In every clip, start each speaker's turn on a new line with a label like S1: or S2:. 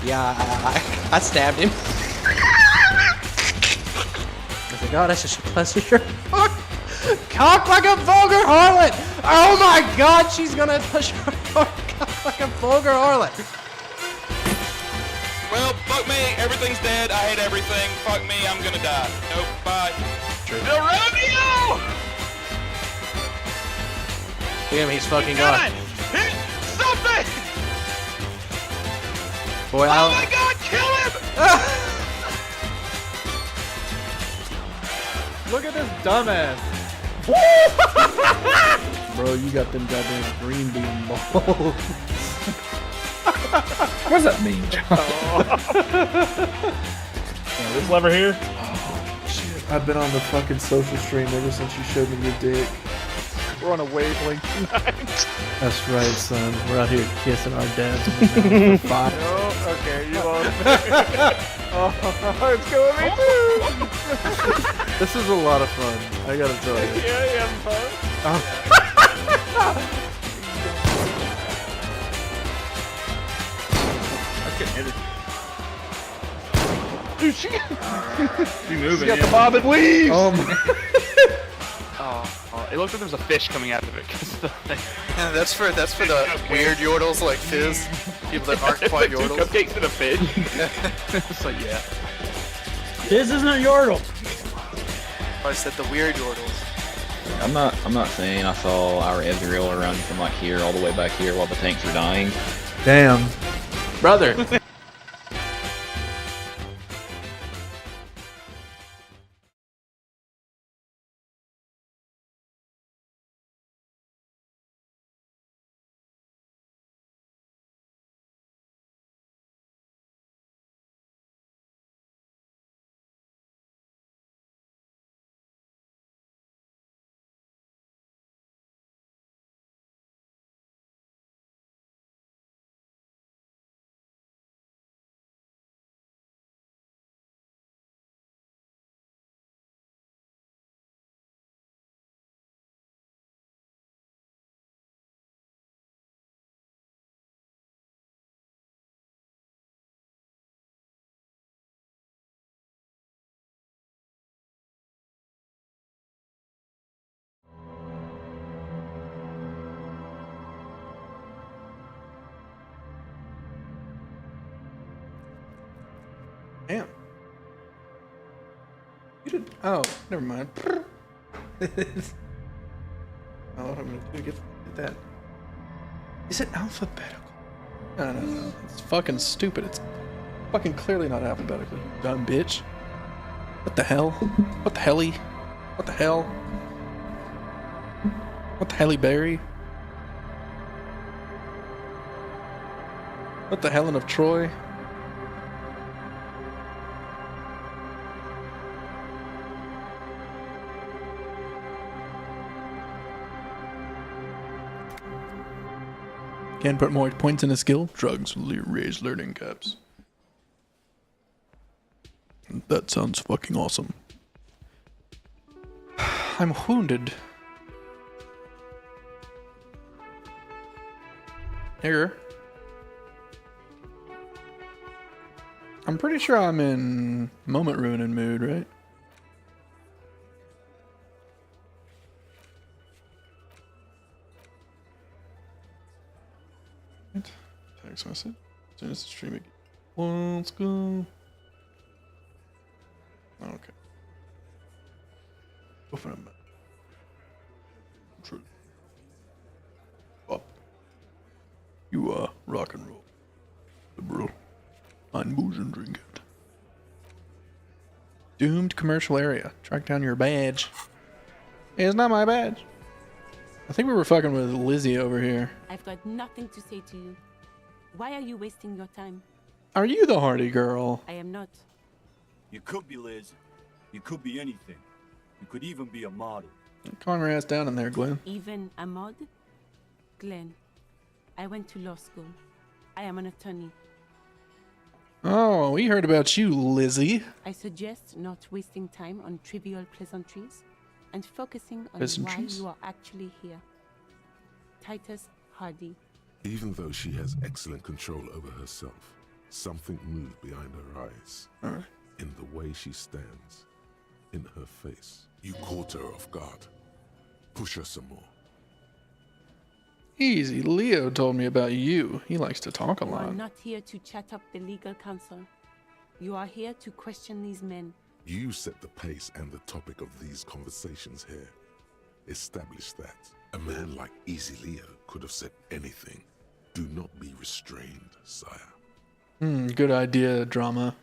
S1: Yeah, I stabbed him. I said, God, that's a pleasure. Cock like a vulgar harlot! Oh my God, she's gonna push her cock like a vulgar harlot.
S2: Well, fuck me. Everything's dead. I hate everything. Fuck me. I'm gonna die. Nope. Bye. The rodeo!
S1: Damn, he's fucking gone.
S2: Hit something!
S1: Boy,
S2: Oh my God, kill him!
S3: Look at this dumbass. Bro, you got them goddamn green bean balls.
S4: What does that mean, John?
S3: This lever here? Oh, shit. I've been on the fucking social stream ever since you showed me your dick. We're on a wavelength tonight. That's right, son. We're out here kissing our dads in the mouth for fun. Oh, okay, you lost me. Oh, it's going me too. This is a lot of fun, I gotta tell you. Yeah, you having fun? I couldn't hit it. Dude, she moving. She got the bob and weave. Oh my.
S2: Oh, it looks like there's a fish coming out of it.
S5: Yeah, that's for the weird yordles like Fizz. People that aren't quite yordles.
S2: Cupcakes and a fish. It's like, yeah.
S6: This isn't a yordle.
S5: I said the weird yordles.
S4: I'm not saying I saw our Ezreal run from like here all the way back here while the tanks were dying.
S3: Damn.
S1: brother. Damn. You did. Oh, never mind. Oh, what I'm gonna do? Get that. Is it alphabetical? No. It's fucking stupid. It's fucking clearly not alphabetical. You dumb bitch. What the hell? What the helly? What the hell? What the helly berry? What the Helen of Troy? Can put more points in a skill. Drugs will raise learning caps. That sounds fucking awesome. I'm wounded. Here. I'm pretty sure I'm in moment ruining mood, right? Text message. As soon as the stream again. Let's go. Okay. Open up. True. Up. You rock and roll. Liberal. Ein booze and drink it. Doomed commercial area. Track down your badge. Hey, it's not my badge. I think we were fucking with Lizzie over here.
S7: I've got nothing to say to you. Why are you wasting your time?
S1: Are you the hardy girl?
S7: I am not.
S8: You could be Liz. You could be anything. You could even be a model.
S1: Calm your ass down in there, Glenn.
S7: Even a mod? Glenn, I went to law school. I am an attorney.
S1: Oh, we heard about you, Lizzie.
S7: I suggest not wasting time on trivial pleasantries and focusing on why you are actually here. Titus Hardy.
S9: Even though she has excellent control over herself, Something moved behind her eyes.
S1: Alright.
S9: In the way she stands. In her face. You caught her off guard. Push her some more.
S1: Easy. Leo told me about you. He likes to talk a
S7: You are
S1: lot.
S7: not here to chat up the legal counsel. You are here to question these men.
S9: You set the pace and the topic of these conversations here. Establish that. A man like Easy Leo could have said anything. Do not be restrained, sire.
S1: Good idea, drama.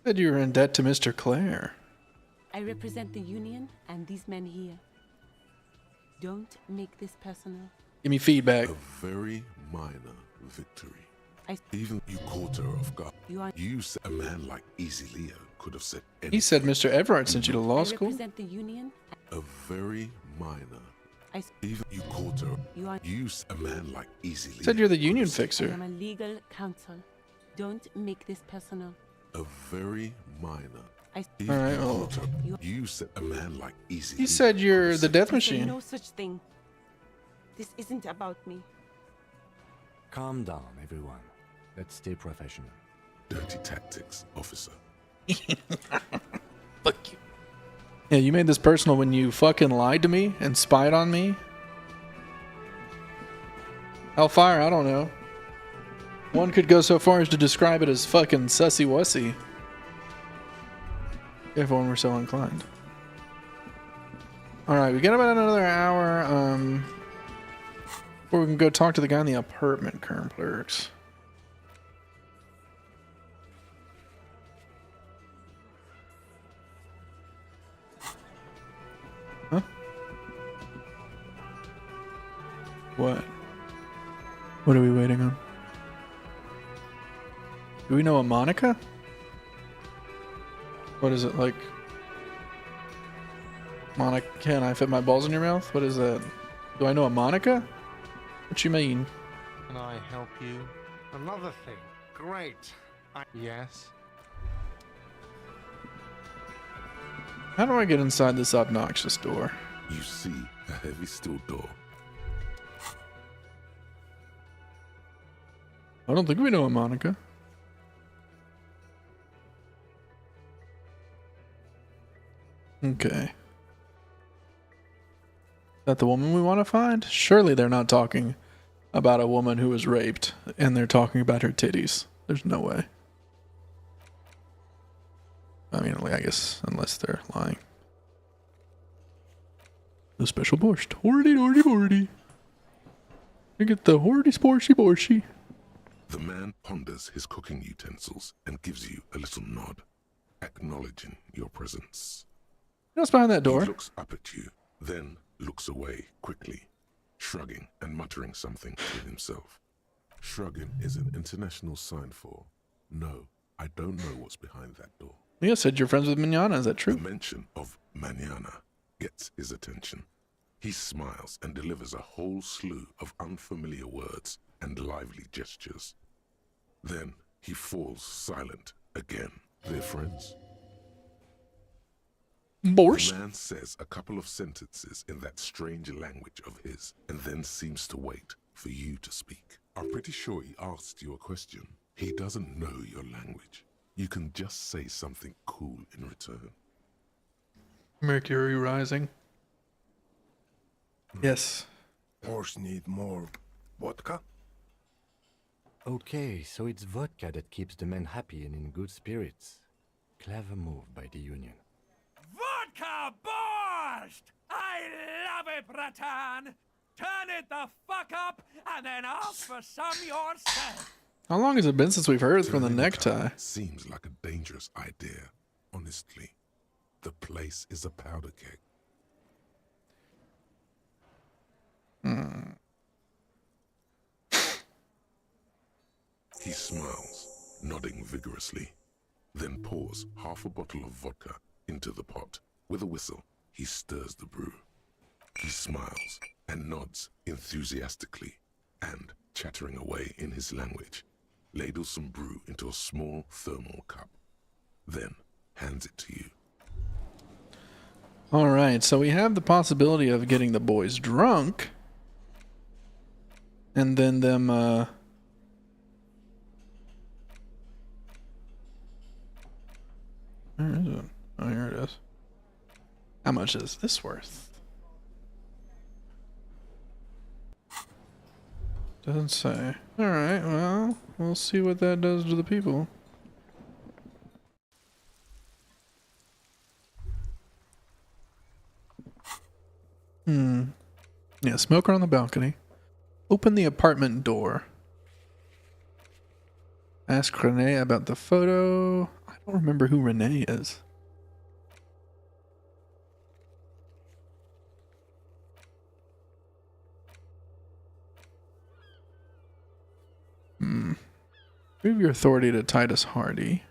S1: Said you were in debt to Mr. Clare.
S7: I represent the Union and these men here. Don't make this personal.
S1: Give me feedback.
S9: A very minor victory.
S7: I-
S9: Even you caught her off guard.
S7: You
S9: said a man like Easy Leo could have said anything.
S1: He said Mr. Everard sent you to law
S7: I
S1: school.
S7: represent the Union.
S9: A very minor.
S7: I-
S9: Even you caught her.
S7: You
S9: said a man like Easy Leo.
S1: Said you're the union
S7: I
S1: fixer.
S7: am a legal counsel. Don't make this personal.
S9: A very minor.
S7: I-
S9: Even
S1: Alright,
S9: you
S1: well.
S9: caught her. You said a man like Easy
S1: He
S9: Leo
S1: said
S9: could
S1: you're
S9: have
S1: the
S9: said
S1: death
S7: I say
S1: machine.
S7: no such thing. This isn't about me.
S10: Calm down, everyone. Let's stay professional.
S9: dirty tactics, officer.
S1: Fuck you. Yeah, you made this personal when you fucking lied to me and spied on me. Hellfire, I don't know. One could go so far as to describe it as fucking sussy-wussy. If one were so inclined. Alright, we got about another hour, before we can go talk to the guy in the apartment complex. Huh? What? What are we waiting on? Do we know a Monica? What is it like? Monica, can I fit my balls in your mouth? What is that? Do I know a Monica? What you mean?
S11: Can I help you? Another thing. Great. Yes.
S1: How do I get inside this obnoxious door?
S9: You see a heavy steel door.
S1: I don't think we know a Monica. Okay. Is that the woman we want to find? Surely they're not talking about a woman who was raped and they're talking about her titties. There's no way. I mean, I guess, unless they're lying. The special borscht. Hordy, hordy, hordy. You get the hordy, sporshy, borshy.
S9: The man ponders his cooking utensils and gives you a little nod, acknowledging your presence.
S1: You know what's behind that door?
S9: He looks up at you, then looks away quickly, shrugging and muttering something to himself. Shrugging is an international sign for, no, I don't know what's behind that door.
S1: Leah said you're friends with Manana, is that
S9: The
S1: true?
S9: mention of manana gets his attention. He smiles and delivers a whole slew of unfamiliar words and lively gestures. Then he falls silent again. They're friends.
S1: Borscht?
S9: The man says a couple of sentences in that strange language of his and then seems to wait for you to speak. I'm pretty sure he asked you a question. He doesn't know your language. You can just say something cool in return.
S1: Mercury rising. Yes.
S11: Horse need more vodka?
S10: Okay, so it's vodka that keeps the men happy and in good spirits. Clever move by the Union.
S2: Vodka borscht! I love it, Bratan! Turn it the fuck up and then ask for some yourself!
S1: How long has it been since we've heard from the
S9: Turning
S1: necktie?
S9: color seems like a dangerous idea, honestly. The place is a powder keg. He smiles, nodding vigorously, then pours half a bottle of vodka into the pot. With a whistle, he stirs the brew. He smiles and nods enthusiastically, and, chattering away in his language, ladles some brew into a small thermal cup, then hands it to you.
S1: Alright, so we have the possibility of getting the boys drunk. And then them, where is it? Oh, here it is. How much is this worth? Doesn't say. Alright, well, we'll see what that does to the people. Yeah, smoker on the balcony. Open the apartment door. Ask Renee about the photo. I don't remember who Renee is. Prove your authority to Titus Hardy.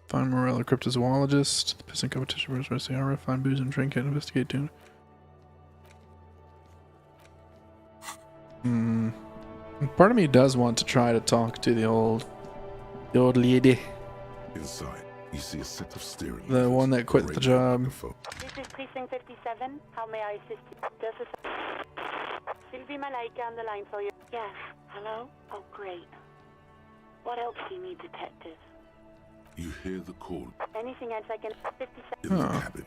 S1: Find Morella, cryptozoologist. Pissing competition versus Ciara. Find booze and trinket. Investigate tune. Part of me does want to try to talk to the old lady.
S9: Inside, you see a set of steering
S1: The one that quit the job.
S7: This is Precinct 57. How may I assist you? There's a... Sylvie Malaika on the line for you. Yes. Hello? Oh, great. What else do you need, detective?
S9: You hear the call.
S7: Anything else I can... 57.
S9: In the cabin,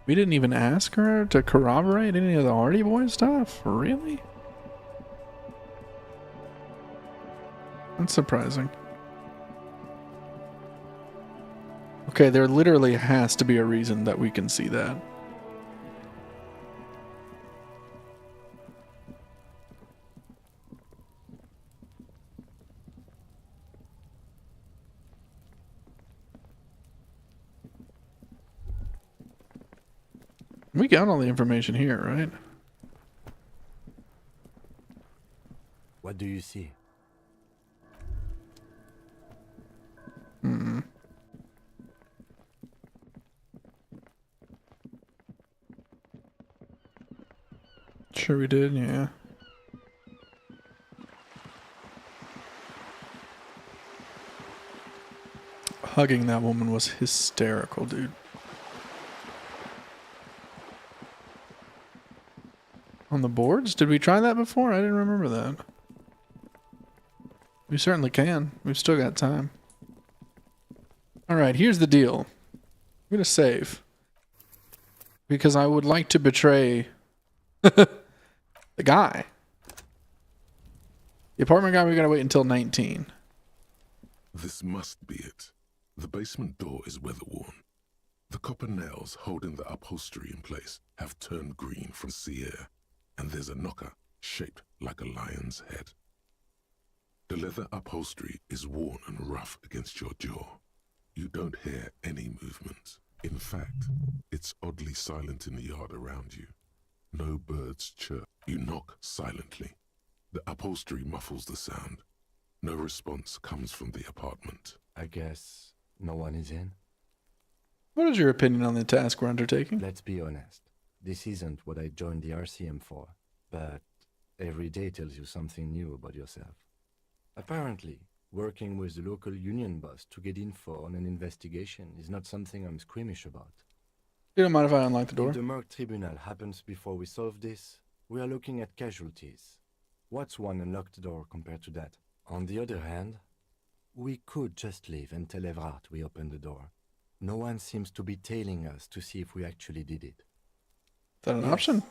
S1: We didn't even ask her to corroborate any of the Hardy Boy stuff? Really? That's surprising. Okay, there literally has to be a reason that we can see that. We got all the information here, right?
S10: What do you see? Sure we did, yeah. Hugging that woman was hysterical, dude. On the boards? Did we try that before? I didn't remember that. We certainly can. We've still got time. Alright, here's the deal. I'm gonna save. Because I would like to betray the guy. The apartment guy, we gotta wait until 19.
S9: This must be it. The basement door is weather-worn. The copper nails holding the upholstery in place have turned green from sea air, and there's a knocker shaped like a lion's head. The leather upholstery is worn and rough against your jaw. You don't hear any movement. In fact, it's oddly silent in the yard around you. No birds chirp. You knock silently. The upholstery muffles the sound. No response comes from the apartment.
S10: I guess no one is in?
S1: What is your opinion on the task we're undertaking?
S10: Let's be honest. This isn't what I joined the RCM for, but every day tells you something new about yourself. Apparently, working with the local union boss to get info on an investigation is not something I'm squeamish about.
S1: You don't mind if I unlock the door?
S10: If the Merc Tribunal happens before we solve this, we are looking at casualties. What's one unlocked door compared to that? On the other hand, we could just leave and tell Evrart we opened the door. No one seems to be tailing us to see if we actually did it.
S1: Is that an option?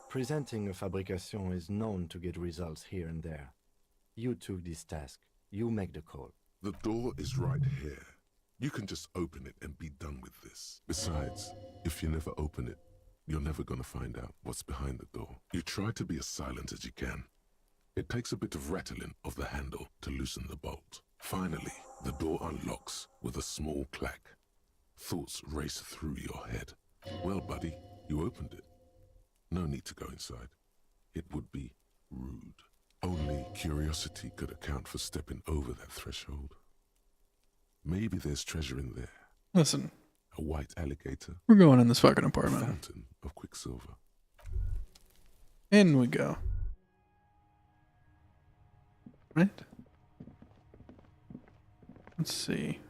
S10: Presenting a fabrication is known to get results here and there. You took this task. You make the call.
S9: The door is right here. You can just open it and be done with this. Besides, if you never open it, you're never gonna find out what's behind the door. You try to be as silent as you can. It takes a bit of rattling of the handle to loosen the bolt. Finally, the door unlocks with a small clack. Thoughts race through your head. Well, buddy, you opened it. No need to go inside. It would be rude. Only curiosity could account for stepping over that threshold. Maybe there's treasure in there.
S1: Listen.
S9: A white alligator.
S1: We're going in this fucking
S9: A
S1: apartment.
S9: fountain of quicksilver.
S1: In we go. Right? Let's see.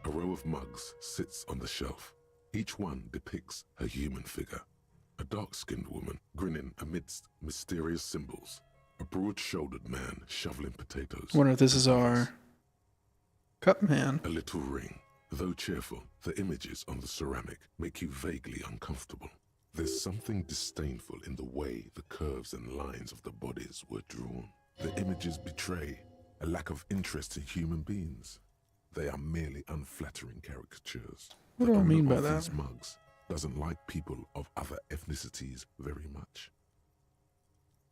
S9: A row of mugs sits on the shelf. Each one depicts a human figure. A dark-skinned woman grinning amidst mysterious symbols. A broad-shouldered man shoveling potatoes.
S1: I wonder if this is our cup man.
S9: A little ring. Though cheerful, the images on the ceramic make you vaguely uncomfortable. There's something disdainful in the way the curves and lines of the bodies were drawn. The images betray a lack of interest in human beings. They are merely unflattering caricatures.
S1: What do I mean by
S9: The owner
S1: that?
S9: of these mugs doesn't like people of other ethnicities very much.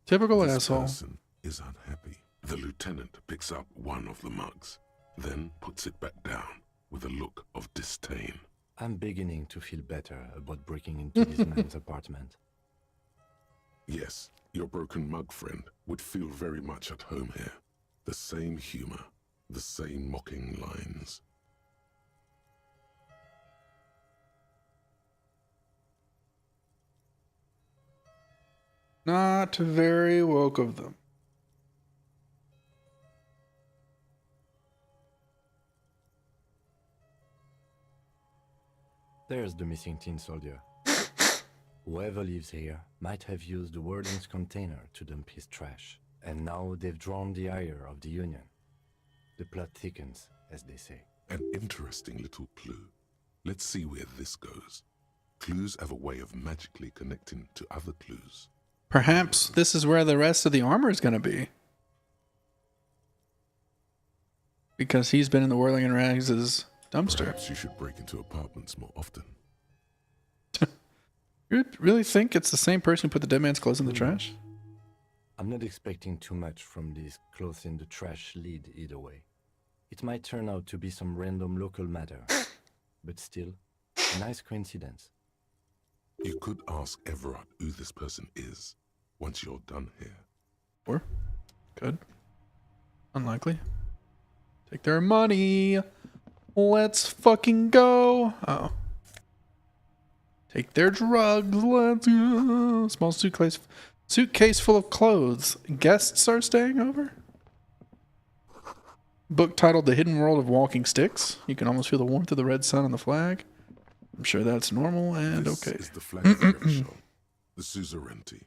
S1: Typical
S9: This
S1: asshole.
S9: person is unhappy. The lieutenant picks up one of the mugs, then puts it back down with a look of disdain.
S10: I'm beginning to feel better about breaking into this man's apartment.
S9: Yes, your broken mug friend would feel very much at home here. The same humor, the same mocking lines.
S1: Not very woke of them.
S10: There's the missing tin soldier. Whoever lives here might have used the warden's container to dump his trash, and now they've drawn the ire of the Union. The plot thickens, as they say.
S9: An interesting little clue. Let's see where this goes. Clues have a way of magically connecting to other clues.
S1: Perhaps this is where the rest of the armor is going to be. Because he's been in the Whirling and Rags' dumpster.
S9: Perhaps you should break into apartments more often.
S1: You really think it's the same person who put the dead man's clothes in the trash?
S10: I'm not expecting too much from this clothes in the trash lead either way. It might turn out to be some random local matter, but still, a nice coincidence.
S9: You could ask Everard who this person is once you're done here.
S1: Or could. Unlikely. Take their money. Let's fucking go. Oh. Take their drugs. Let's go. Small suitcase full of clothes. Guests are staying over? Book titled The Hidden World of Walking Sticks. You can almost feel the warmth of the red sun on the flag. I'm sure that's normal and
S9: This
S1: okay.
S9: is the flag of Revachol, the suzerainty.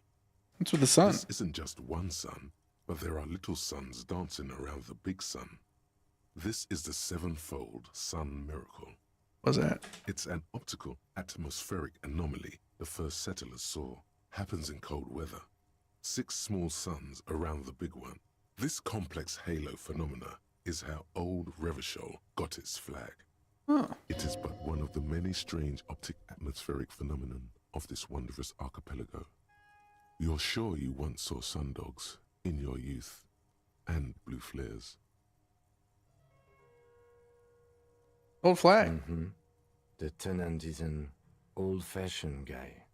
S1: What's with the sun?
S9: This isn't just one sun, but there are little suns dancing around the big sun. This is the sevenfold sun miracle.
S1: What's that?
S9: It's an optical atmospheric anomaly the first settlers saw. Happens in cold weather. 6 small suns around the big one. This complex halo phenomena is how old Revachol got its flag.
S1: Oh.
S9: It is but one of the many strange optic atmospheric phenomenon of this wondrous archipelago. You're sure you once saw sundogs in your youth, and blue flares.
S1: Old flag.
S10: Mm-hmm. The tenant is an old-fashioned guy.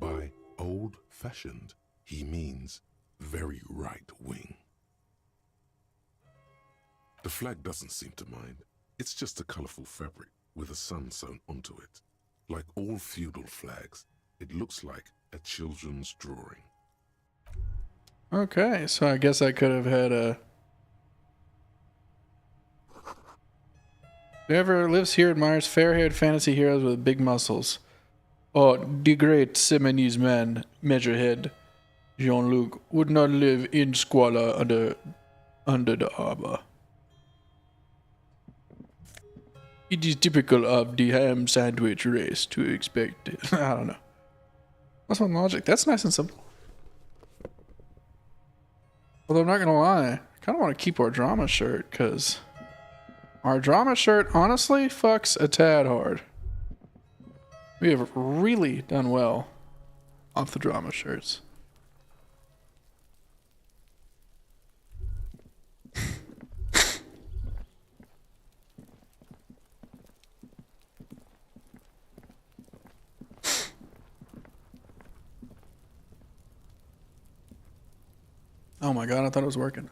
S9: By old-fashioned, he means very right-wing. The flag doesn't seem to mind. It's just a colorful fabric with a sun sewn onto it. Like all feudal flags, it looks like a children's drawing.
S1: Okay, so I guess I could have had a... Whoever lives here admires fair-haired fantasy heroes with big muscles. Oh, the great Semenese man, Measurehead, Jean-Luc, would not live in squalor under the arbor. It is typical of the ham sandwich race to expect it. I don't know. That's one logic. That's nice and simple. Although I'm not gonna lie, I kind of want to keep our drama shirt because our drama shirt honestly fucks a tad hard. We have really done well off the drama shirts. Oh my god, I thought it was working.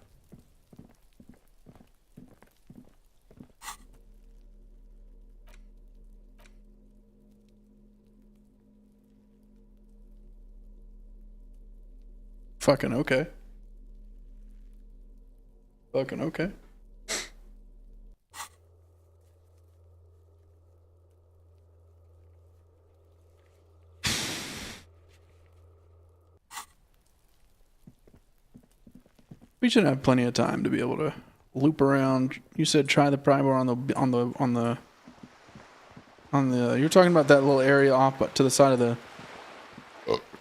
S1: Fucking okay. Fucking okay. We should have plenty of time to be able to loop around. You said try the pry bar on the. You're talking about that little area off to the side of the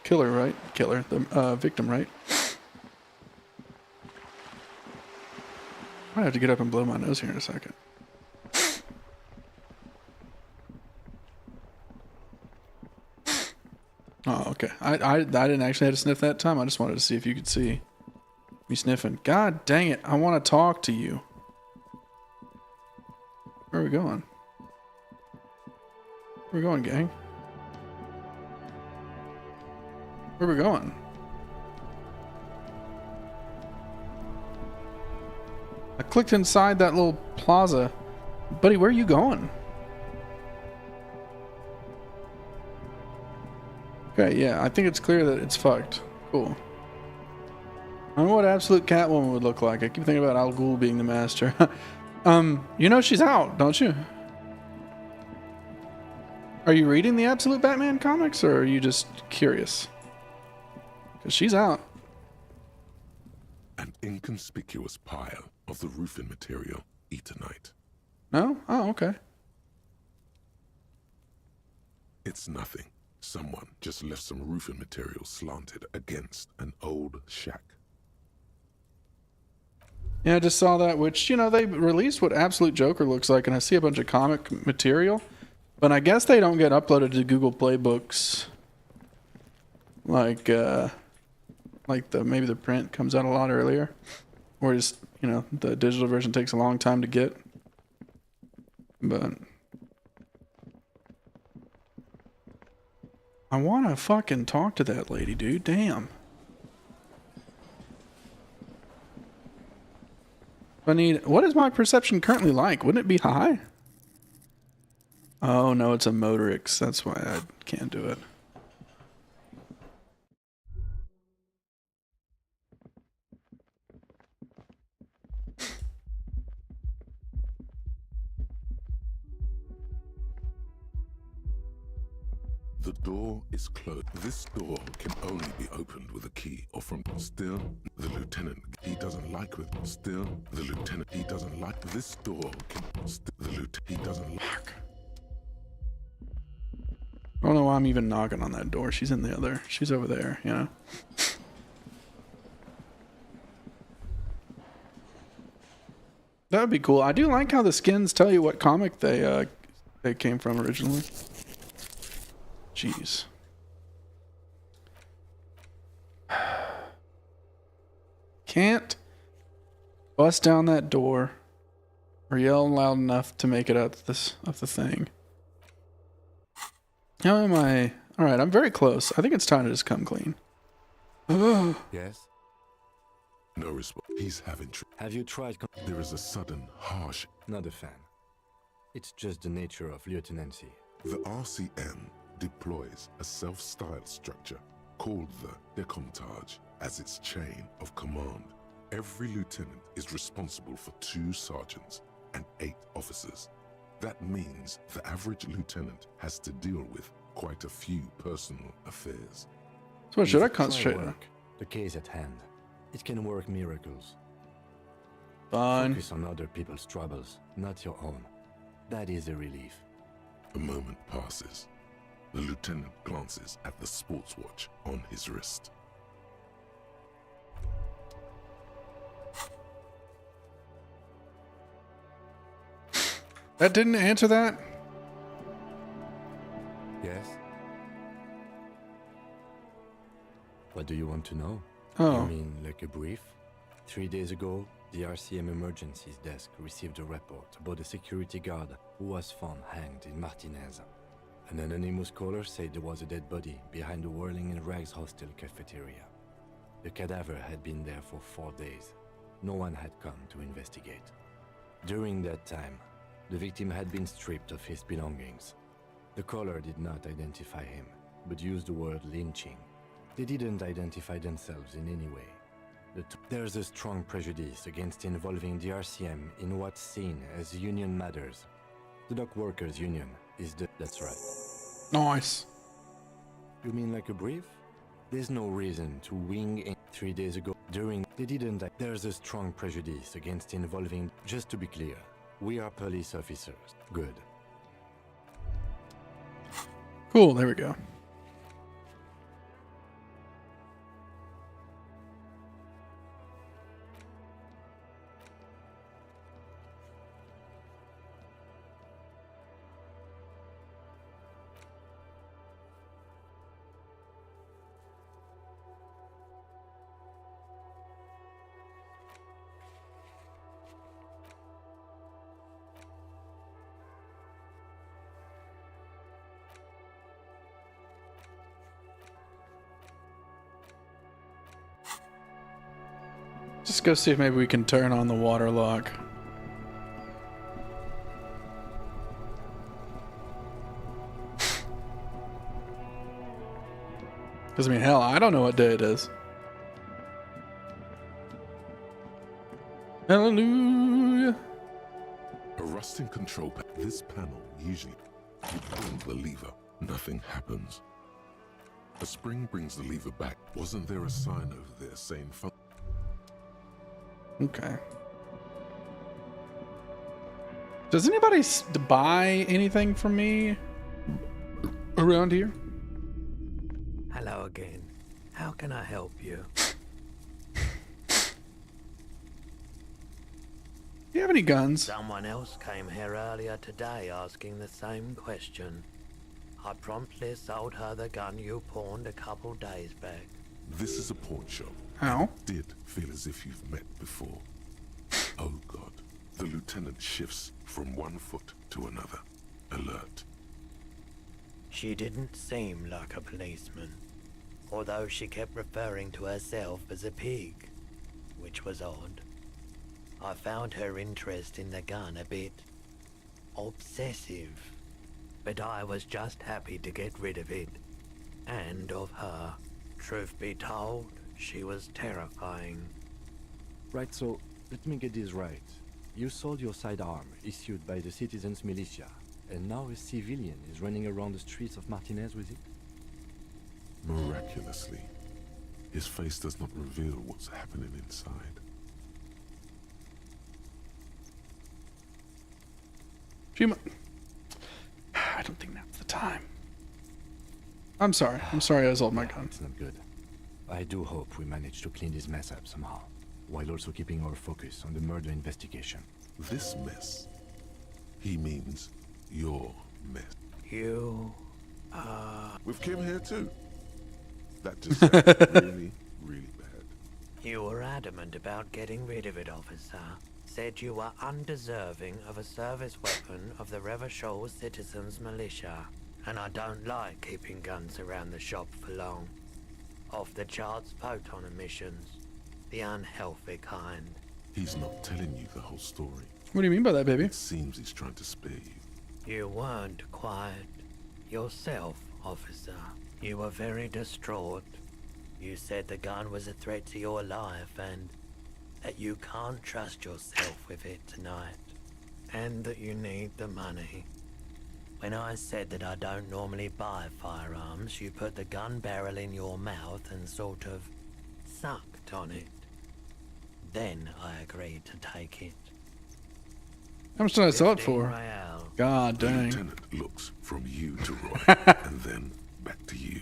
S1: killer, right? The victim, right? I might have to get up and blow my nose here in a second. Oh, okay. I didn't actually have to sniff that time. I just wanted to see if you could see me sniffing. God dang it. I want to talk to you. Where are we going? Where are we going, gang? Where are we going? I clicked inside that little plaza. Buddy, where are you going? Okay, yeah, I think it's clear that it's fucked. Cool. I don't know what Absolute Catwoman would look like. I keep thinking about Al Ghul being the master. You know she's out, don't you? Are you reading the Absolute Batman comics, or are you just curious? Because she's out.
S9: An inconspicuous pile of the roofing material, Eternite.
S1: No? Oh, okay.
S9: It's nothing. Someone just left some roofing material slanted against an old shack.
S1: Yeah, I just saw that, which, you know, they released what Absolute Joker looks like, and I see a bunch of comic material, but I guess they don't get uploaded to Google Play Books. Like maybe the print comes out a lot earlier, or just, you know, the digital version takes a long time to get. But I want to fucking talk to that lady, dude. Damn. What is my perception currently like? Wouldn't it be high? Oh no, it's a Motorix. That's why I can't do it.
S9: The door is closed. This door can only be opened with a key or from still. The lieutenant, he doesn't like with still. The lieutenant, he doesn't like this door. The lieutenant, he doesn't like.
S1: I don't know why I'm even knocking on that door. She's over there, you know? That would be cool. I do like how the skins tell you what comic they came from originally. Jeez. Can't bust down that door or yell loud enough to make it up the thing. How am I? All right, I'm very close. I think it's time to just come clean.
S10: Yes?
S9: No response. He's having
S10: Have you tried?
S9: There is a sudden, harsh.
S10: Not a fan. It's just the nature of lieutenancy.
S9: The RCM deploys a self-styled structure called the Decomptage as its chain of command. Every lieutenant is responsible for 2 sergeants and 8 officers. That means the average lieutenant has to deal with quite a few personal affairs.
S1: So what should I concentrate on?
S10: The case at hand. It can work miracles.
S1: Fine.
S10: Focus on other people's troubles, not your own. That is a relief.
S9: A moment passes. The lieutenant glances at the sports watch on his wrist.
S1: That didn't answer that?
S10: Yes? What do you want to know?
S1: Oh.
S10: You mean like a brief? 3 days ago, the RCM Emergencies Desk received a report about a security guard who was found hanged in Martinez. An anonymous caller said there was a dead body behind the Whirling in Rags hostel cafeteria. The cadaver had been there for 4 days. No one had come to investigate. During that time, the victim had been stripped of his belongings. The caller did not identify him, but used the word lynching. They didn't identify themselves in any way. There's a strong prejudice against involving the RCM in what's seen as union matters. The dock workers union is the... That's right.
S1: Nice.
S10: You mean like a brief? There's no reason to wing in. 3 days ago. They didn't. There's a strong prejudice against involving. Just to be clear, we are police officers. Good.
S1: Cool, there we go. Just go see if maybe we can turn on the water lock. Because, I mean, hell, I don't know what day it is. Hallelujah.
S9: A rusting control panel. This panel usually, you pull the lever, nothing happens. A spring brings the lever back. Wasn't there a sign over there saying
S1: Okay. Does anybody buy anything from me around here?
S12: Hello again. How can I help you?
S1: Do you have any guns?
S12: Someone else came here earlier today asking the same question. I promptly sold her the gun you pawned a couple days back.
S9: This is a pawn shop.
S1: How?
S9: Did feel as if you've met before. Oh God. The lieutenant shifts from one foot to another. Alert.
S12: She didn't seem like a policeman, although she kept referring to herself as a pig, which was odd. I found her interest in the gun a bit obsessive, but I was just happy to get rid of it, and of her. Truth be told, she was terrifying.
S10: Right, so let me get this right. You sold your sidearm, issued by the citizens' militia, and now a civilian is running around the streets of Martinez with it?
S9: Miraculously, his face does not reveal what's happening inside.
S1: I don't think now's the time. I'm sorry I sold my gun.
S10: It's not good. I do hope we manage to clean this mess up somehow, while also keeping our focus on the murder investigation.
S9: This mess, he means your mess.
S12: You,
S9: With Kim here too. That just sounds really, really bad.
S12: You were adamant about getting rid of it, officer. Said you were undeserving of a service weapon of the Revachol Citizens Militia. And I don't like keeping guns around the shop for long. Off the charts photon emissions. The unhealthy kind.
S9: He's not telling you the whole story.
S1: What do you mean by that, baby?
S9: It seems he's trying to spare you.
S12: You weren't quiet yourself, officer. You were very distraught. You said the gun was a threat to your life and that you can't trust yourself with it tonight. And that you need the money. When I said that I don't normally buy firearms, you put the gun barrel in your mouth and sort of sucked on it. Then I agreed to take it.
S1: How much did I sell it
S12: 15
S1: for?
S12: real.
S1: God
S9: The
S1: dang.
S9: lieutenant looks from you to Roy, and then back to you.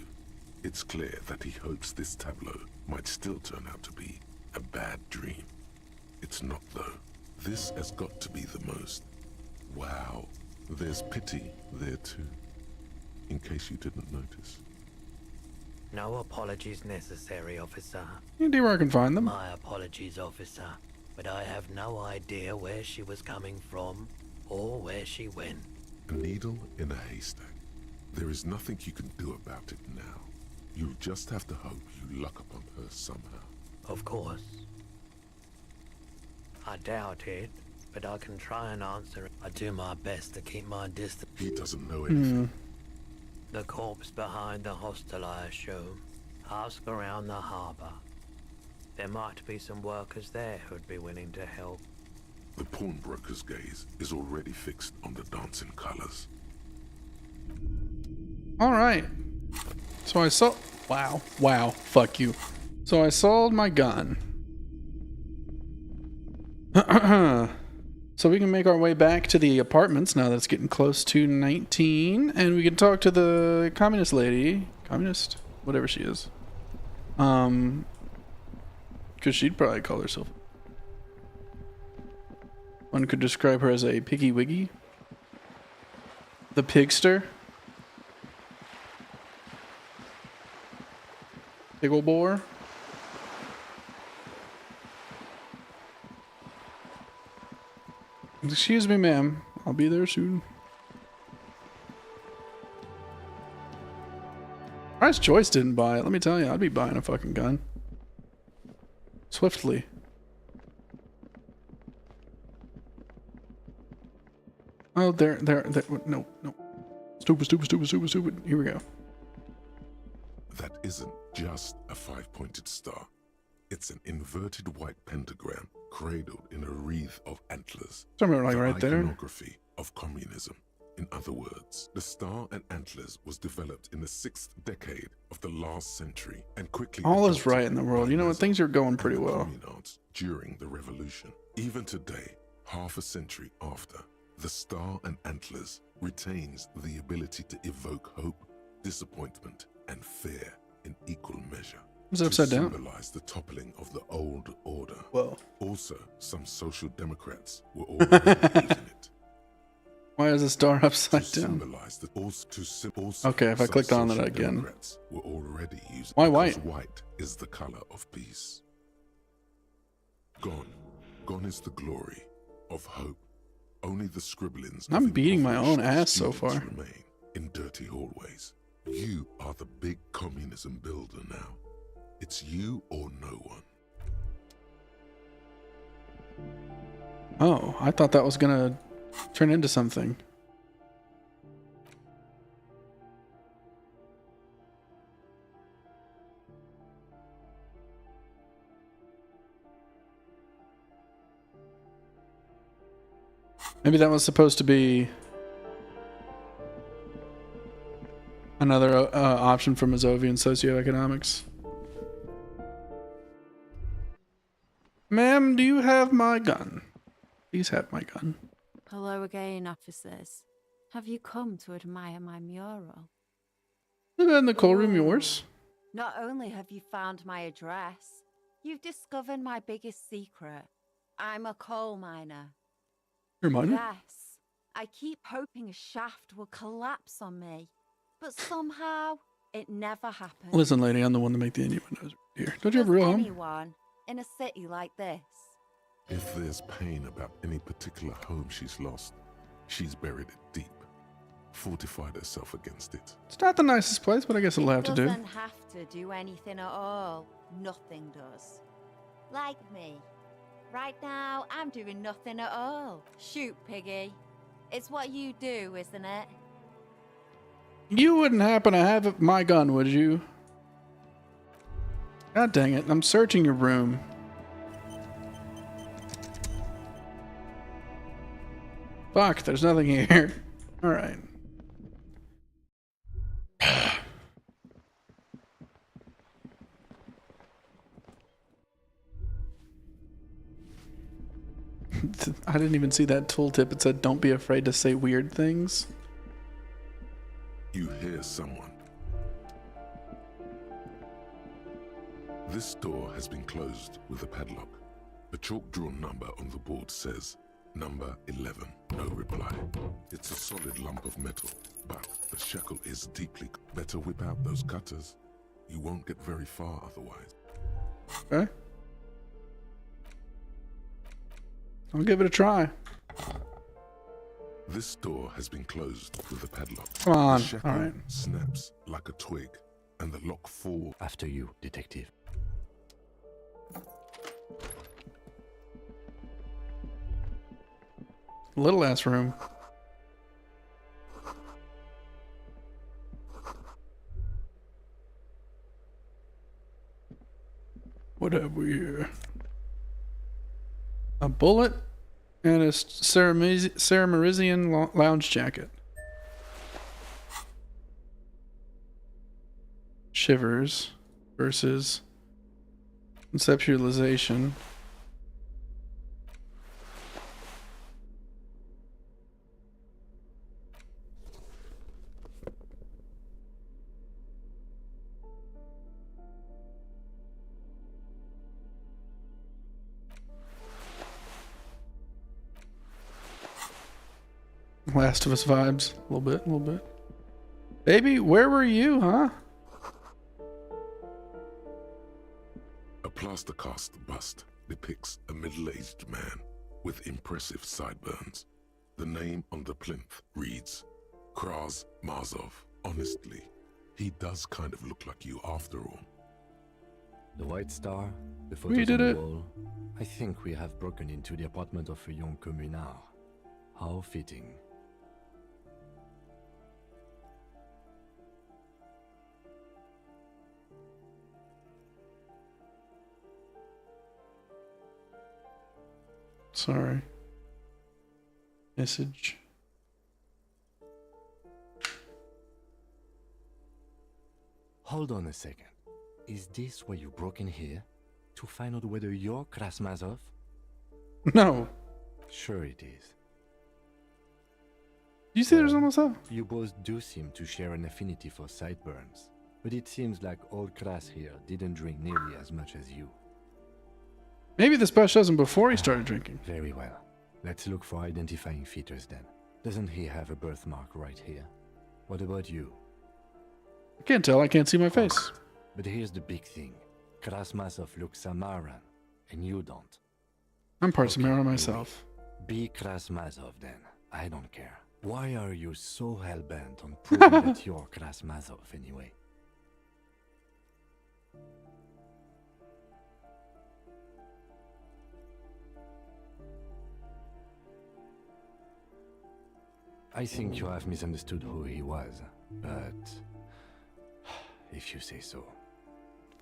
S9: It's clear that he hopes this tableau might still turn out to be a bad dream. It's not, though. This has got to be the most. Wow. There's pity there, too. In case you didn't notice.
S12: No apologies necessary, officer.
S1: You know where I can find them?
S12: My apologies, officer. But I have no idea where she was coming from or where she went.
S9: A needle in a haystack. There is nothing you can do about it now. You'll just have to hope you luck upon her somehow.
S12: Of course. I doubt it, but I can try and answer it. I do my best to keep my distance.
S9: He doesn't know anything.
S12: The corpse behind the hostel, I assume. Ask around the harbour. There might be some workers there who'd be willing to help.
S9: The pawnbroker's gaze is already fixed on the dancing colors.
S1: Alright. So I saw... Wow. Wow. Fuck you. So I sold my gun. So we can make our way back to the apartments now that it's getting close to 19. And we can talk to the communist lady. Communist? Whatever she is. Because she'd probably call herself. One could describe her as a piggy wiggy. The pigster. Piggle boar. Excuse me, ma'am. I'll be there soon. Surprised Joyce didn't buy it. Let me tell you, I'd be buying a fucking gun. Swiftly. Oh, there. No. Stupid. Here we go.
S9: That isn't just a 5-pointed star. It's an inverted white pentagram cradled in a wreath of antlers.
S1: Something like right there.
S9: Iconography of communism. In other words, the star and antlers was developed in the 6th decade of the last century and quickly.
S1: All is right in the world. You know what? Things are going pretty well.
S9: During the revolution. Even today, half a century after, the star and antlers retains the ability to evoke hope, disappointment, and fear in equal measure.
S1: It's upside down.
S9: To symbolize the toppling of the old order.
S1: Well.
S9: Also, some social democrats were already using it.
S1: Why is the star upside down? Okay, if I clicked on that again.
S9: Were already using
S1: Why white?
S9: White is the color of peace. Gone is the glory of hope. Only the scribblings.
S1: I'm beating my own ass so far.
S9: Remain in dirty hallways. You are the big communism builder now. It's you or no one.
S1: Oh, I thought that was gonna turn into something. Maybe that was supposed to be another option for Mazovian socioeconomics. Ma'am, do you have my gun? Please have my gun.
S13: Hello again, officers. Have you come to admire my mural?
S1: Isn't the coal room yours?
S13: Not only have you found my address, you've discovered my biggest secret. I'm a coal miner.
S1: You're a miner?
S13: Yes. I keep hoping a shaft will collapse on me, but somehow it never happens.
S1: Listen, lady, I'm the one to make the innuendos here. Don't you have a real home?
S13: Anyone in a city like this?
S9: If there's pain about any particular home she's lost, she's buried it deep, fortified herself against it.
S1: It's not the nicest place, but I guess it'll have to do.
S13: Doesn't have to do anything at all. Nothing does. Like me. Right now, I'm doing nothing at all. Shoot, piggy. It's what you do, isn't it?
S1: You wouldn't happen to have my gun, would you? God dang it, I'm searching your room. Fuck, there's nothing here. Alright. I didn't even see that tooltip. It said, don't be afraid to say weird things.
S9: You hear someone. This door has been closed with a padlock. A chalk-drawn number on the board says, Number 11. No reply. It's a solid lump of metal, but the shackle is deeply... Better whip out those cutters. You won't get very far otherwise.
S1: Okay. I'll give it a try.
S9: This door has been closed with a padlock.
S1: Come on.
S9: The shackle
S1: All right.
S9: snaps like a twig, and the lock falls.
S10: After you, detective.
S1: Little ass room. What have we here? A bullet and a Sarah Merizian lounge jacket. Shivers versus Conceptualization. Last of Us vibes. A little bit. Baby, where were you, huh?
S9: A plaster cast bust depicts a middle-aged man with impressive sideburns. The name on the plinth reads, Kraz Mazov. Honestly, he does kind of look like you after all.
S10: The White Star, the
S1: We
S10: photos
S1: did
S10: on
S1: it.
S10: the wall. I think we have broken into the apartment of a young communard. How fitting.
S1: Sorry. Message.
S10: Hold on a second. Is this why you broke in here? To find out whether you're Krasmazov?
S1: No.
S10: Sure it is.
S1: You see there's almost up.
S10: You both do seem to share an affinity for sideburns. But it seems like old Kras here didn't drink nearly as much as you.
S1: Maybe the special doesn't before he started drinking.
S10: Very well. Let's look for identifying features then. Doesn't he have a birthmark right here? What about you?
S1: I can't tell. I can't see my face.
S10: But here's the big thing. Krasmazov looks Samaran, and you don't.
S1: I'm part Samara myself.
S10: Be Krasmazov then. I don't care. Why are you so hell-bent on proving that you're Krasmazov anyway? I think you have misunderstood who he was, but if you say so.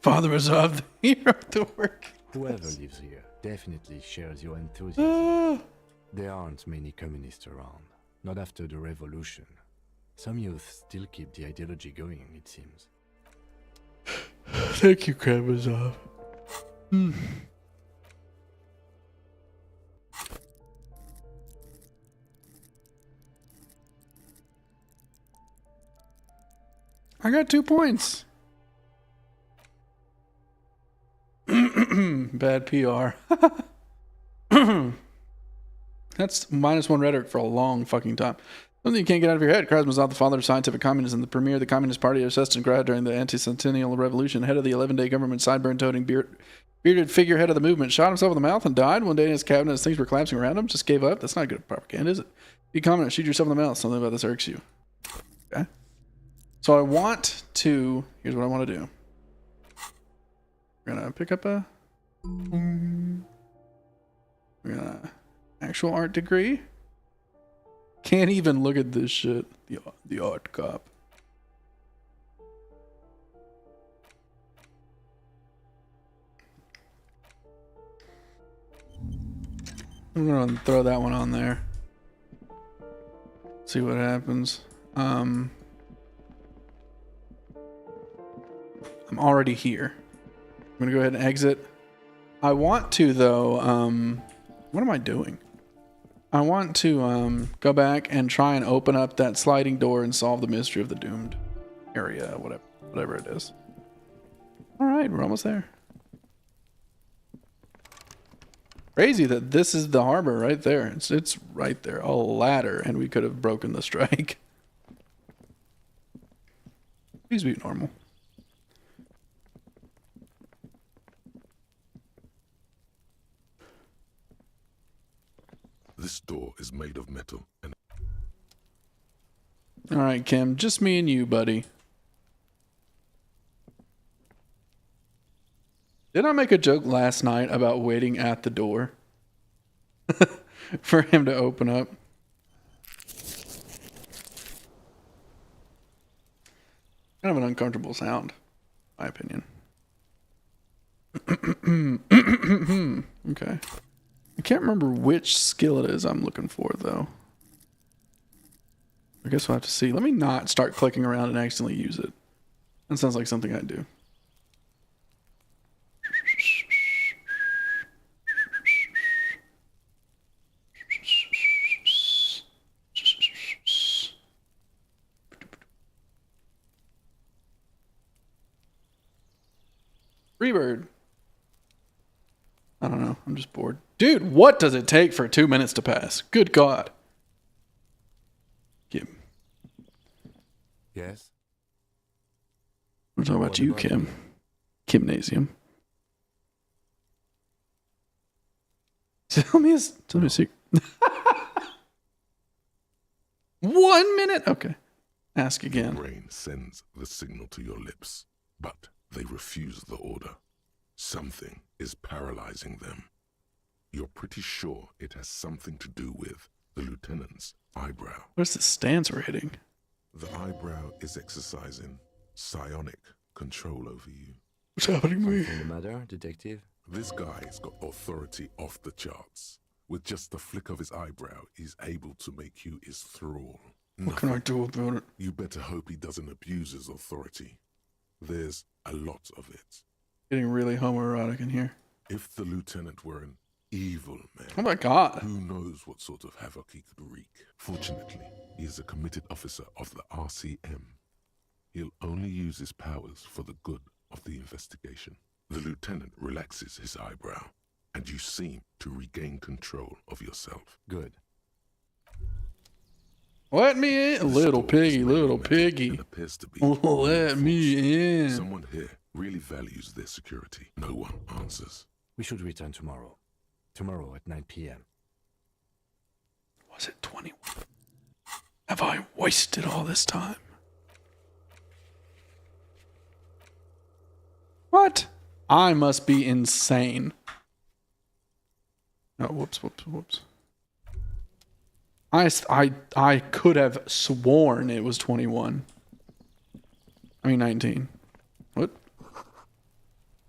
S1: Father Azov, the hero of the work.
S10: Whoever lives here definitely shares your enthusiasm. There aren't many communists around, not after the revolution. Some youth still keep the ideology going, it seems.
S1: Thank you, Karamazov. I got 2 points. Bad PR. That's -1 rhetoric for a long fucking time. Something you can't get out of your head. Krasmazov, the father of scientific communism, the premier of the Communist Party, assessed in grad during the anti-centennial revolution, head of the 11-day government, sideburn-toting, bearded figurehead of the movement, shot himself in the mouth and died one day in his cabinet as things were collapsing around him. Just gave up. That's not good propaganda, is it? Be confident. Shoot yourself in the mouth. Something about this irks you. Okay. So I want to... Here's what I want to do. We're going to pick up a... We're going to... Actual art degree. Can't even look at this shit. The art cop. I'm gonna throw that one on there. See what happens. I'm already here. I'm gonna go ahead and exit. I want to though. What am I doing? I want to go back and try and open up that sliding door and solve the mystery of the doomed area, whatever it is. All right, we're almost there. Crazy that this is the harbor right there. It's right there, a ladder, and we could have broken the strike. Please be normal.
S9: This door is made of metal and...
S1: All right, Kim, just me and you, buddy. Did I make a joke last night about waiting at the door for him to open up? Kind of an uncomfortable sound, in my opinion. Okay. I can't remember which skill it is I'm looking for, though. I guess we'll have to see. Let me not start clicking around and accidentally use it. That sounds like something I'd do. Freebird. I don't know. I'm just bored. Dude, what does it take for 2 minutes to pass? Good God. Kim.
S10: Yes?
S1: I'm talking about you, Kim. Kimnasium. Tell me a secret. 1 minute? Okay. Ask again.
S9: Your brain sends the signal to your lips, but they refuse the order. Something is paralyzing them. You're pretty sure it has something to do with the lieutenant's eyebrow.
S1: Where's the stance we're hitting?
S9: The eyebrow is exercising psionic control over you.
S1: What's happening to me?
S10: Something the matter, detective?
S9: This guy's got authority off the charts. With just the flick of his eyebrow, he's able to make you his thrall.
S1: What can I do about it?
S9: You better hope he doesn't abuse his authority. There's a lot of it.
S1: Getting really homoerotic in here.
S9: If the lieutenant were an evil man,
S1: oh my God,
S9: who knows what sort of havoc he could wreak. Fortunately, he is a committed officer of the RCM. He'll only use his powers for the good of the investigation. The lieutenant relaxes his eyebrow, and you seem to regain control of yourself.
S10: Good.
S1: Let me in, little piggy, little piggy. Let me in.
S9: Someone here really values their security. No one answers.
S10: We should return tomorrow. Tomorrow at 9 p.m.
S1: Was it 21? Have I wasted all this time? What? I must be insane. Oh, whoops. I could have sworn it was 21. I mean 19. What?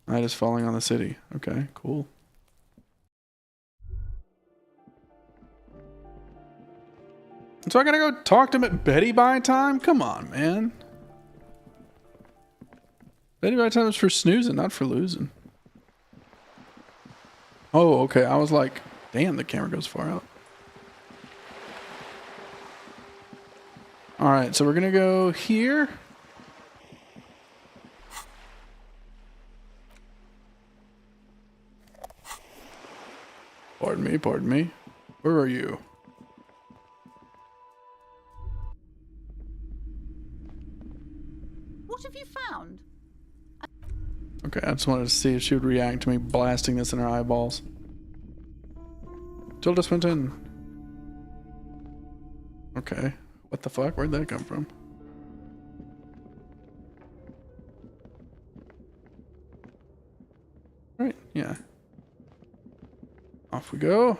S1: Night is falling on the city. Okay, cool. So I gotta go talk to him at Betty Bye time? Come on, man. Betty Bye time is for snoozing, not for losing. Oh, okay. I was like, damn, the camera goes far out. Alright, so we're gonna go here. Pardon me. Where are you?
S14: What have you found?
S1: Okay, I just wanted to see if she would react to me blasting this in her eyeballs. Tilda Swinton. Okay. What the fuck? Where'd that come from? Alright, yeah. Off we go.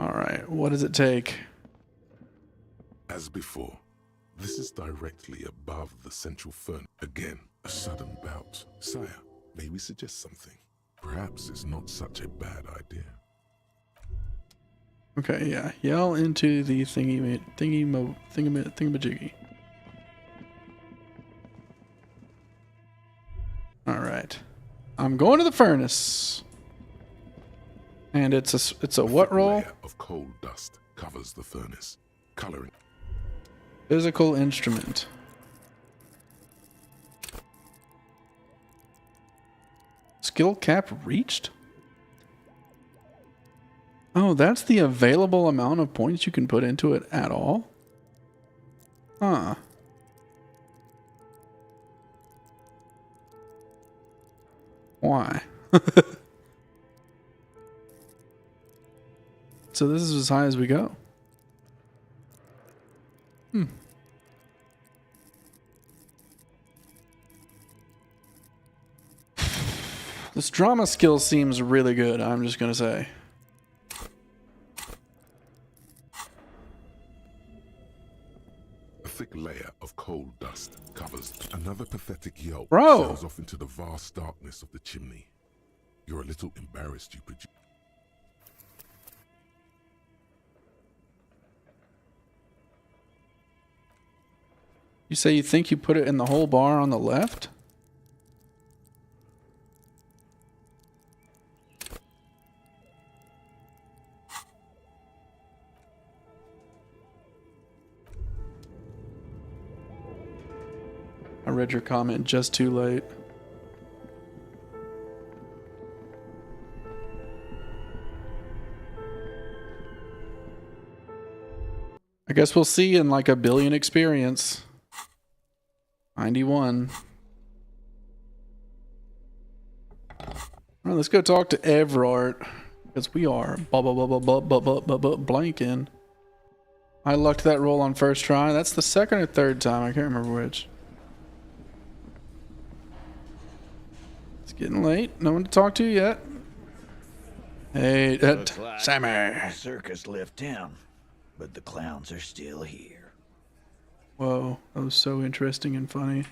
S1: Alright, what does it take?
S9: As before, this is directly above the central furnace. Again, a sudden bout. Sire, may we suggest something? Perhaps it's not such a bad idea.
S1: Okay, yeah. Yell into the thingamajiggy. Alright. I'm going to the furnace. And it's a what roll?
S9: Layer of coal dust covers the furnace, coloring.
S1: Physical instrument. Skill cap reached? Oh, that's the available amount of points you can put into it at all? Huh. Why? So this is as high as we go. This drama skill seems really good, I'm just gonna say.
S9: A thick layer of coal dust covers. Another pathetic yelp
S1: Bro.
S9: sails off into the vast darkness of the chimney. You're a little embarrassed you produce.
S1: You say you think you put it in the whole bar on the left? I read your comment just too late. I guess we'll see in like a billion experience. 91. Alright, let's go talk to Everard. Because we are blanking. I lucked that roll on first try. That's the second or third time. I can't remember which. It's getting late. No one to talk to yet. Hey, Sammy.
S14: The circus left town, but the clowns are still here.
S1: Whoa, that was so interesting and funny.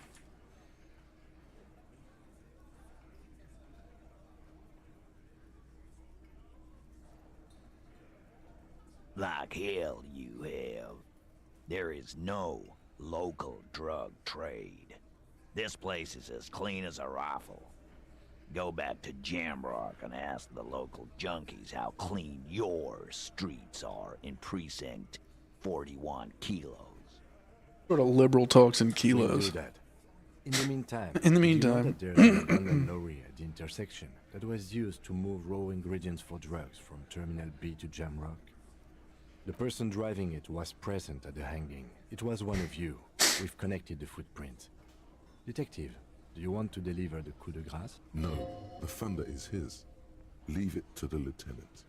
S14: Like hell you have. There is no local drug trade. This place is as clean as a rifle. Go back to Jamrock and ask the local junkies how clean your streets are in Precinct 41 kilos.
S1: Sort of liberal talks in
S10: We'll
S1: kilos.
S10: do that. In the meantime,
S1: In the
S10: did you know
S1: meantime.
S10: that there's an abandoned lorry at the intersection that was used to move raw ingredients for drugs from Terminal B to Jamrock? The person driving it was present at the hanging. It was one of you. We've connected the footprint. Detective, do you want to deliver the coup de grace?
S9: No, the thunder is his. Leave it to the lieutenant.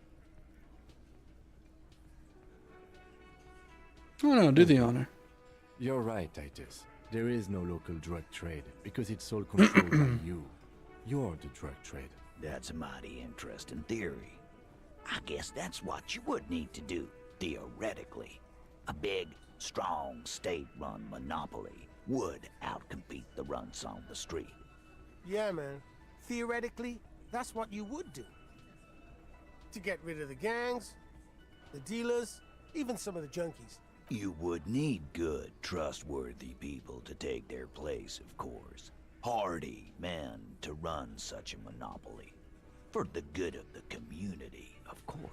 S1: Oh no, do the honor.
S10: You're right, Titus. There is no local drug trade because it's all controlled by you. You're the drug trade.
S14: That's a mighty interesting theory. I guess that's what you would need to do, theoretically. A big, strong, state-run monopoly would outcompete the runts on the street.
S11: Yeah, man. Theoretically, that's what you would do. To get rid of the gangs, the dealers, even some of the junkies.
S14: You would need good, trustworthy people to take their place, of course. Hardy men to run such a monopoly. For the good of the community, of course.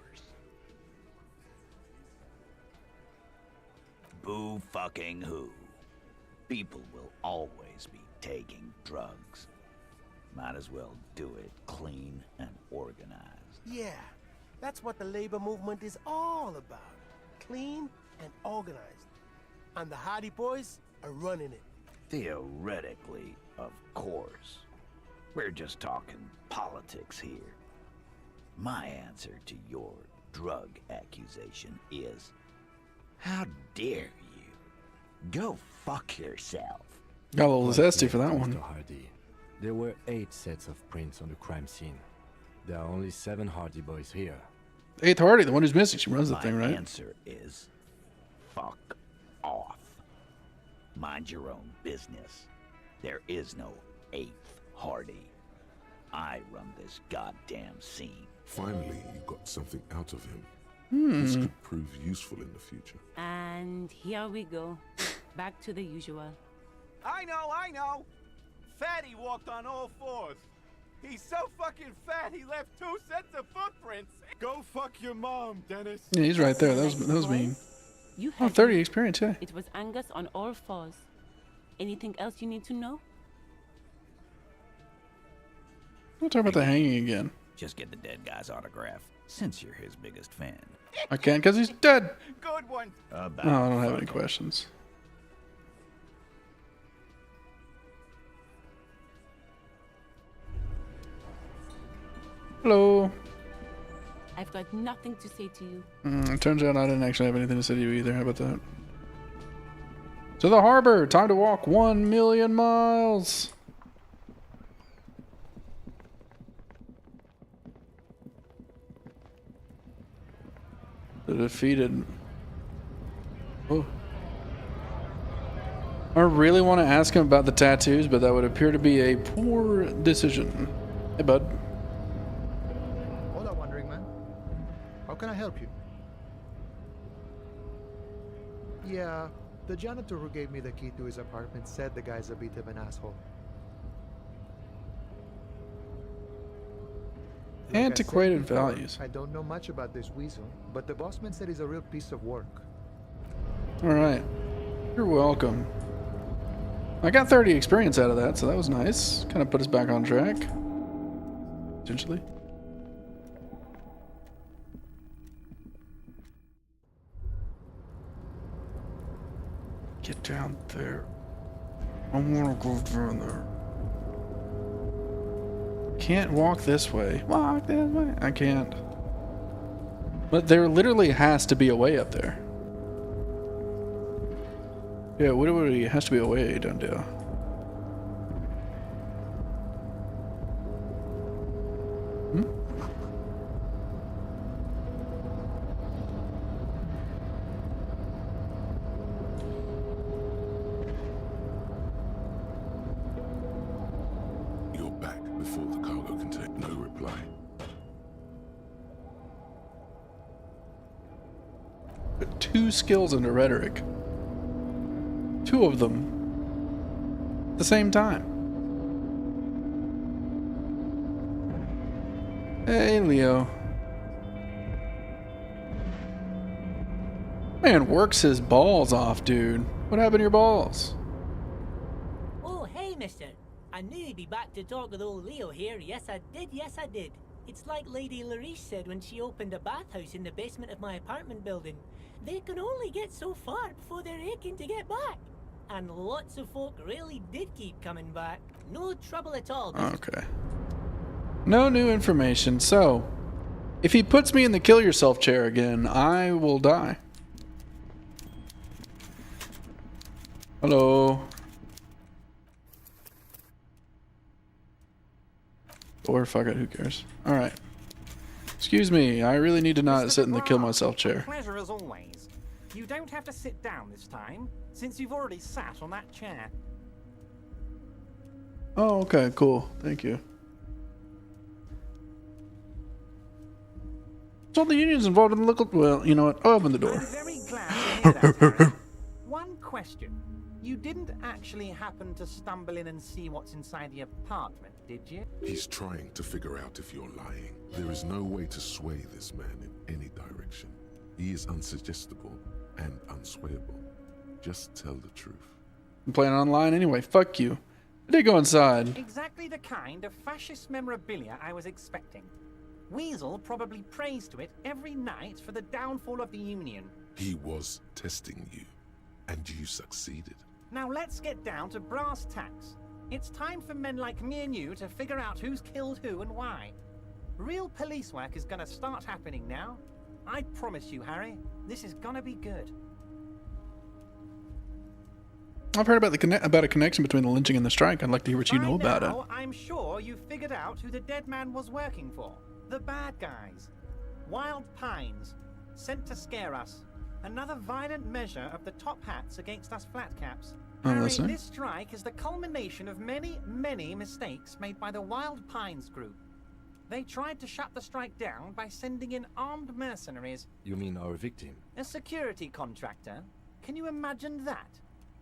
S14: Boo fucking who. People will always be taking drugs. Might as well do it clean and organized.
S11: Yeah, that's what the labor movement is all about. Clean and organized. And the Hardy Boys are running it.
S14: Theoretically, of course. We're just talking politics here. My answer to your drug accusation is, how dare you? Go fuck yourself.
S1: Got a little zesty for that one.
S10: Mr. Hardy. There were 8 sets of prints on the crime scene. There are only 7 Hardy Boys here.
S1: 8th Hardy, the one who's missing. She runs the thing,
S14: My
S1: right?
S14: answer is, fuck off. Mind your own business. There is no 8th Hardy. I run this goddamn scene.
S9: Finally, you got something out of him.
S1: Hmm.
S9: This could prove useful in the future.
S15: And here we go. Back to the usual.
S2: I know! Fatty walked on all 4s. He's so fucking fat he left 2 sets of footprints. Go fuck your mom, Dennis.
S1: Yeah, he's right there. That was mean.
S15: You
S1: Oh,
S15: had
S1: 30
S15: me.
S1: experience, yeah.
S15: It was Angus on all 4s. Anything else you need to know?
S1: We'll talk about the hanging again.
S14: Just get the dead guy's autograph, since you're his biggest fan.
S1: I can't because he's dead.
S2: Good one.
S1: No, I don't have any questions. Hello.
S15: I've got nothing to say to you.
S1: It turns out I didn't actually have anything to say to you either. How about that? To the harbor. Time to walk 1,000,000 miles. The defeated. Oh. I really want to ask him about the tattoos, but that would appear to be a poor decision. Hey, bud.
S16: Hola, Wandering Man. How can I help you? Yeah, the janitor who gave me the key to his apartment said the guy's a bit of an asshole. Like I said
S1: Antiquated
S16: before,
S1: values.
S16: I don't know much about this weasel, but the bossman said he's a real piece of work.
S1: All right. You're welcome. I got 30 experience out of that, so that was nice. Kind of put us back on track. Potentially. Get down there. I wanna go down there. Can't walk this way. Walk this way. I can't. But there literally has to be a way up there. Yeah, literally has to be a way down there.
S9: You're back before the cargo container. No reply.
S1: Put 2 skills into rhetoric. 2 of them. At the same time. Hey, Leo. Man works his balls off, dude. What happened to your balls?
S17: Oh, hey, mister. I knew you'd be back to talk with old Leo here. Yes, I did. Yes, I did. It's like Lady Larice said when she opened a bathhouse in the basement of my apartment building. They can only get so far before they're aching to get back. And lots of folk really did keep coming back. No trouble at all.
S1: Okay. No new information. So, if he puts me in the kill yourself chair again, I will die. Hello. Or fuck it, who cares? Alright. Excuse me, I really need to not sit in the kill myself chair.
S2: Pleasure as always. You don't have to sit down this time, since you've already sat on that chair.
S1: Oh, okay, cool. Thank you. So the union's involved in the local... Well, you know what? I'll open the door.
S2: I'm very glad to hear that, Harry. One question. You didn't actually happen to stumble in and see what's inside the apartment, did you?
S9: He's trying to figure out if you're lying. There is no way to sway this man in any direction. He is unsuggestible and unswayable. Just tell the truth.
S1: I'm playing online anyway. Fuck you. I did go inside.
S2: Exactly the kind of fascist memorabilia I was expecting. Weasel probably prays to it every night for the downfall of the Union.
S9: He was testing you, and you succeeded.
S2: Now let's get down to brass tacks. It's time for men like me and you to figure out who's killed who and why. Real police work is gonna start happening now. I promise you, Harry, this is gonna be good.
S1: I've heard about about a connection between the lynching and the strike. I'd like to hear what you know about it.
S2: I'm sure you figured out who the dead man was working for. The bad guys. Wild Pines. Sent to scare us. Another violent measure of the top hats against us flatcaps. Harry, this strike is the culmination of many, many mistakes made by the Wild Pines group. They tried to shut the strike down by sending in armed mercenaries.
S10: You mean our victim?
S2: A security contractor? Can you imagine that?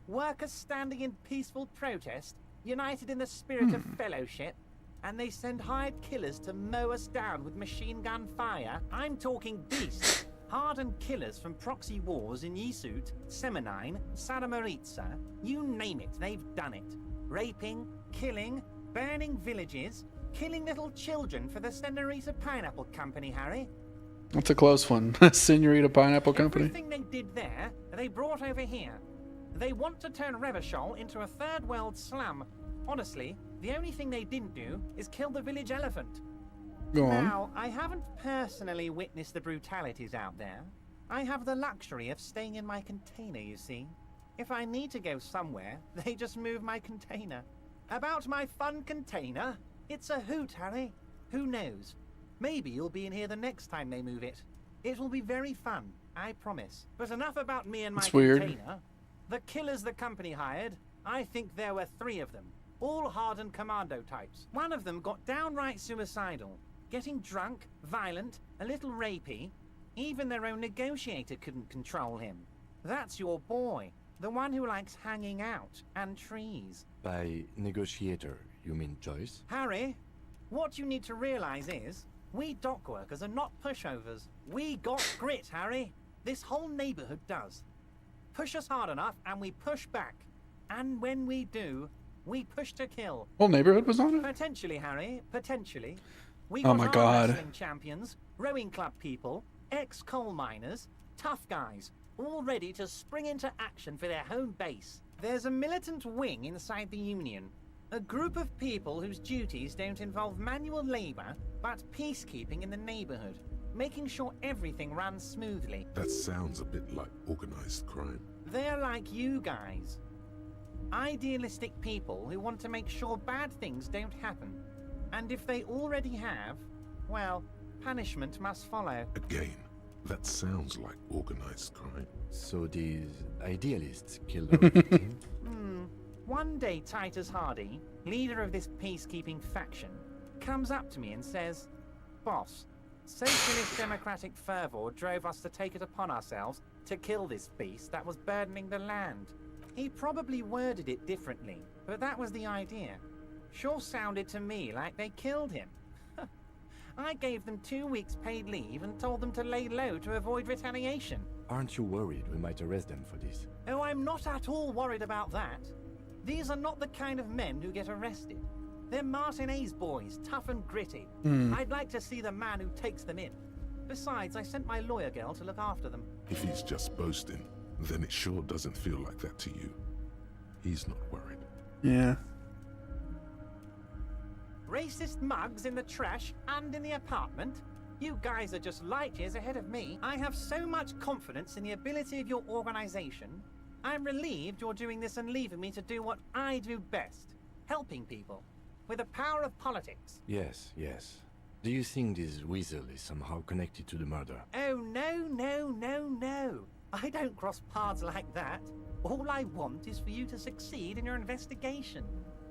S2: Workers standing in peaceful protest, united in the spirit of fellowship, and they send hired killers to mow us down with machine gun fire. I'm talking beasts. Hardened killers from proxy wars in Yisut, Semenine, Saramaritsa, you name it, they've done it. Raping, killing, burning villages, killing little children for the Senorita Pineapple Company, Harry.
S1: That's a close one. Senorita Pineapple Company.
S2: Everything they did there, they brought over here. They want to turn Revachol into a third world slum. Honestly, the only thing they didn't do is kill the village elephant.
S1: Go on.
S2: Now, I haven't personally witnessed the brutalities out there. I have the luxury of staying in my container, you see. If I need to go somewhere, they just move my container. About my fun container? It's a hoot, Harry. Who knows? Maybe you'll be in here the next time they move it. It will be very fun, I promise. But enough about me and my container. The killers the company hired, I think there were 3 of them. All hardened commando types. One of them got downright suicidal. Getting drunk, violent, a little rapey. Even their own negotiator couldn't control him. That's your boy. The one who likes hanging out and trees.
S10: By negotiator, you mean Joyce?
S2: Harry, what you need to realize is, we dock workers are not pushovers. We got grit, Harry. This whole neighborhood does. Push us hard enough and we push back. And when we do, we push to kill.
S1: Whole neighborhood was on it?
S2: Potentially, Harry, potentially. We
S1: Oh
S2: got
S1: my
S2: our
S1: God.
S2: wrestling champions, rowing club people, ex-coal miners, tough guys, all ready to spring into action for their home base. There's a militant wing inside the Union. A group of people whose duties don't involve manual labor, but peacekeeping in the neighborhood, making sure everything runs smoothly.
S9: That sounds a bit like organized crime.
S2: They're like you guys. Idealistic people who want to make sure bad things don't happen. And if they already have, well, punishment must follow.
S9: Again, that sounds like organized crime.
S10: So these idealists killed our victim?
S2: One day Titus Hardy, leader of this peacekeeping faction, comes up to me and says, "Boss, socialist democratic fervor drove us to take it upon ourselves to kill this beast that was burdening the land." He probably worded it differently, but that was the idea. Sure sounded to me like they killed him. I gave them 2 weeks paid leave and told them to lay low to avoid retaliation.
S10: Aren't you worried we might arrest them for this?
S2: Oh, I'm not at all worried about that. These are not the kind of men who get arrested. They're Martinez boys, tough and gritty. I'd like to see the man who takes them in. Besides, I sent my lawyer girl to look after them.
S9: If he's just boasting, then it sure doesn't feel like that to you. He's not worried.
S1: Yeah.
S2: Racist mugs in the trash and in the apartment? You guys are just light years ahead of me. I have so much confidence in the ability of your organization. I'm relieved you're doing this and leaving me to do what I do best. Helping people. With the power of politics.
S10: Yes, yes. Do you think this weasel is somehow connected to the murder?
S2: Oh, no, no, no, no. I don't cross paths like that. All I want is for you to succeed in your investigation.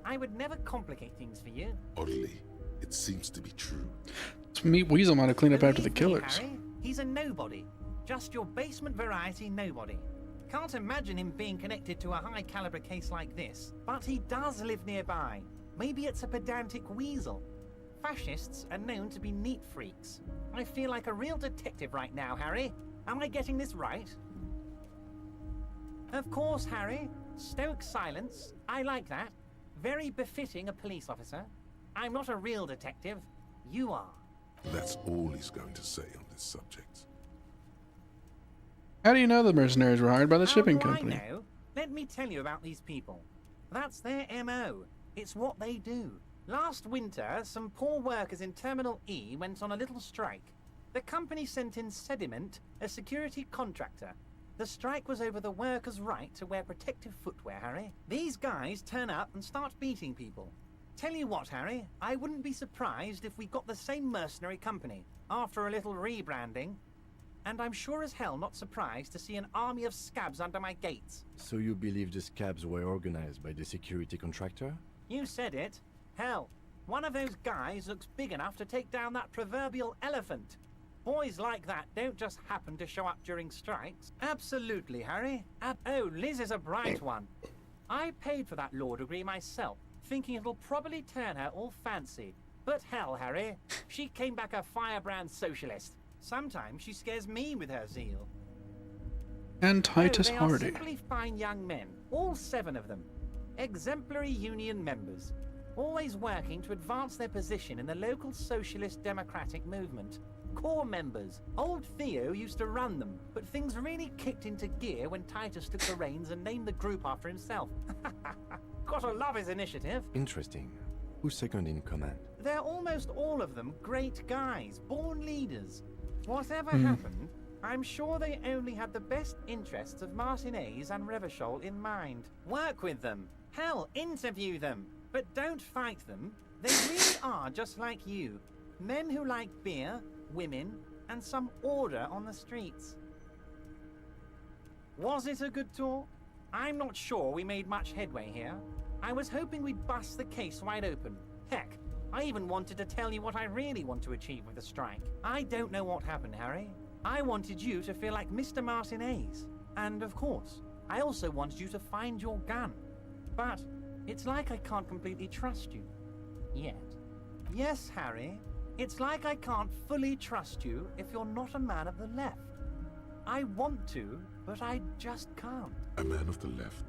S2: I would never complicate things for you.
S9: Oddly, it seems to be true.
S1: Weasel might have cleaned up after the
S2: Believe me,
S1: killers.
S2: Harry, he's a nobody. Just your basement variety nobody. Can't imagine him being connected to a high caliber case like this. But he does live nearby. Maybe it's a pedantic weasel. Fascists are known to be neat freaks. I feel like a real detective right now, Harry. Am I getting this right? Of course, Harry. Stoic silence. I like that. Very befitting a police officer. I'm not a real detective. You are.
S9: That's all he's going to say on this subject.
S1: How do you know the mercenaries were hired by the shipping
S2: How do
S1: company?
S2: I know? Let me tell you about these people. That's their MO. It's what they do. Last winter, some poor workers in Terminal E went on a little strike. The company sent in Sediment, a security contractor. The strike was over the workers' right to wear protective footwear, Harry. These guys turn up and start beating people. Tell you what, Harry, I wouldn't be surprised if we got the same mercenary company after a little rebranding. And I'm sure as hell not surprised to see an army of scabs under my gates.
S10: So you believe the scabs were organized by the security contractor?
S2: You said it. Hell, one of those guys looks big enough to take down that proverbial elephant. Boys like that don't just happen to show up during strikes. Absolutely, Harry. Oh, Liz is a bright one. I paid for that law degree myself, thinking it'll probably turn her all fancy. But hell, Harry, she came back a firebrand socialist. Sometimes she scares me with her zeal.
S1: And Titus
S2: they
S1: Hardy.
S2: are simply fine young men, all 7 of them. Exemplary union members, always working to advance their position in the local socialist democratic movement. Core members. Old Theo used to run them, but things really kicked into gear when Titus took the reins and named the group after himself. Gotta love his initiative.
S10: Interesting. Who's second in command?
S2: They're almost all of them great guys, born leaders. Whatever happened, I'm sure they only had the best interests of Martinez and Revachol in mind. Work with them. Hell, interview them. But don't fight them. They really are just like you. Men who like beer, women, and some order on the streets. Was it a good tour? I'm not sure we made much headway here. I was hoping we'd bust the case wide open. Heck, I even wanted to tell you what I really want to achieve with the strike. I don't know what happened, Harry. I wanted you to feel like Mr. Martinez. And of course, I also wanted you to find your gun. But it's like I can't completely trust you. Yet. Yes, Harry. It's like I can't fully trust you if you're not a man of the left. I want to, but I just can't.
S9: A man of the left?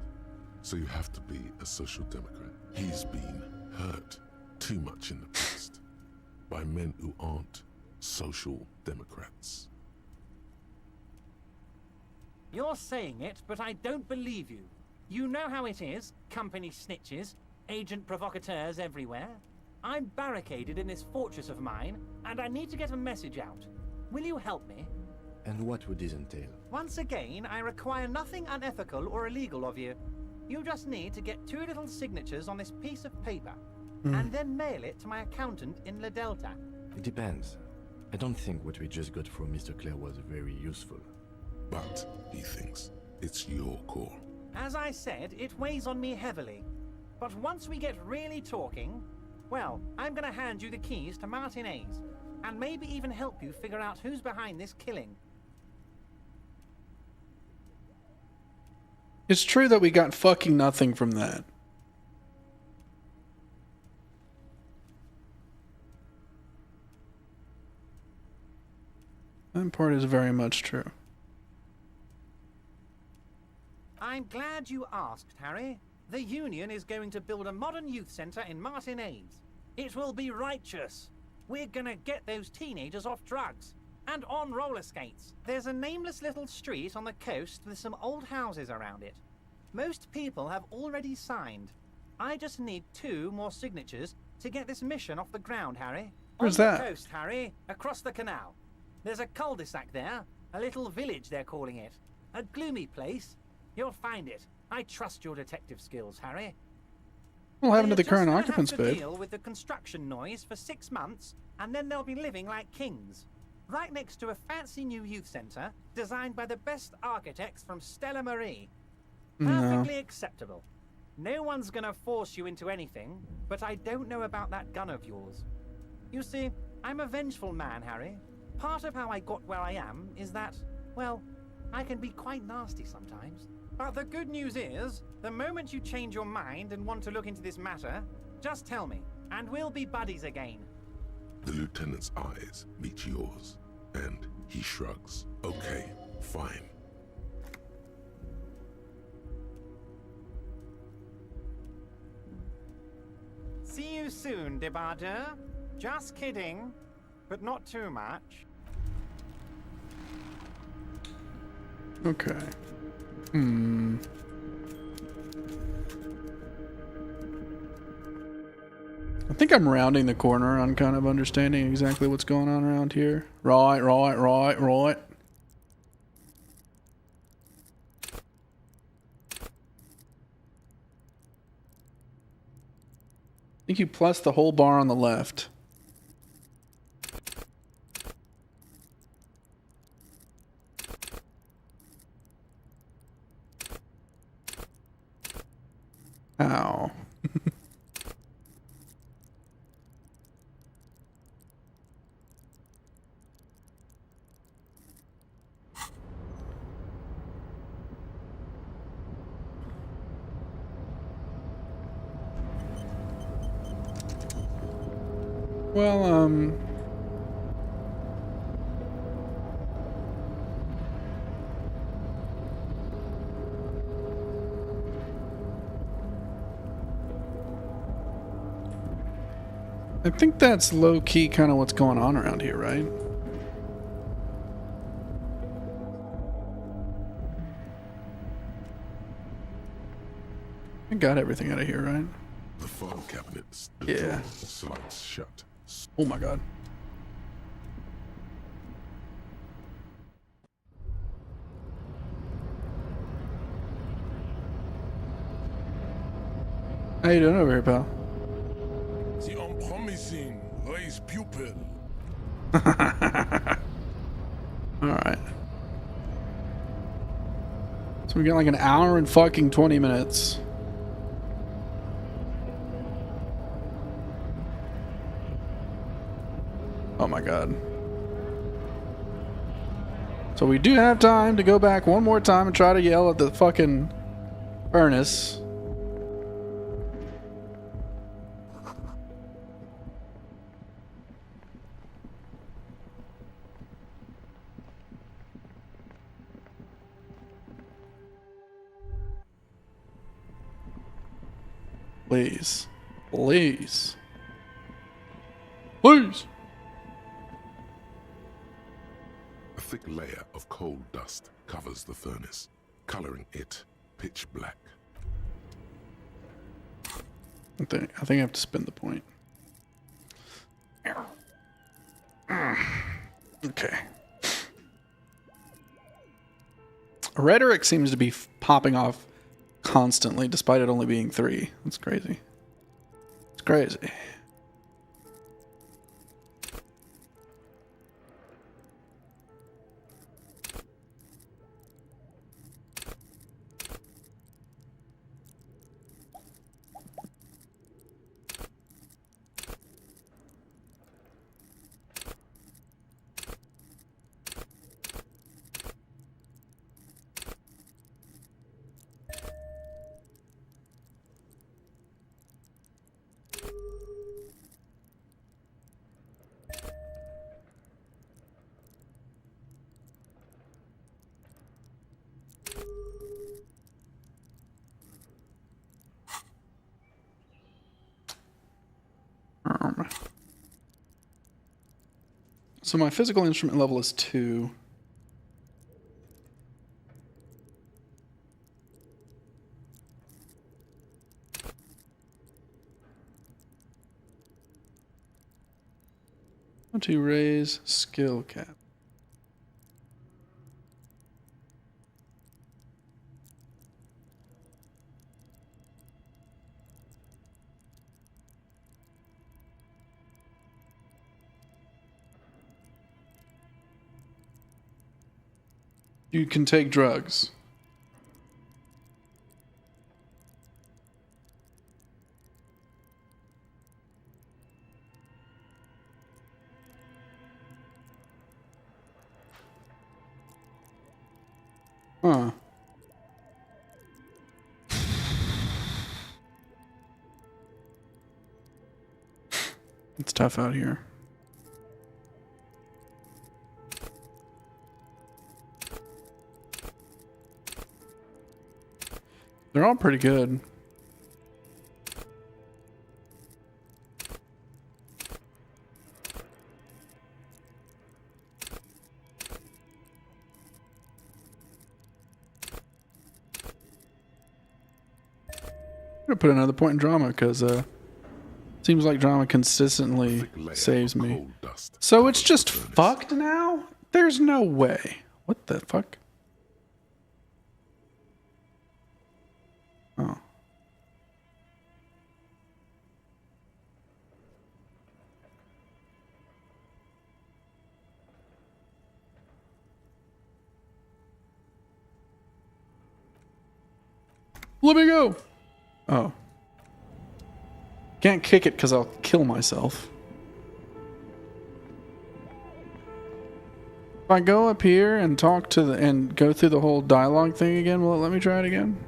S9: So you have to be a social democrat. He's been hurt too much in the past by men who aren't social democrats.
S2: You're saying it, but I don't believe you. You know how it is, company snitches, agent provocateurs everywhere. I'm barricaded in this fortress of mine, and I need to get a message out. Will you help me?
S10: And what would this entail?
S2: Once again, I require nothing unethical or illegal of you. You just need to get 2 little signatures on this piece of paper, and then mail it to my accountant in La Delta.
S10: It depends. I don't think what we just got from Mr. Clare was very useful.
S9: But, he thinks, it's your call.
S2: As I said, it weighs on me heavily. But once we get really talking, well, I'm gonna hand you the keys to Martin A's, and maybe even help you figure out who's behind this killing.
S1: It's true that we got fucking nothing from that. That part is very much true.
S2: I'm glad you asked, Harry. The Union is going to build a modern youth centre in Martin A's. It will be righteous. We're gonna get those teenagers off drugs. And on roller skates. There's a nameless little street on the coast with some old houses around it. Most people have already signed. I just need 2 more signatures to get this mission off the ground, Harry.
S1: Where's
S2: on
S1: that?
S2: the coast, Harry, across the canal. There's a cul-de-sac there, a little village they're calling it. A gloomy place. You'll find it. I trust your detective skills, Harry.
S1: What happened to the
S2: They're
S1: current
S2: just gonna
S1: occupants,
S2: have to
S1: babe?
S2: deal with the construction noise for 6 months, and then they'll be living like kings. Right next to a fancy new youth centre, designed by the best architects from Stella Marie. Perfectly acceptable. No one's gonna force you into anything, but I don't know about that gun of yours. You see, I'm a vengeful man, Harry. Part of how I got where I am is that, well, I can be quite nasty sometimes. But the good news is, the moment you change your mind and want to look into this matter, just tell me, and we'll be buddies again.
S9: The lieutenant's eyes meet yours, and he shrugs. Okay, fine.
S2: See you soon, Debardeur. Just kidding, but not too much.
S1: Okay. I think I'm rounding the corner on kind of understanding exactly what's going on around here. Right. I think you plus the whole bar on the left. Ow. Well, I think that's low-key kind of what's going on around here, right? I got everything out of here, right?
S9: The file cabinets.
S1: Yeah.
S9: Slides shut.
S1: Oh my god. How you doing over here, pal?
S8: The unpromising raise pupil.
S1: Alright. So we got like an hour and fucking 20 minutes. Oh my god. So we do have time to go back one more time and try to yell at the fucking furnace. Please. Please. Please.
S9: A thick layer of coal dust covers the furnace, coloring it pitch black.
S1: I think I have to spin the point. Okay. Rhetoric seems to be popping off constantly, despite it only being 3. That's crazy. It's crazy. So my physical instrument level is 2. To raise skill cap. You can take drugs. Huh. It's tough out here. They're all pretty good. I'm gonna put another point in drama because seems like drama consistently saves me. So it's just fucked now? There's no way. What the fuck? Oh. Let me go. Oh. Can't kick it because I'll kill myself. If I go up here and talk to the and go through the whole dialogue thing again, will it let me try it again?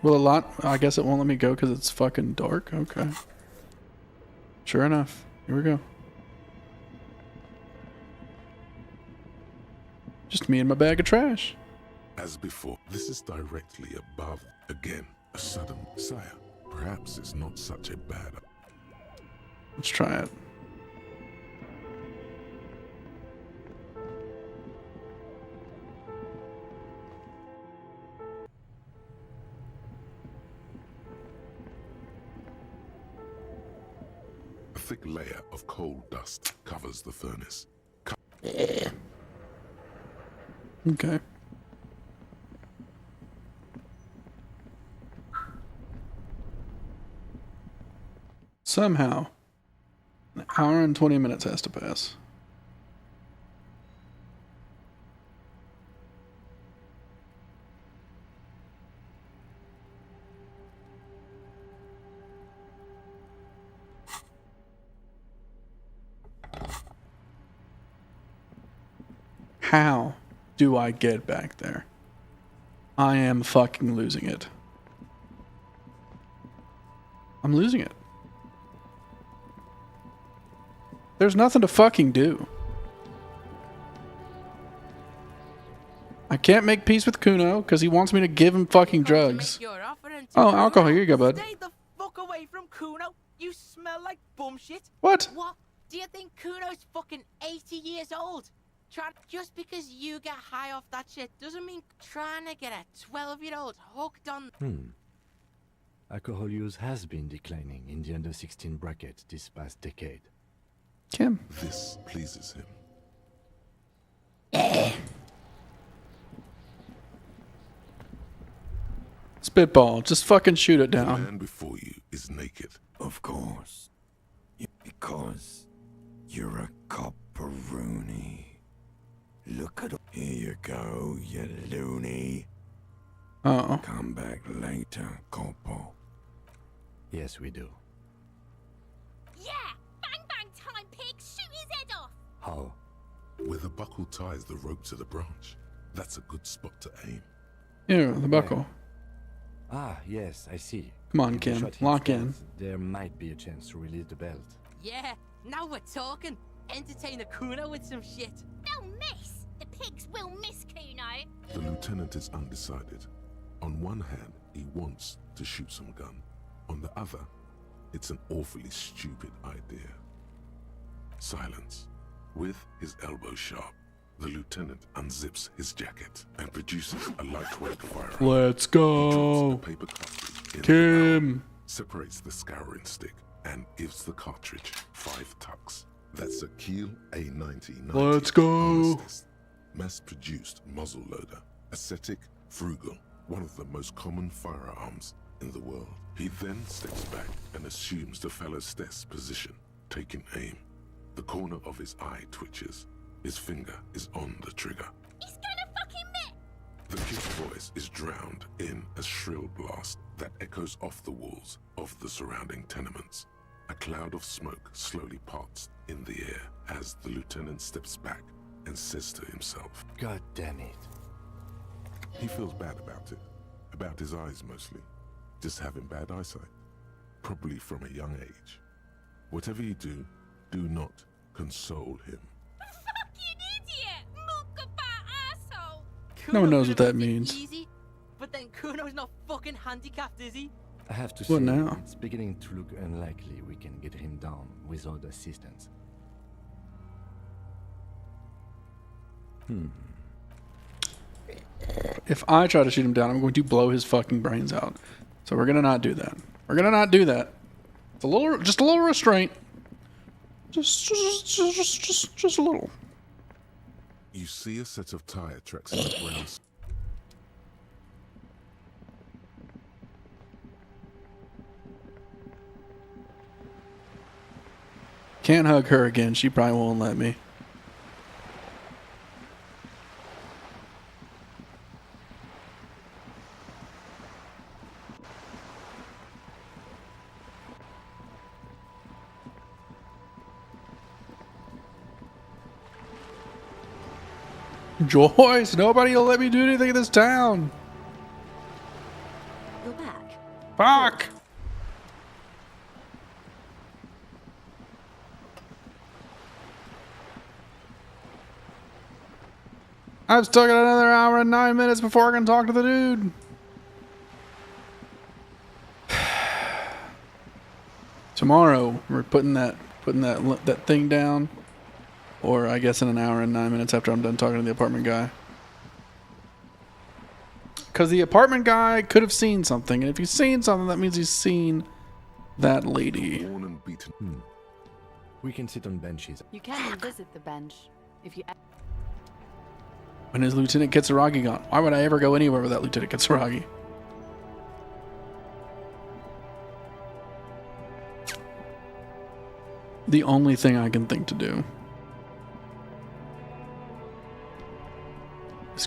S1: Will a lot? I guess it won't let me go because it's fucking dark. Okay. Sure enough. Here we go. Just me and my bag of trash.
S9: As before, this is directly above. Again, a sudden sire. Perhaps it's not such a bad.
S1: Let's try it.
S9: A thick layer of coal dust covers the furnace.
S1: Okay. Somehow, an hour and 20 minutes has to pass. How do I get back there? I am fucking losing it. I'm losing it. There's nothing to fucking do. I can't make peace with Kuno because he wants me to give him fucking drugs. Oh, alcohol. Here you go, bud.
S18: Stay the fuck away from Kuno. You smell like bum shit.
S1: What?
S18: What? Do you think Kuno's fucking 80 years old? Just because you get high off that shit doesn't mean trying to get a 12-year-old hooked on...
S10: Alcohol use has been declining in the under 16 bracket this past decade.
S1: Kim.
S9: This pleases him.
S1: Spitball. Just fucking shoot it
S9: The
S1: down.
S9: man before you is naked.
S8: Of course. Because you're a copperoonie. Look at... Here you go, you loony.
S1: Uh-oh.
S8: Come back later, Corpo.
S10: Yes, we do.
S19: Yeah! Bang bang time, pig! Shoot his head off!
S10: How?
S9: Where the buckle ties the rope to the branch. That's a good spot to aim.
S1: Yeah, the buckle.
S10: Ah, yes, I see.
S1: Come on,
S10: If the
S1: Kim.
S10: shot hits
S1: Lock in.
S10: stealth, there might be a chance to release the belt.
S18: Yeah, now we're talking. Entertain the Kuno with some shit.
S19: They'll miss! The pigs will miss Kuno!
S9: The lieutenant is undecided. On one hand, he wants to shoot some gun. On the other, it's an awfully stupid idea. Silence. With his elbow sharp, the lieutenant unzips his jacket and produces a lightweight firearm.
S1: Let's go.
S9: He drops the paper cartridge in the
S1: Kim.
S9: barrel, separates the scouring stick, and gives the cartridge 5 tucks. That's a Kiel A90.
S1: Let's go.
S9: Mass-produced muzzle loader. Ascetic, frugal, one of the most common firearms in the world. He then steps back and assumes the fellow's desk position, taking aim. The corner of his eye twitches. His finger is on the trigger.
S19: He's gonna fucking miss!
S9: The kid's voice is drowned in a shrill blast that echoes off the walls of the surrounding tenements. A cloud of smoke slowly parts in the air as the lieutenant steps back and says to himself,
S10: God damn it.
S9: He feels bad about it. About his eyes mostly. Just having bad eyesight. Probably from a young age. Whatever you do, do not console him.
S19: Fucking idiot! Muckabat asshole!
S1: No one knows what that means.
S18: Easy, but then Kuno's not fucking handicapped, is he?
S10: I have to
S1: What
S10: say,
S1: now?
S10: it's beginning to look unlikely we can get him down without assistance.
S1: If I try to shoot him down, I'm going to blow his fucking brains out. So we're gonna not do that. We're gonna not do that. It's just a little restraint. Just a little.
S9: You see a set of tire tracks in the ground.
S1: Can't hug her again. She probably won't let me. Joyce, nobody will let me do anything in this town.
S13: You're back.
S1: Fuck. I've still got another hour and 9 minutes before I can talk to the dude. Tomorrow we're putting that thing down. Or I guess in an hour and 9 minutes after I'm done talking to the apartment guy. Because the apartment guy could have seen something. And if he's seen something, that means he's seen that lady.
S9: Worn and beaten.
S10: We can sit on benches.
S20: You can visit the bench if you.
S1: When is Lieutenant Kitsuragi gone? Why would I ever go anywhere without Lieutenant Kitsuragi? The only thing I can think to do.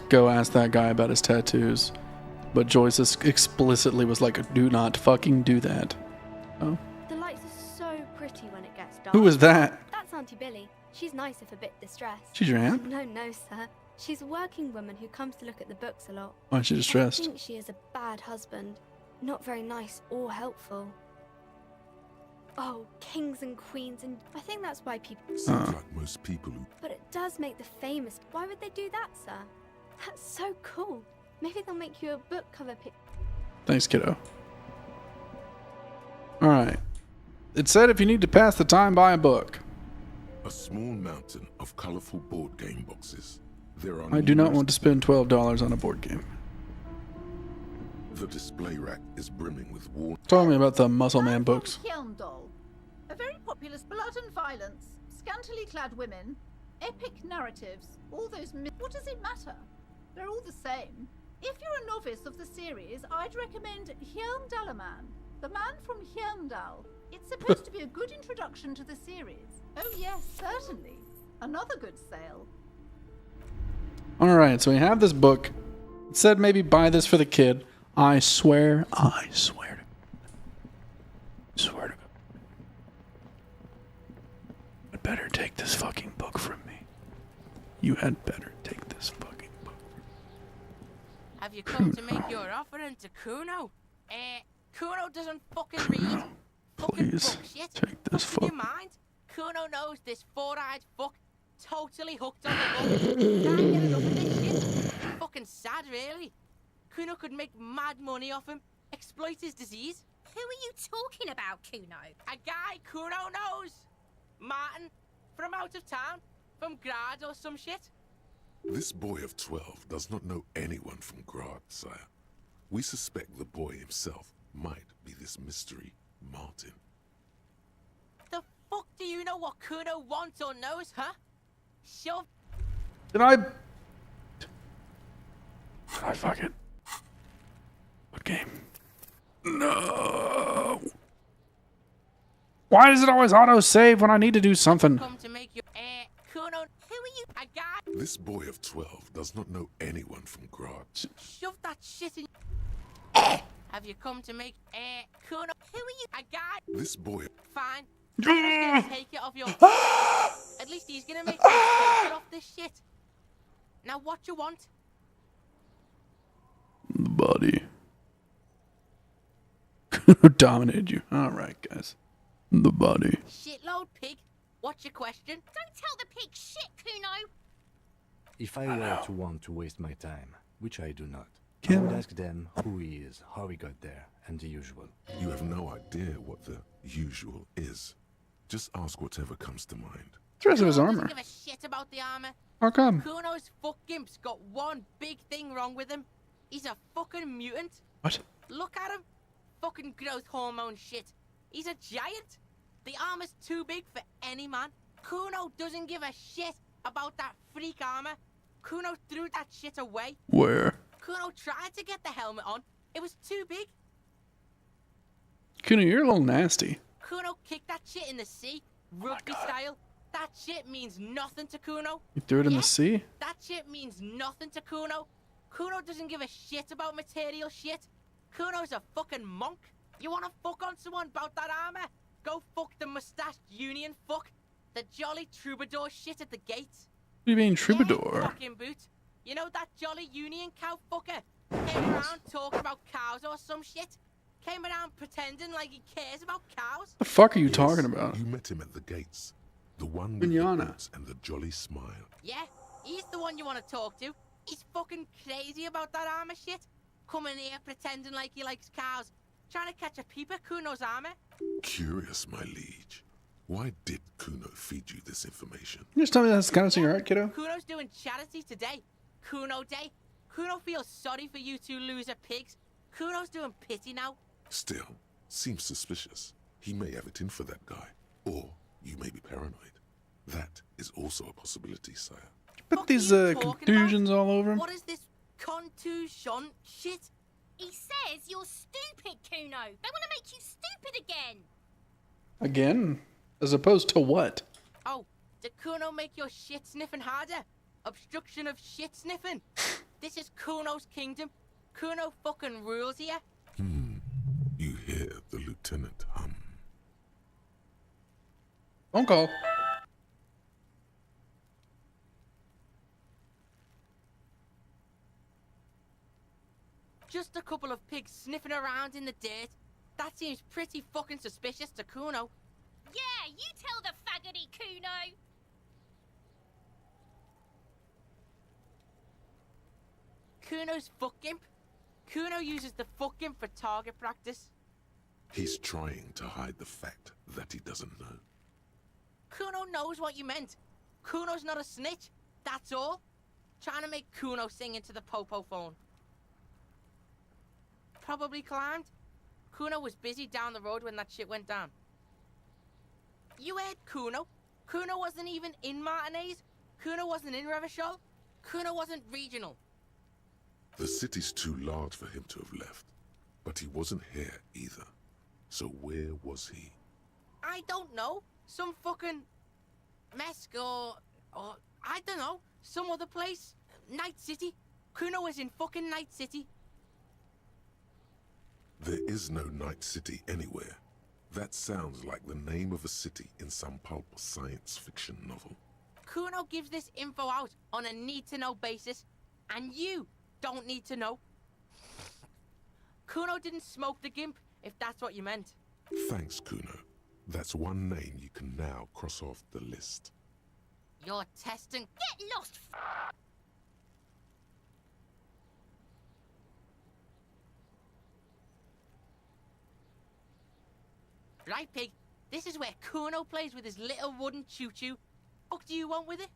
S1: Go ask that guy about his tattoos. But Joyce explicitly was like, do not fucking do that. Oh.
S21: The lights are so pretty when it gets dark.
S1: Who is that?
S21: That's Auntie Billy. She's nice if a bit distressed.
S1: She's your aunt?
S21: No, sir. She's a working woman who comes to look at the books a lot.
S1: Why is she distressed?
S21: I think she is a bad husband. Not very nice or helpful. Oh, kings and queens, and I think that's why people.
S9: Seems like most people who
S21: But it does make the famous. Why would they do that, sir? That's so cool. Maybe they'll make you a book cover pic.
S1: Thanks, kiddo. Alright. It said if you need to pass the time, buy a book.
S9: a small mountain of colorful board game boxes. There are
S1: I do not want to spend $12 on a board game.
S9: The display rack is brimming with worn.
S1: Tell me about the Muscle Man books.
S6: Doll. A very populous blood and violence, scantily clad women, epic narratives, all those what does it matter? They're all the same. If you're a novice of the series, I'd recommend Hjelmdalaman, the man from Hjelmdal. It's supposed to be a good introduction to the series. Oh yes, certainly. Another good sale.
S1: Alright, so we have this book. It said maybe buy this for the kid. I swear to God. You'd better take this fucking book from me. You had better take this fucking book.
S18: Have you come to make your offering to Kuno? Kuno doesn't fucking read. Fucking
S1: Please
S18: book shit.
S1: take this
S18: What's in
S1: fuck.
S18: your mind? Kuno knows this four-eyed fuck totally hooked on the book. Can't get enough of this shit. Fucking sad, really. Kuno could make mad money off him, exploit his disease.
S19: Who are you talking about, Kuno?
S18: A guy Kuno knows. Martin, from out of town, from Grad or some shit.
S9: This boy of 12 does not know anyone from Grad, sire. We suspect the boy himself might be this mystery Martin.
S18: The fuck do you know what Kuno wants or knows, huh? Shove.
S1: Did I fuck it? What game? No. Why does it always auto-save when I need to do something?
S18: Come to make your Kuno. Who are you? A guy.
S9: This boy of 12 does not know anyone from Grad.
S18: Shove that shit in. Have you come to make Kuno? Who are you? A guy.
S9: This boy.
S18: Fine. Kuno's gonna take it off your. At least he's gonna make you take it off this shit. Now what you want?
S1: The body. Dominated you. Alright, guys. The body.
S18: Shitload pig. What's your question?
S19: Don't tell the pig shit, Kuno.
S10: If I were to want to waste my time, which I do not, I
S1: Kim.
S10: would ask them who he is, how he got there, and the usual.
S9: You have no idea what the usual is. Just ask whatever comes to mind.
S1: The rest of his
S18: Kuno
S1: armor.
S18: doesn't give a shit about the armor.
S1: How come?
S18: Kuno's fuck gimp's got one big thing wrong with him. He's a fucking mutant.
S1: What?
S18: Look at him. Fucking growth hormone shit. He's a giant. The armor's too big for any man. Kuno doesn't give a shit about that freak armor. Kuno threw that shit away.
S1: Where?
S18: Kuno tried to get the helmet on. It was too big.
S1: Kuno, you're a little nasty.
S18: Kuno kicked that shit in the sea, rugby style. That shit means nothing to Kuno.
S1: You threw it in the sea?
S18: That shit means nothing to Kuno. Kuno doesn't give a shit about material shit. Kuno's a fucking monk. You wanna fuck on someone about that armor? Go fuck the mustached union fuck. The jolly troubadour shit at the gates.
S1: What do you mean,
S18: Yeah,
S1: troubadour?
S18: fucking boot. You know that jolly union cow fucker? Came around talking about cows or some shit? Came around pretending like he cares about cows?
S1: The fuck are you talking about?
S9: You met him at the gates. The one with the boots and the jolly smile.
S18: Yeah, he's the one you want to talk to. He's fucking crazy about that armor shit. Coming here pretending like he likes cows. Trying to catch a peep at Kuno's armor.
S9: Curious, my liege. Why did Kuno feed you this information?
S1: You just tell me that's kind of your heart, kiddo?
S18: Kuno's doing charity today. Kuno Day. Kuno feels sorry for you two loser pigs. Kuno's doing pity now.
S9: Still, seems suspicious. He may have it in for that guy. Or you may be paranoid. That is also a possibility, sire.
S1: Put these contusions all over him.
S18: What is this contusion shit?
S19: He says you're stupid, Kuno. They want to make you stupid again.
S1: Again? As opposed to what?
S18: Oh, did Kuno make your shit sniffing harder? Obstruction of shit sniffing. This is Kuno's kingdom. Kuno fucking rules here.
S9: You hear the lieutenant hum.
S1: Phone call.
S18: Just a couple of pigs sniffing around in the dirt. That seems pretty fucking suspicious to Kuno.
S19: Yeah, you tell the faggoty Kuno.
S18: Kuno's fuck gimp. Kuno uses the fuck gimp for target practice.
S9: He's trying to hide the fact that he doesn't know.
S18: Kuno knows what you meant. Kuno's not a snitch, that's all. Trying to make Kuno sing into the popo phone. Probably climbed. Kuno was busy down the road when that shit went down. You heard Kuno. Kuno wasn't even in Martinez. Kuno wasn't in Revachol. Kuno wasn't regional.
S9: The city's too large for him to have left, but he wasn't here either. So where was he?
S18: I don't know. Some fucking Mesk or I don't know. Some other place. Night City. Kuno was in fucking Night City.
S9: There is no Night City anywhere. That sounds like the name of a city in some pulp science fiction novel.
S18: Kuno gives this info out on a need-to-know basis, and you don't need to know. Kuno didn't smoke the gimp, if that's what you meant.
S9: Thanks, Kuno. That's one name you can now cross off the list.
S18: You're testing.
S19: Get lost,
S18: Right, Pig? This is where Kuno plays with his little wooden choo-choo. What do you want with it?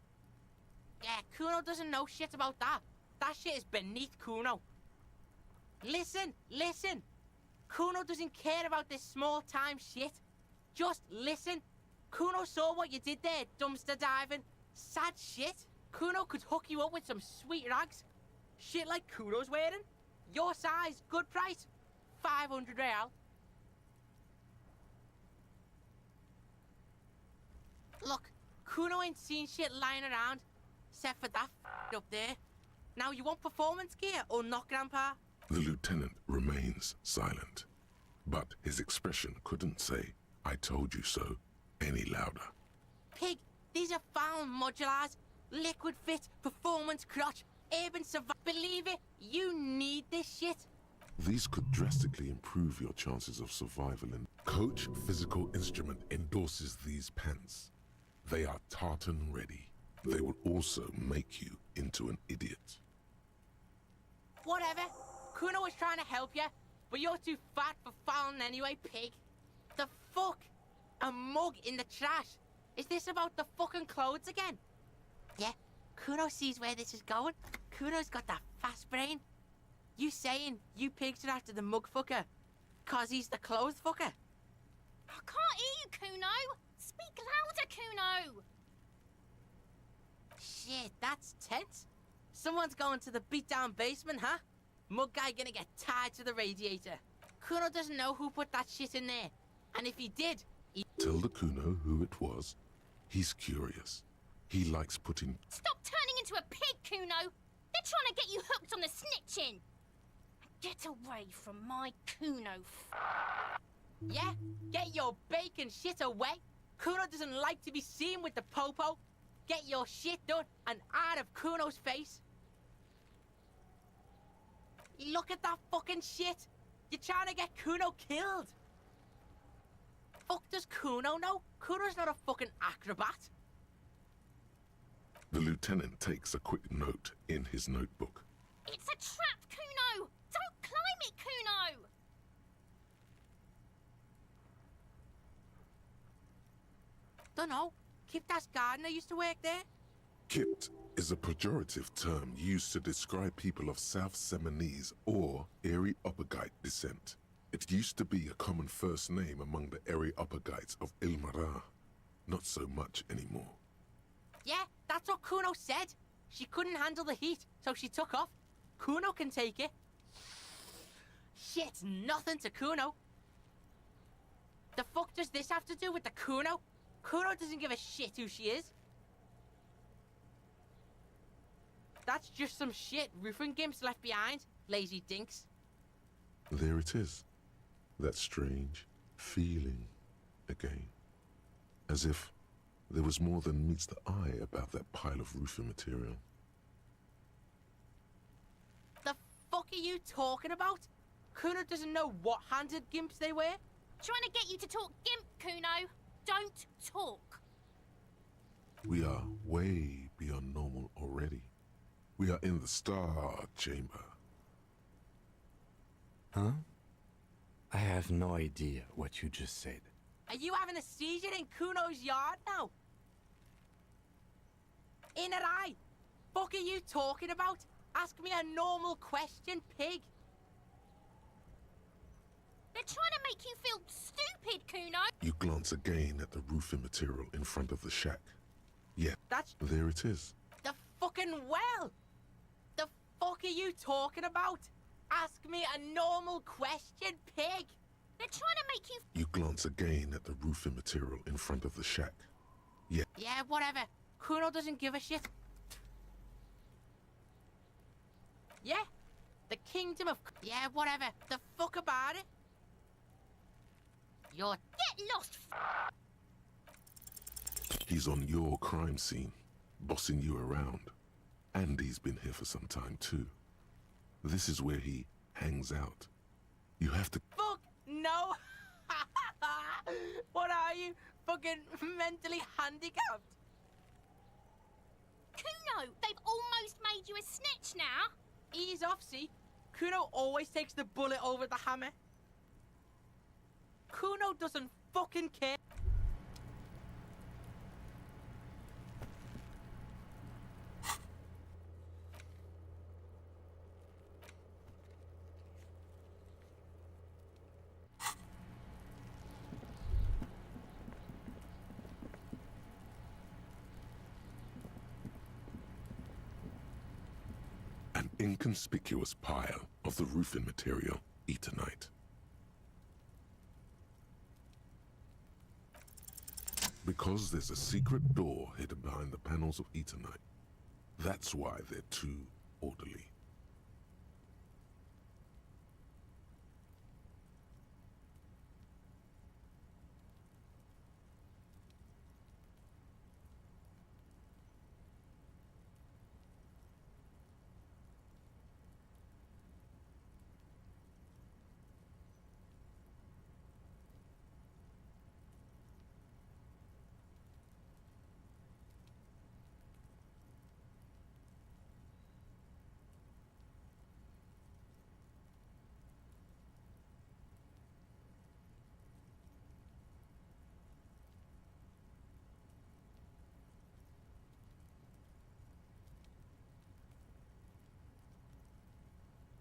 S18: Yeah, Kuno doesn't know shit about that. That shit is beneath Kuno. Listen, listen. Kuno doesn't care about this small-time shit. Just listen. Kuno saw what you did there, dumpster diving. Sad shit. Kuno could hook you up with some sweet rags. Shit like Kuno's wearing. Your size, good price. 500 real. Look, Kuno ain't seen shit lying around, except for that up there. Now, you want performance gear or not, Grandpa?
S9: The lieutenant remains silent, but his expression couldn't say, "I told you so," any louder.
S18: Pig, these are found modulars. Liquid fit, performance crotch, urban survival. Believe it, you need this shit.
S9: These could drastically improve your chances of survival. And Coach Physical Instrument endorses these pants. They are tartan ready. They will also make you into an idiot.
S18: Whatever. Kuno was trying to help you, but you're too fat for fouling anyway, Pig. The fuck? A mug in the trash? Is this about the fucking clothes again? Yeah, Kuno sees where this is going. Kuno's got that fast brain. You saying you pigs are after the mug fucker, 'cause he's the clothes fucker?
S19: I can't hear you, Kuno. Speak louder, Kuno.
S18: Shit, that's tense. Someone's going to the beat-down basement, huh? Mug guy gonna get tied to the radiator. Kuno doesn't know who put that shit in there. And if he did,
S9: Tell the Kuno who it was. He's curious. He likes putting...
S19: Stop turning into a pig, Kuno. They're trying to get you hooked on the snitching. Get away from my Kuno.
S18: Yeah, get your bacon shit away. Kuno doesn't like to be seen with the popo. Get your shit done and out of Kuno's face. Look at that fucking shit. You're trying to get Kuno killed. Fuck does Kuno know? Kuno's not a fucking acrobat.
S9: The lieutenant takes a quick note in his notebook.
S19: It's a trap, Kuno. Don't climb it, Kuno.
S18: Dunno. Kiptas Gardner used to work there.
S9: Kipt is a pejorative term used to describe people of South Seminese or Areopagite descent. It used to be a common first name among the Areopagites of Ilmara. Not so much anymore.
S18: Yeah, that's what Kuno said. She couldn't handle the heat, so she took off. Kuno can take it. Shit's nothing to Kuno. The fuck does this have to do with the Kuno? Kuno doesn't give a shit who she is. That's just some shit roofing gimps left behind, lazy dinks.
S9: There it is. That strange feeling again. As if there was more than meets the eye about that pile of roofing material.
S18: The fuck are you talking about? Kuno doesn't know what handed gimps they wear.
S19: Trying to get you to talk gimp, Kuno. don't talk.
S9: We are way beyond normal already. We are in the Star Chamber.
S10: Huh? I have no idea what you just said.
S18: Are you having a seizure in Kuno's yard now? In her eye. Fuck are you talking about? Ask me a normal question, pig.
S19: They're trying to make you feel stupid, Kuno.
S9: You glance again at the roofing material in front of the shack. Yeah, there it is.
S18: The fucking well. The fuck are you talking about? Ask me a normal question, pig.
S19: They're trying to make you...
S9: You glance again at the roofing material in front of the shack. Yeah.
S18: Yeah, whatever. Kuno doesn't give a shit. Yeah. The kingdom of... Yeah, whatever. The fuck about it. You're...
S19: Get lost,
S9: He's on your crime scene, bossing you around. And he's been here for some time too. This is where he hangs out. You have to...
S18: Fuck no! What are you? Fucking mentally handicapped?
S19: Kuno, they've almost made you a snitch now.
S18: Ease off, see? Kuno always takes the bullet over the hammer. Kuno doesn't fucking care.
S9: An inconspicuous pile of the roofing material, Eternite. Because there's a secret door hidden behind the panels of Eternite. That's why they're too orderly.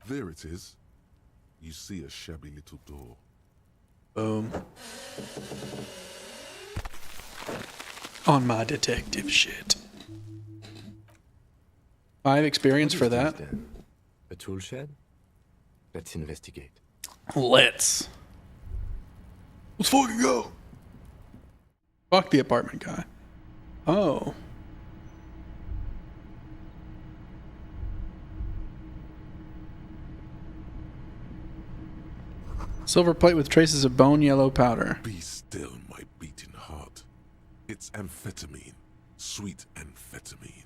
S9: There it is. You see a shabby little door.
S1: On my detective shit. I have experience for that.
S10: A tool shed? Let's investigate.
S1: Let's fucking go. Fuck the apartment guy. Oh. Silver plate with traces of bone yellow powder.
S9: Be still, my beating heart. It's amphetamine. Sweet amphetamine.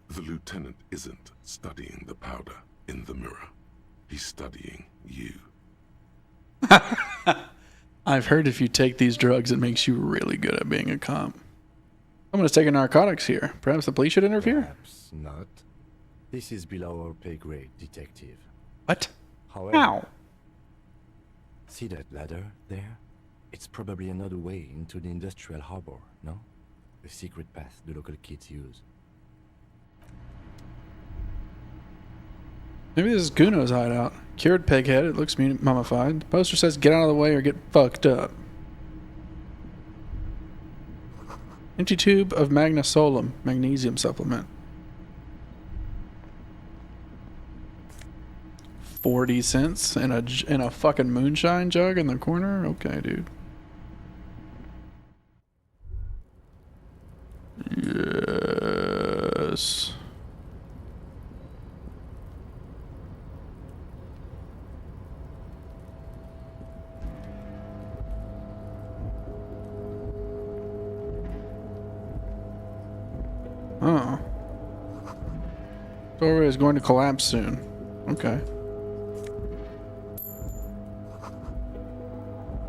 S9: The lieutenant isn't studying the powder in the mirror. He's studying you.
S1: I've heard if you take these drugs, it makes you really good at being a cop. Someone is taking narcotics here. Perhaps the police should interfere?
S10: Perhaps not. This is below our pay grade, detective.
S1: What?
S10: However,
S1: How?
S10: See that ladder there? It's probably another way into the industrial harbor, no? A secret path the local kids use.
S1: Maybe this is Kuno's hideout. Cured pig head, it looks mummified. The poster says get out of the way or get fucked up. Empty tube of magnesolum, magnesium supplement. 40 cents in a fucking moonshine jug in the corner? Okay, dude. Yes. Oh. Doorway is going to collapse soon. Okay.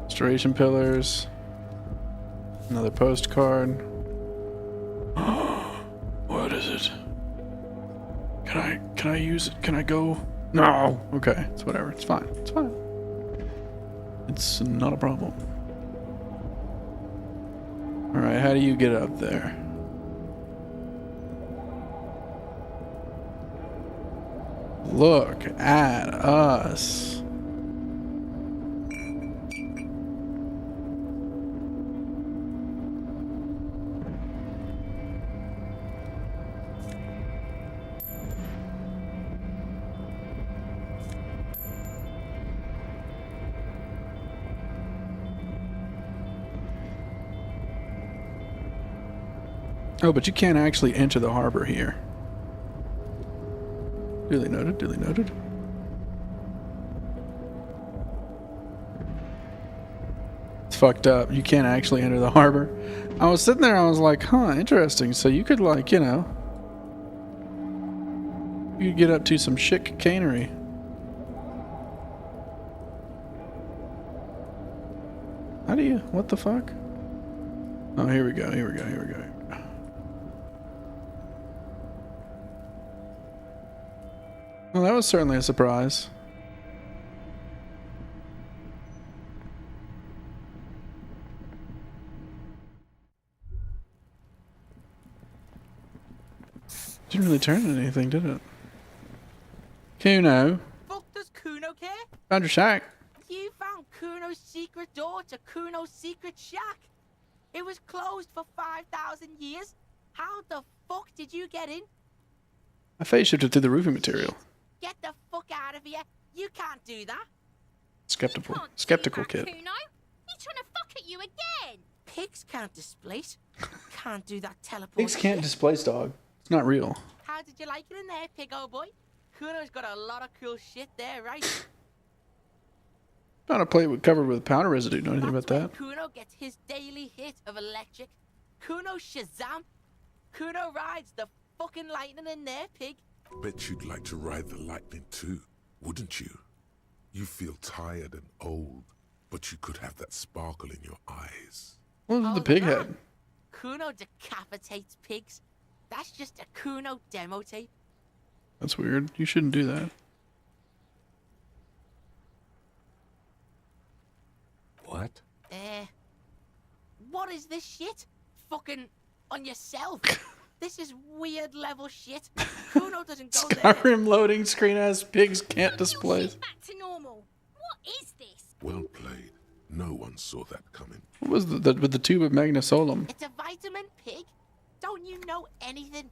S1: Restoration pillars. Another postcard. What is it? Can I use it? Can I go? No. Okay, it's whatever. It's fine. It's fine. It's not a problem. All right, how do you get up there? Look at us. Oh, but you can't actually enter the harbor here. Duly noted, duly noted. It's fucked up. You can't actually enter the harbor. I was sitting there, I was like, huh, interesting. So you could, like, you know, you could get up to some chicanery. How do you, what the fuck? Oh, here we go, here we go, here we go. Well, that was certainly a surprise. Didn't really turn into anything, did it? Kuno.
S18: Fuck does Kuno care?
S1: Found your shack.
S18: You found Kuno's secret door to Kuno's secret shack. It was closed for 5,000 years. How the fuck did you get in?
S1: I phase shifted through the roofing material.
S18: Get the fuck out of here. You can't do that.
S1: Skeptical kid.
S19: Kuno, he's trying to fuck at you again.
S18: Pigs can't displace. Can't do that teleport.
S1: Pigs can't displace, dog. It's not real.
S18: How did you like it in there, pig old boy? Kuno's got a lot of cool shit there, right?
S1: Found a plate covered with powder residue. Know anything about that?
S18: Kuno gets his daily hit of electric. Kuno Shazam. Kuno rides the fucking lightning in there, pig.
S9: Bet you'd like to ride the lightning too, wouldn't you? You feel tired and old, but you could have that sparkle in your eyes.
S1: What was the pig head?
S18: Kuno decapitates pigs. That's just a Kuno demo tape.
S1: That's weird. You shouldn't do that.
S10: What?
S18: What is this shit? Fucking on yourself. This is weird level shit. Kuno doesn't go there.
S1: Skyrim loading screen as pigs can't displace.
S19: Back to normal. What is this?
S9: Well played. No one saw that coming.
S1: What was with the tube of magnesolum?
S18: It's a vitamin, pig. Don't you know anything?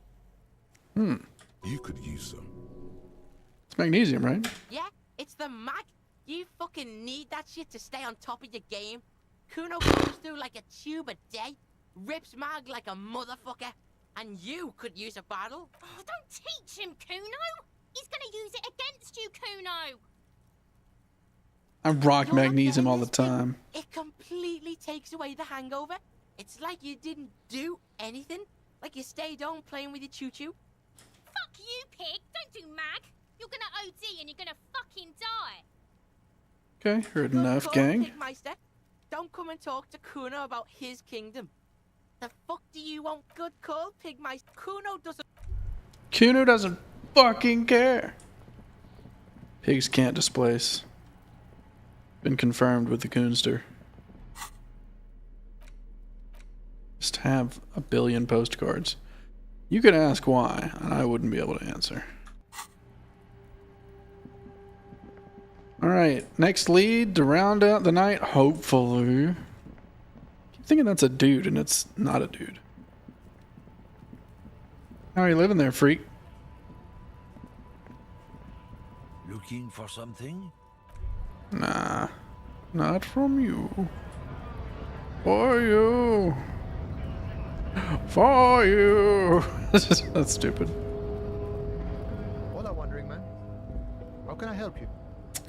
S9: You could use some.
S1: It's magnesium, right?
S18: Yeah, it's the mag. You fucking need that shit to stay on top of your game. Kuno goes through like a tube a day, rips mag like a motherfucker, and you could use a battle.
S19: Oh, don't teach him, Kuno. He's gonna use it against you, Kuno.
S1: I rock magnesium all the time.
S18: It completely takes away the hangover. It's like you didn't do anything. Like you stayed home playing with your choo-choo.
S19: Fuck you, pig. Don't do mag. You're gonna OD and you're gonna fucking die.
S1: Okay, heard enough,
S18: Call
S1: gang.
S18: Pigmeister. Don't come and talk to Kuno about his kingdom. The fuck do you want? Good call, Pigmeister.
S1: Kuno doesn't fucking care. Pigs can't displace. Been confirmed with the Coonster. Just have a billion postcards. You could ask why, and I wouldn't be able to answer. Alright, next lead to round out the night, hopefully. Keep thinking that's a dude, and it's not a dude. How are you living there, freak?
S14: Looking for something?
S1: Nah, not from you. For you. For you. That's stupid.
S16: Hola, wandering man. How can I help you?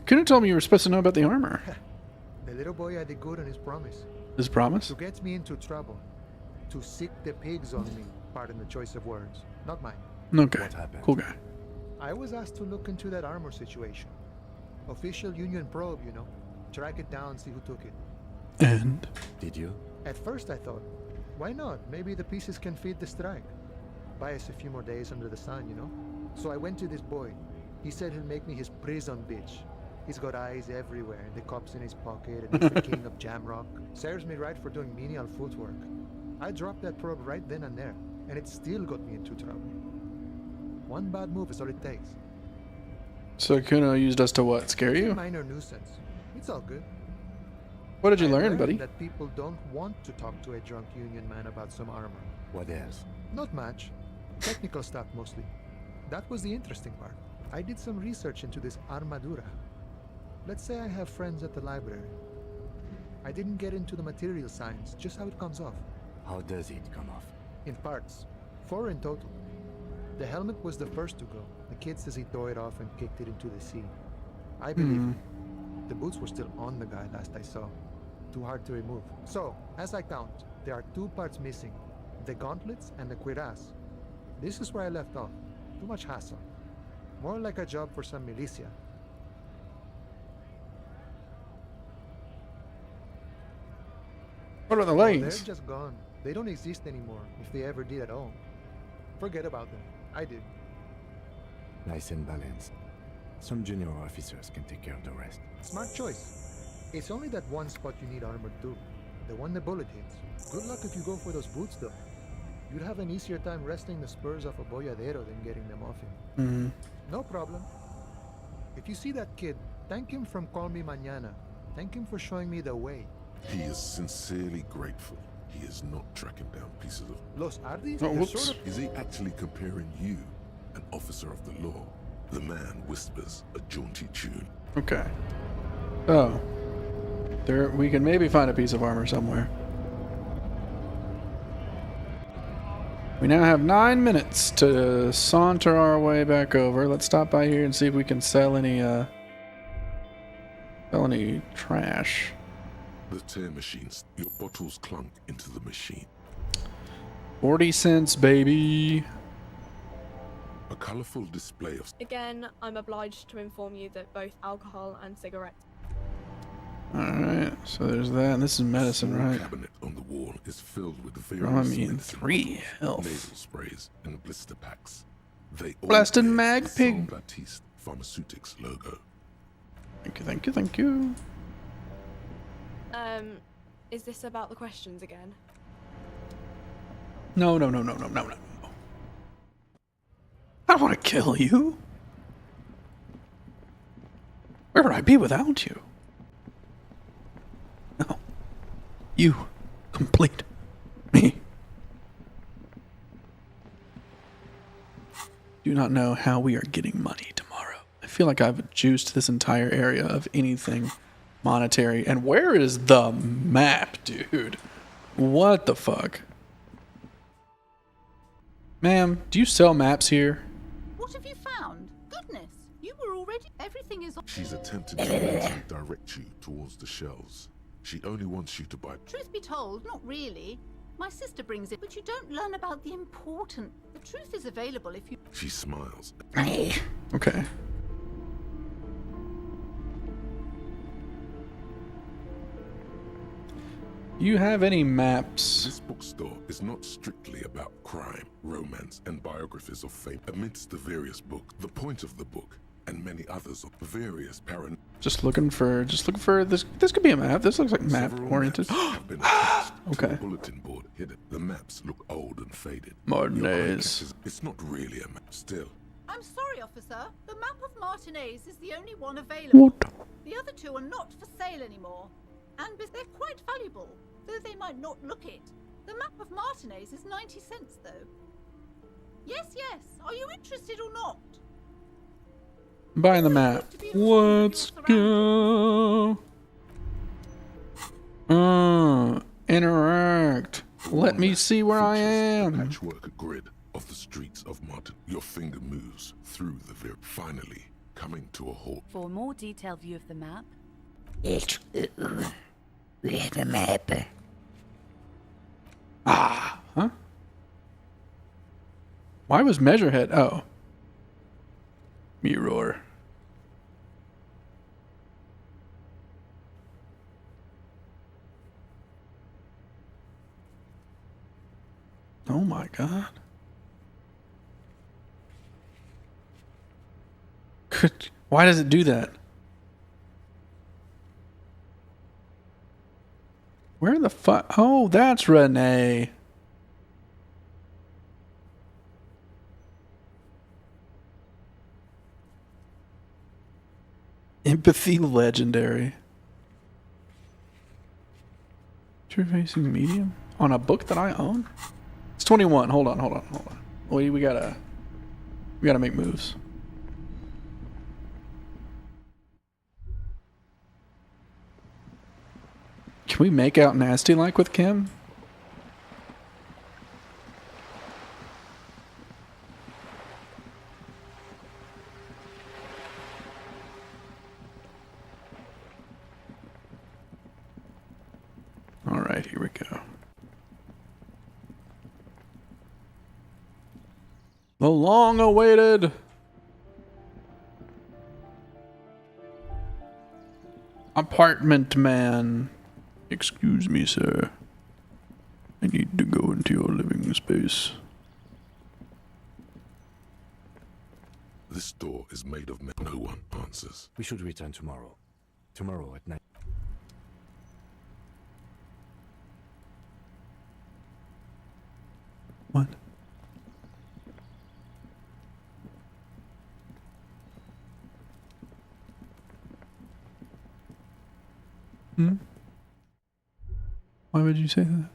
S1: Couldn't tell me you were supposed to know about the armor.
S16: The little boy had it good on his promise.
S1: His promise?
S16: To get me into trouble. To sick the pigs on me. Pardon the choice of words. Not mine.
S1: Okay, cool guy.
S16: I was asked to look into that armor situation. Official Union probe, you know. Track it down, see who took it.
S1: And?
S10: Did you?
S16: At first I thought, Why not? Maybe the pieces can feed the strike. Buy us a few more days under the sun, you know? So I went to this boy. He said he'll make me his prison bitch. He's got eyes everywhere, and the cops in his pocket, and he's the king of Jamrock. Serves me right for doing menial footwork. I dropped that probe right then and there, and it still got me into trouble. One bad move is all it takes.
S1: So Kuno used us to what? Scare
S16: It's a
S1: you?
S16: minor nuisance. It's all good.
S1: What did you
S16: I
S1: learn,
S16: learned
S1: buddy?
S16: that people don't want to talk to a drunk union man about some armor.
S10: What else?
S16: Not much. Technical stuff mostly. That was the interesting part. I did some research into this armadura. Let's say I have friends at the library. I didn't get into the material science, just how it comes off.
S10: How does it come off?
S16: In parts. 4 in total. The helmet was the first to go. The kid says he tore it off and kicked it into the sea. I believe him. The boots were still on the guy last I saw. Too hard to remove. So, as I count, there are 2 parts missing. The gauntlets and the cuirass. This is where I left off. Too much hassle. More like a job for some militia.
S1: What about the
S16: Oh,
S1: leggings?
S16: they're just gone. They don't exist anymore, if they ever did at all. Forget about them. I did.
S10: Nice and balanced. Some junior officers can take care of the rest.
S16: Smart choice. It's only that one spot you need armored too. The one the bullet hits. Good luck if you go for those boots though. You'd have an easier time wresting the spurs off a boyadero than getting them off him. No problem. If you see that kid, thank him from Call Me Mañana. Thank him for showing me the way.
S9: He is sincerely grateful. He is not tracking down pieces of...
S16: Los Ardis?
S9: Oh,
S16: They're
S9: whoops.
S16: sort of-
S9: Is he actually comparing you, an officer of the law? The man whispers a jaunty tune.
S1: Okay. Oh. There, we can maybe find a piece of armor somewhere. We now have 9 minutes to saunter our way back over. Let's stop by here and see if we can sell any trash.
S9: The tear machines. Your bottles clunk into the machine.
S1: 40 cents, baby.
S9: A colorful display of...
S5: Again, I'm obliged to inform you that both alcohol and cigarettes.
S1: Alright, so there's that. And this is medicine,
S9: small
S1: right?
S9: cabinet on the wall is filled with
S1: I
S9: various
S1: mean,
S9: medicine
S1: 3
S9: bottles,
S1: health.
S9: nasal sprays, and blister packs. They all
S1: Blasted
S9: bear
S1: mag
S9: the
S1: pig.
S9: Saint-Baptiste Pharmaceutics logo.
S1: Thank you, thank you, thank you.
S5: Is this about the questions again?
S1: No. I don't want to kill you. Where would I be without you? No. You complete me. Do not know how we are getting money tomorrow. I feel like I've juiced this entire area of anything monetary. And where is the map, dude? What the fuck? Ma'am, do you sell maps here?
S6: What have you found? Goodness, you were already. Everything is.
S9: She's attempted to mentally direct you towards the shelves. She only wants you to buy...
S6: Truth be told, not really. My sister brings it, but you don't learn about the important. The truth is available if you.
S9: She smiles.
S1: Okay. You have any maps?
S9: This bookstore is not strictly about crime, romance, and biographies of fame. Amidst the various books, the point of the book, and many others of various
S1: Just looking for this. This could be a map. This looks like map
S9: Several
S1: oriented.
S9: maps have been attached to
S1: Okay.
S9: a bulletin board hidden. The maps look old and faded.
S1: Martinez.
S9: It's not really a map. Still,
S6: I'm sorry, officer. The map of Martinez is the only one available.
S1: What?
S6: The other 2 are not for sale anymore. And they're quite valuable, though they might not look it. The map of Martinez is 90 cents, though. Yes. Are you interested or not?
S1: Buying the map. Let's go. Interact. Let me see where I am.
S9: patchwork grid of the streets of Martin. Your finger moves through the finally coming to a halt.
S20: For a more detailed view of the map,
S12: The map.
S1: Huh? Why was Measurehead? Oh. Mirror. Oh my god. Why does it do that? Where the fuck? Oh, that's Renee. Empathy legendary. True facing medium on a book that I own. It's 21. Hold on. We gotta make moves. Can we make out nasty like with Kim? All right, here we go. The long-awaited apartment man. Excuse me, sir. I need to go into your living space.
S9: This door is made of metal. No one answers.
S10: We should return tomorrow. Tomorrow at night.
S1: What? Hmm? Why would you say that?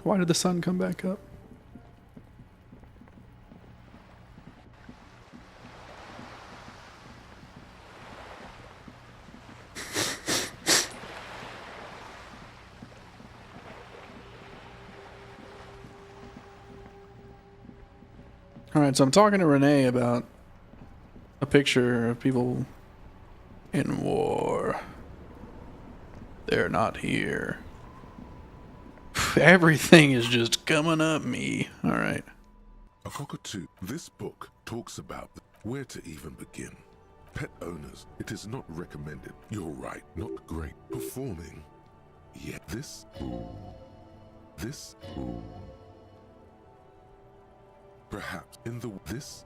S1: Why did the sun come back up? Alright, so I'm talking to Renee about a picture of people in war. They're not here. Everything is just coming up me. Alright.
S9: A cockatoo. This book talks about where to even begin. Pet owners, it is not recommended. You're right, not great. Performing. Yet this. This. Perhaps in the this.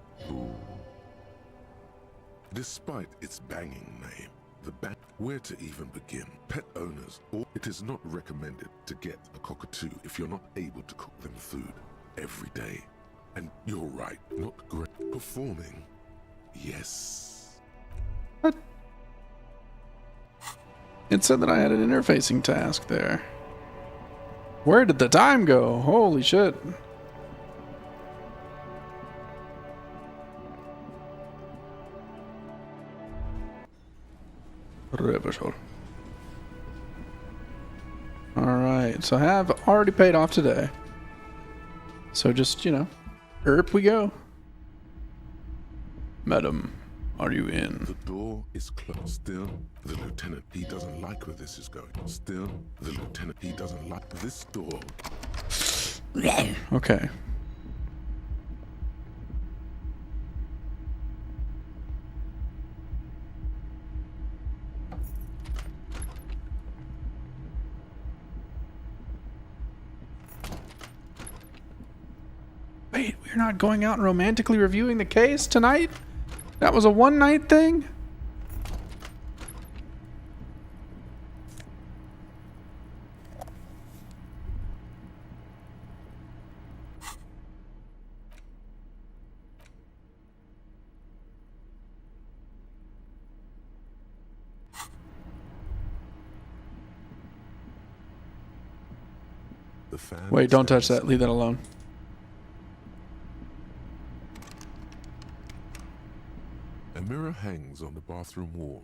S9: Despite its banging name, where to even begin? Pet owners, or it is not recommended to get a cockatoo if you're not able to cook them food every day. And you're right, not great. Performing. Yes.
S1: What? It said that I had an interfacing task there. Where did the time go? Holy shit. Alright, so I have already paid off today. So just, you know, erp we go. Madam, are you in?
S9: The door is closed. Still, the lieutenant, he doesn't like where this is going. Still, the lieutenant, he doesn't like this door.
S1: Okay. Wait, we're not going out and romantically reviewing the case tonight? That was a one-night thing? Wait, don't touch that. Leave that alone.
S9: A mirror hangs on the bathroom wall.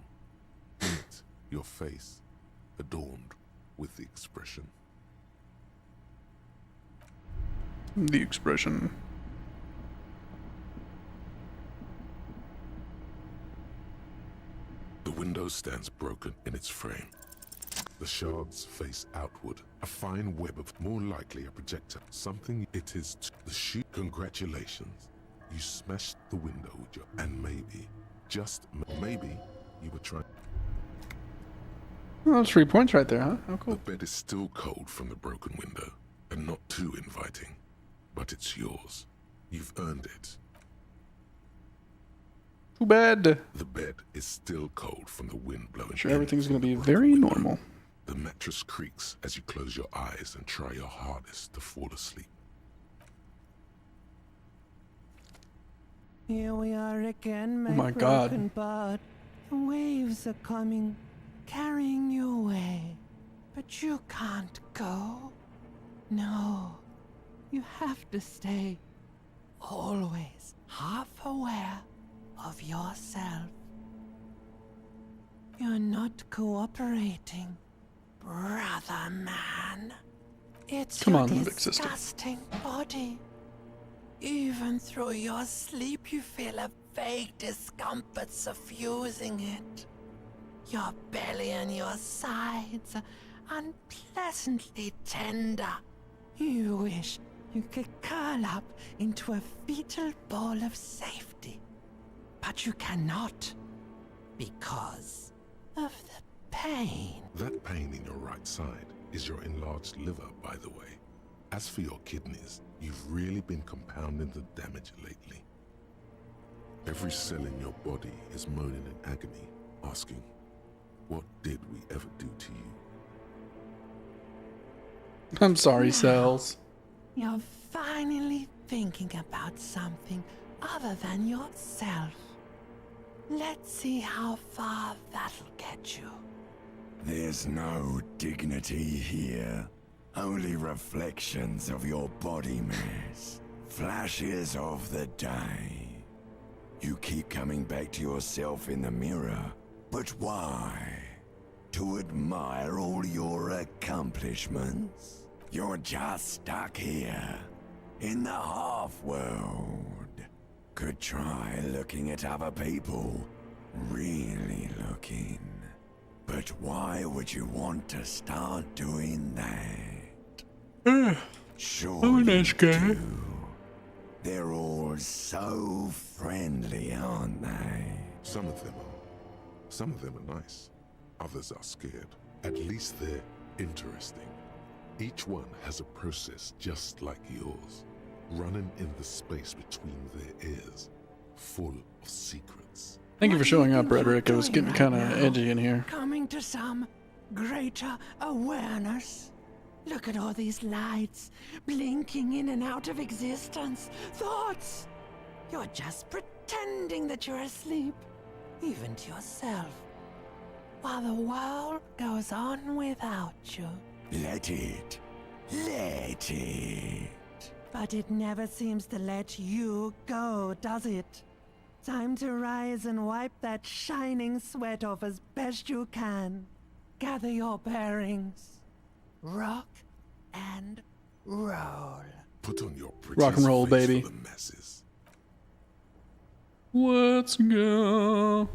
S9: In it, your face, adorned with the expression.
S1: The expression.
S9: The window stands broken in its frame. The shards face outward. A fine web of, more likely a projector. Something it is the shoot. Congratulations. You smashed the window with your, and maybe, just maybe, you were trying.
S1: Oh, that's 3 points right there, huh? Oh, cool.
S9: The bed is still cold from the broken window, and not too inviting. But it's yours. You've earned it.
S1: Too bad.
S9: The bed is still cold from the wind blowing.
S1: Sure, everything's gonna be very normal.
S9: The mattress creaks as you close your eyes and try your hardest to fall asleep.
S4: Here we are again,
S1: Oh my God.
S4: broken bud. The waves are coming, carrying you away. But you can't go. No, you have to stay. Always half aware of yourself. You're not cooperating, brother man. It's
S1: Come
S4: your
S1: on, big sister.
S4: disgusting body. Even through your sleep, you feel a vague discomfort suffusing it. Your belly and your sides are unpleasantly tender. You wish you could curl up into a fetal ball of safety. But you cannot, because of the pain.
S9: That pain in your right side is your enlarged liver, by the way. As for your kidneys, you've really been compounding the damage lately. Every cell in your body is moaning in agony, asking, what did we ever do to you?
S1: I'm sorry, cells.
S4: You're finally thinking about something other than yourself. Let's see how far that'll get you.
S22: There's no dignity here. Only reflections of your body mass. Flashes of the day. You keep coming back to yourself in the mirror. But why? To admire all your accomplishments? You're just stuck here, in the half-world. Could try looking at other people. Really looking. But why would you want to start doing that? Sure,
S1: nice guy.
S22: they're all so friendly, aren't they?
S9: Some of them are. Some of them are nice. Others are scared. At least they're interesting. Each one has a process just like yours, running in the space between their ears, full of secrets.
S1: Thank you for showing up, Rhetoric. It was getting kind of edgy in here.
S4: Coming to some greater awareness. Look at all these lights, blinking in and out of existence. Thoughts! You're just pretending that you're asleep, even to yourself, while the world goes on without you.
S22: Let it. Let it.
S4: But it never seems to let you go, does it? Time to rise and wipe that shining sweat off as best you can. Gather your bearings. Rock and roll.
S9: Put on your
S1: Rock and roll,
S9: prettiest face
S1: baby.
S9: for the masses.
S1: Let's go.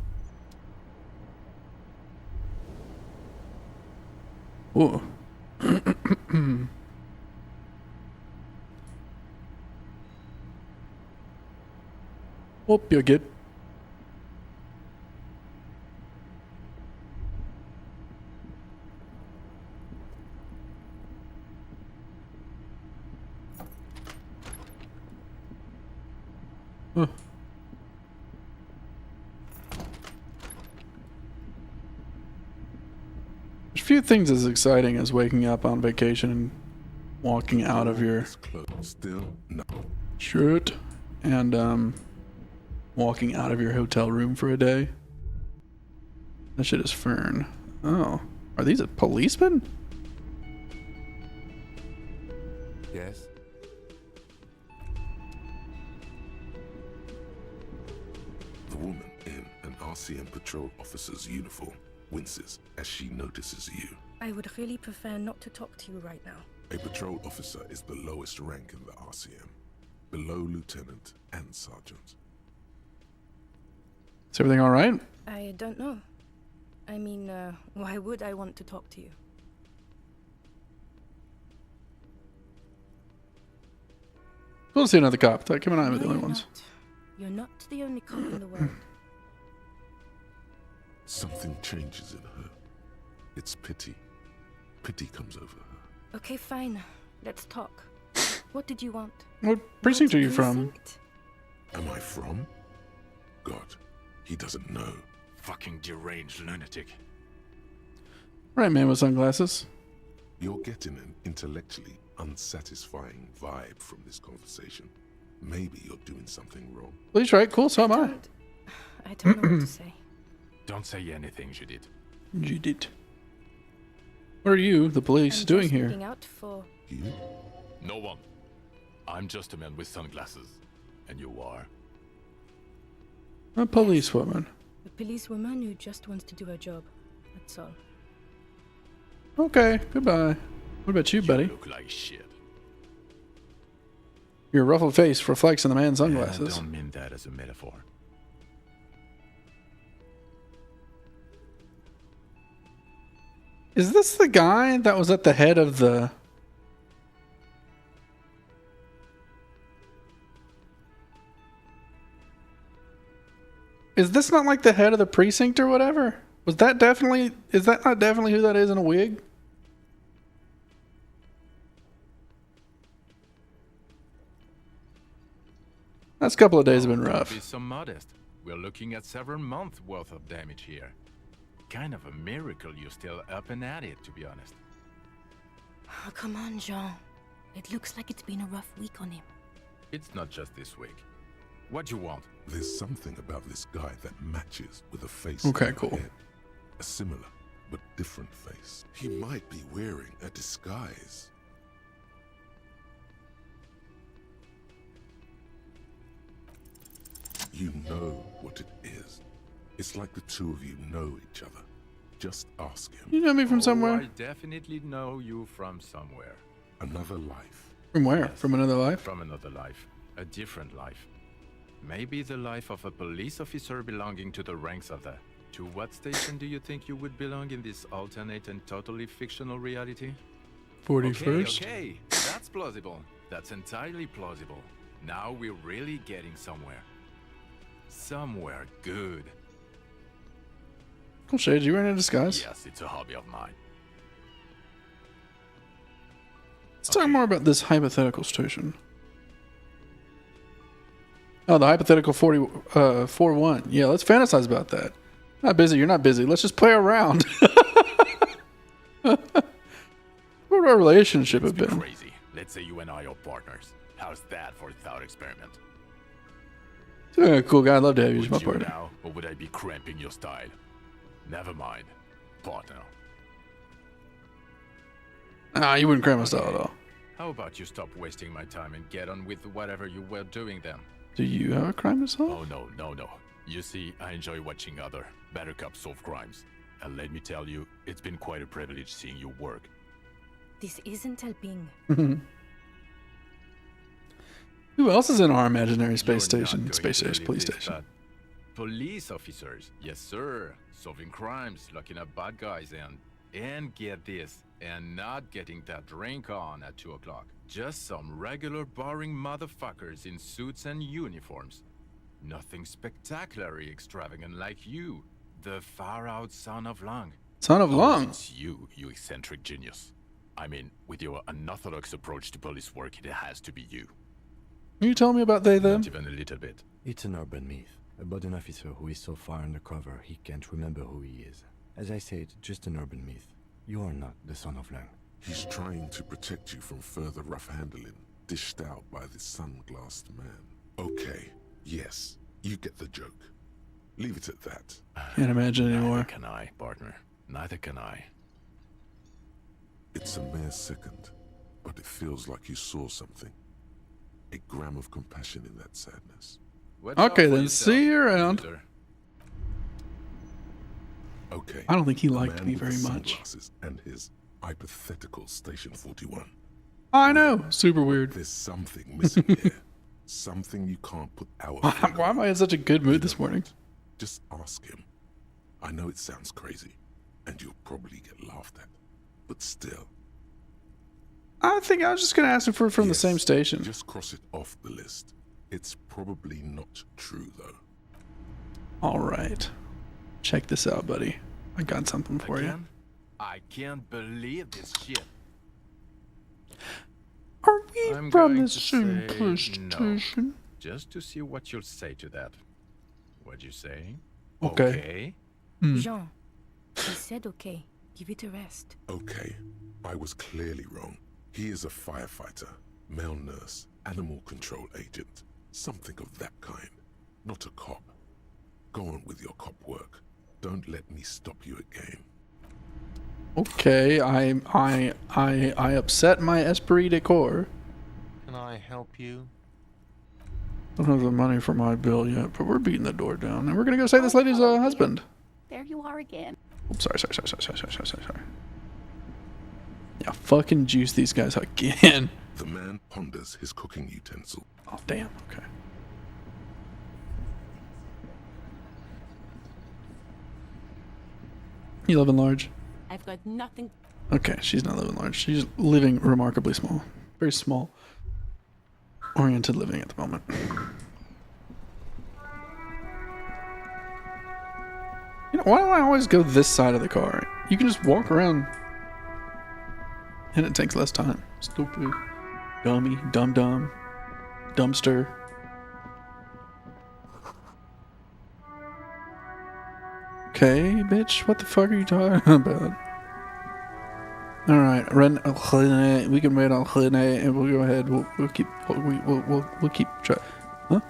S1: Whoa. Hope you're good. Huh. There's few things as exciting as waking up on vacation and walking out of your
S9: Still no.
S1: shirt and walking out of your hotel room for a day. That shit is Fern. Oh, are these a policeman?
S10: Yes?
S9: The woman in an RCM patrol officer's uniform winces as she notices you.
S23: I would really prefer not to talk to you right now.
S9: A patrol officer is the lowest rank in the RCM, below lieutenant and sergeant.
S1: Is everything all right?
S23: I don't know. I mean, why would I want to talk to you?
S1: We'll see another cop. That Kim and I were the
S23: No,
S1: only
S23: you're
S1: ones.
S23: not. You're not the only cop in the world.
S9: Something changes in her. It's pity. Pity comes over her.
S23: Okay, fine. Let's talk. What did you want?
S1: What precinct are you from?
S9: Am I from? God, he doesn't know.
S3: Fucking deranged lunatic.
S1: Right, man with sunglasses.
S9: You're getting an intellectually unsatisfying vibe from this conversation. Maybe you're doing something wrong.
S1: Please, right? Cool, so am I.
S23: I don't know what to say.
S3: Don't say anything, Judith.
S1: Judith. What are you, the police,
S23: I'm
S1: doing
S23: just
S1: here?
S23: looking out for...
S9: You?
S3: No one. I'm just a man with sunglasses. And you are?
S1: A policewoman.
S23: A policewoman who just wants to do her job. That's all.
S1: Okay, goodbye. What about you, buddy?
S3: Look like shit.
S1: Your ruffled face reflects in the man's sunglasses.
S3: I don't mean that as a metaphor.
S1: Is this the guy that was at the head of the... Is this not like the head of the precinct or whatever? Was that definitely... Is that not definitely who that is in a wig? Last couple of days have been rough.
S3: Be so modest. We're looking at several months worth of damage here. Kind of a miracle you're still up and at it, to be honest.
S23: Oh, come on, Jean. It looks like it's been a rough week on him.
S3: It's not just this week. What do you want?
S9: There's something about this guy that matches with a face.
S1: Okay,
S9: in my
S1: cool.
S9: head. A similar but different face. He might be wearing a disguise. You know what it is. It's like the two of you know each other. Just ask him.
S1: You know me from somewhere?
S3: I definitely know you from somewhere.
S9: Another life.
S1: From where?
S3: Yes,
S1: From another life?
S3: From another life. A different life. Maybe the life of a police officer belonging to the ranks of the... To what station do you think you would belong in this alternate and totally fictional reality?
S1: 41st?
S3: Okay, that's plausible. That's entirely plausible. Now we're really getting somewhere. Somewhere good.
S1: Cool shades, you wearing a disguise?
S3: Yes, it's a hobby of mine.
S1: Let's talk more about this hypothetical station. Oh, the hypothetical 4-1. Yeah, let's fantasize about that. Not busy, you're not busy. Let's just play around. What would our relationship have been?
S3: Crazy. Let's say you and I are partners. How's that for a thought experiment?
S1: Yeah, cool guy. I'd love to have you as my
S3: Would you
S1: partner.
S3: now, or would I be cramping your style? Never mind. Partner.
S1: Nah, you wouldn't cram my style at all.
S3: How about you stop wasting my time and get on with whatever you were doing then?
S1: Do you have a crime to solve?
S3: Oh, no. You see, I enjoy watching other better cops solve crimes. And let me tell you, it's been quite a privilege seeing you work.
S23: This isn't helping.
S1: Who else is in our imaginary space
S3: You're not
S1: station?
S3: going
S1: Space
S3: to
S1: station,
S3: believe
S1: police
S3: this,
S1: station.
S3: but police officers, yes sir, solving crimes, locking up bad guys, and get this, and not getting that drink on at 2 o'clock. Just some regular boring motherfuckers in suits and uniforms. Nothing spectacularly extravagant like you, the far-out son of Lang.
S1: Son of Lang?
S3: It's you eccentric genius. I mean, with your unorthodox approach to police work, it has to be you.
S1: Can you tell me about they, them?
S3: Not even a little bit.
S10: It's an urban myth about an officer who is so far undercover he can't remember who he is. As I said, just an urban myth. You are not the son of Lang.
S9: He's trying to protect you from further rough handling, dished out by this sunglassed man. Okay, yes, you get the joke. Leave it at that.
S1: Can't imagine anymore.
S3: Neither can I, partner. Neither can I.
S9: It's a mere second, but it feels like you saw something. A gram of compassion in that sadness.
S1: Okay, then see you around.
S3: loser.
S9: Okay.
S1: I don't think he
S9: the
S1: liked
S9: man
S1: me
S9: with the
S1: very much.
S9: sunglasses and his hypothetical Station 41.
S1: I know. Super weird.
S9: There's something missing here. Something you can't put our finger
S1: Why am I in such a good mood this morning?
S9: Just ask him. I know it sounds crazy, and you'll probably get laughed at. But still.
S1: I think I was just going to ask him for from the same station.
S9: Just cross it off the list. It's probably not true, though.
S1: All right. Check this out, buddy. I got something for you.
S3: Again? I can't believe this shit.
S1: Are we
S3: I'm
S1: from
S3: going
S1: the
S3: to
S1: same
S3: say
S1: PlayStation?
S3: no, just to see what you'll say to that. What'd you say?
S1: Okay.
S23: Jean, he said okay. Give it a rest.
S9: Okay, I was clearly wrong. He is a firefighter, male nurse, animal control agent, something of that kind. Not a cop. Go on with your cop work. Don't let me stop you again.
S1: Okay, I upset my esprit de corps.
S7: Can I help you?
S1: Don't have the money for my bill yet, but we're beating the door down, and we're gonna go say this lady's husband.
S11: There you are again.
S1: Oops, sorry. Yeah, fucking juice these guys again.
S9: The man ponders his cooking utensil.
S1: Oh, damn, okay. You living large?
S11: I've got nothing.
S1: Okay, she's not living large. She's living remarkably small. Very small. Oriented living at the moment. You know, why do I always go this side of the car? You can just walk around and it takes less time. Stupid. Dummy. Dum-dum. Dumpster. Okay, bitch. What the fuck are you talking about? Alright, we can rent on René and we'll go ahead. We'll keep try. Huh?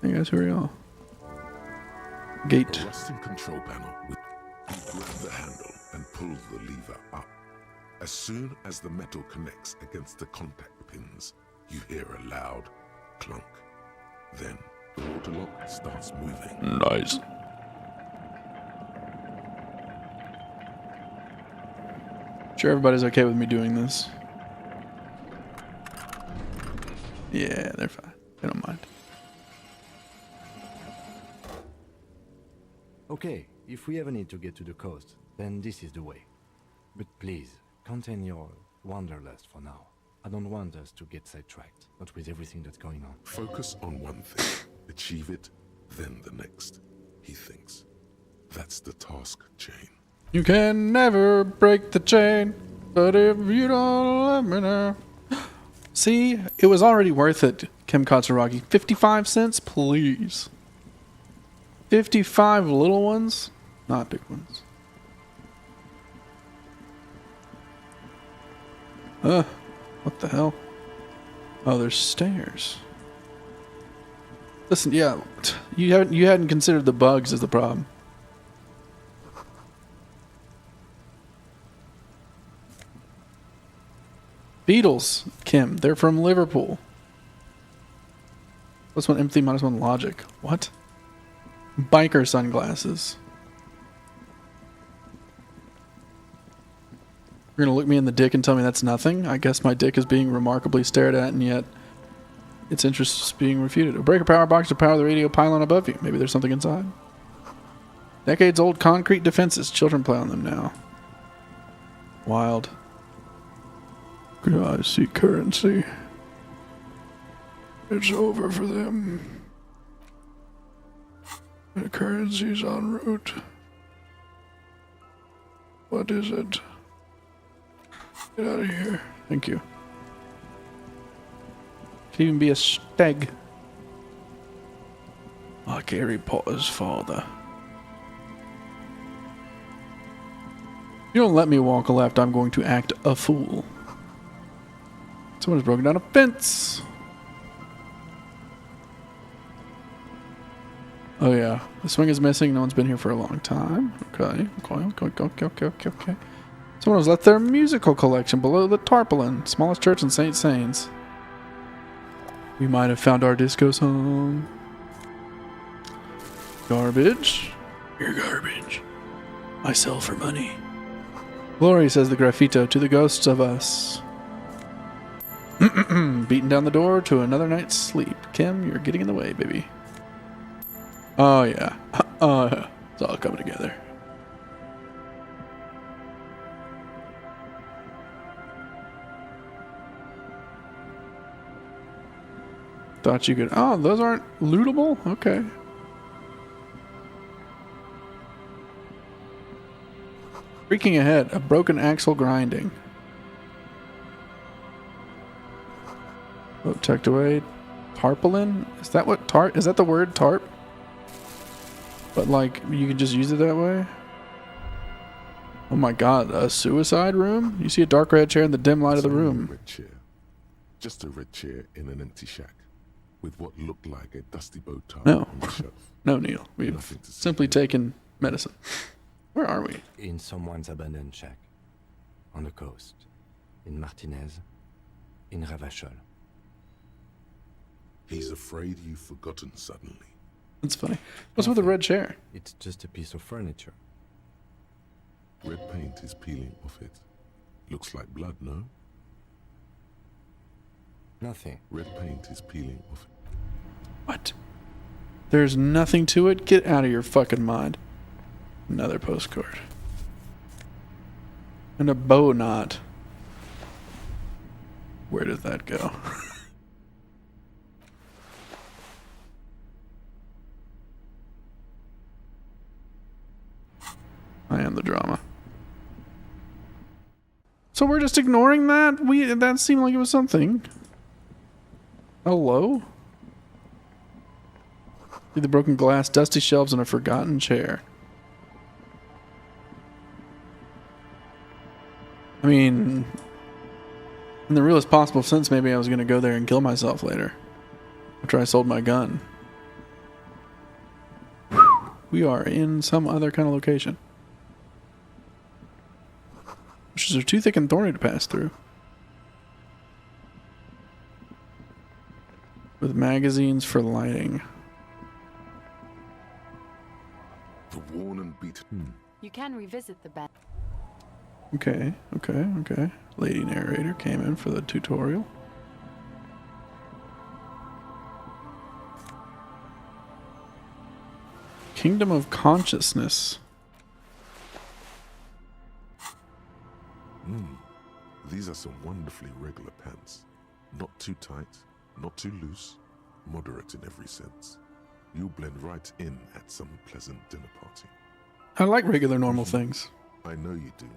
S1: Hey guys, who are y'all? Gate.
S9: A rusting control panel with you grab the handle and pull the lever up. As soon as the metal connects against the contact pins, you hear a loud clunk. Then the water lock starts moving.
S1: Nice. Sure, everybody's okay with me doing this. Yeah, they're fine. They don't mind.
S10: Okay, if we ever need to get to the coast, then this is the way. But please, contain your wanderlust for now. I don't want us to get sidetracked, not with everything that's going on.
S9: Focus on one thing, achieve it, then the next, he thinks. That's the task chain.
S1: You can never break the chain, but if you don't let me know. See, it was already worth it, Kim Katsuragi. 55 cents, please. 55 little ones, not big ones. What the hell? Oh, there's stairs. Listen, yeah, you hadn't considered the bugs as the problem. Beatles, Kim. They're from Liverpool. +1 empathy, -1 logic. What? Biker sunglasses. You're gonna look me in the dick and tell me that's nothing? I guess my dick is being remarkably stared at, and yet its interest is being refuted. A breaker power box to power the radio pylon above you. Maybe there's something inside. Decades old concrete defenses. Children play on them now. Wild. Could I see currency? It's over for them. The currency's en route. What is it? Get out of here. Thank you. Could even be a stag. Like Harry Potter's father. If you don't let me walk left, I'm going to act a fool. Someone's broken down a fence. Oh yeah, the swing is missing. No one's been here for a long time. Okay. Someone has left their musical collection below the tarpaulin. Smallest church in St. Sains. We might have found our disco song. Garbage. You're garbage. I sell for money. Glory, says the graffito, to the ghosts of us. Beating down the door to another night's sleep. Kim, you're getting in the way, baby. Oh yeah. Oh yeah. It's all coming together. Thought you could... Oh, those aren't lootable? Okay. Freaking ahead, a broken axle grinding. Oh, tucked away. Tarpaulin? Is that what is that the word tarp? But like, you can just use it that way? Oh my god, a suicide room? You see a dark red chair in the dim light of the room.
S9: Red chair. Just a red chair in an empty shack with what looked like a dusty bow tie on the shelf.
S1: No, Neil. We've simply taken medicine. Where are we?
S10: In someone's abandoned shack. On the coast. In Martinez. In Ravachol.
S9: He's afraid you've forgotten suddenly.
S1: That's funny. What's with the red chair?
S10: It's just a piece of furniture.
S9: Red paint is peeling off it. Looks like blood, no?
S10: Nothing.
S9: Red paint is peeling off it.
S1: What? There's nothing to it? Get out of your fucking mind. Another postcard. And a bow knot. Where does that go? I am the drama. So we're just ignoring that? That seemed like it was something. Hello? See the broken glass, dusty shelves, and a forgotten chair. I mean, in the realest possible sense, maybe I was going to go there and kill myself later. After I sold my gun. We are in some other kind of location. Bushes are too thick and thorny to pass through. With magazines for lighting.
S9: The worn and beaten.
S20: You can revisit the bed.
S1: Okay. Lady narrator came in for the tutorial. Kingdom of Consciousness.
S9: These are some wonderfully regular pants. Not too tight, not too loose, moderate in every sense. You'll blend right in at some pleasant dinner party.
S1: I like regular normal things.
S9: I know you do.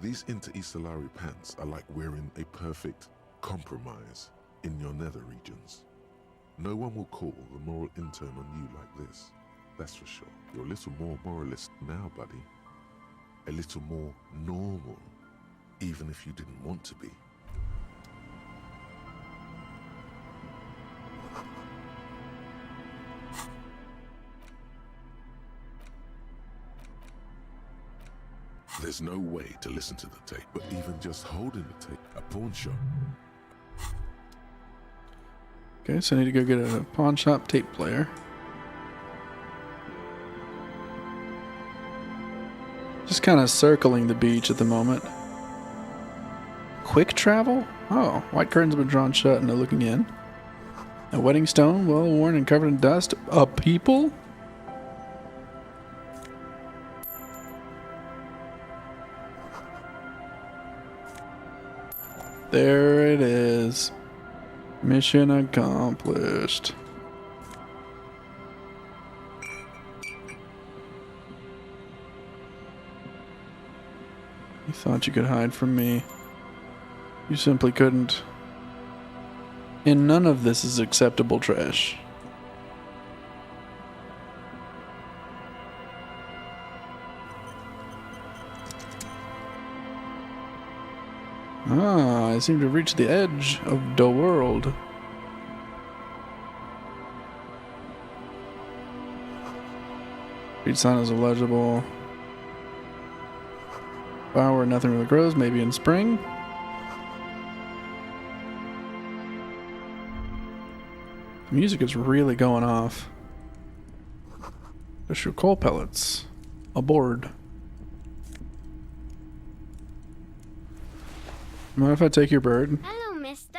S9: These inter-Isolari pants are like wearing a perfect compromise in your nether regions. No one will call the moral intern on you like this. That's for sure. You're a little more moralist now, buddy. A little more normal, even if you didn't want to be. There's no way to listen to the tape, but even just holding the tape, a pawn shop.
S1: Okay, so I need to go get a pawn shop tape player. Just kind of circling the beach at the moment. Quick travel? Oh, white curtains have been drawn shut and no looking in. A wedding stone, well worn and covered in dust. A people? There it is. Mission accomplished. You thought you could hide from me. You simply couldn't. And none of this is acceptable trash. Ah, I seem to have reached the edge of the world. Street sign is illegible. Flower where nothing really grows, maybe in spring. The music is really going off. There's your coal pellets. Aboard. Mind if I take your bird?
S19: Hello, mister.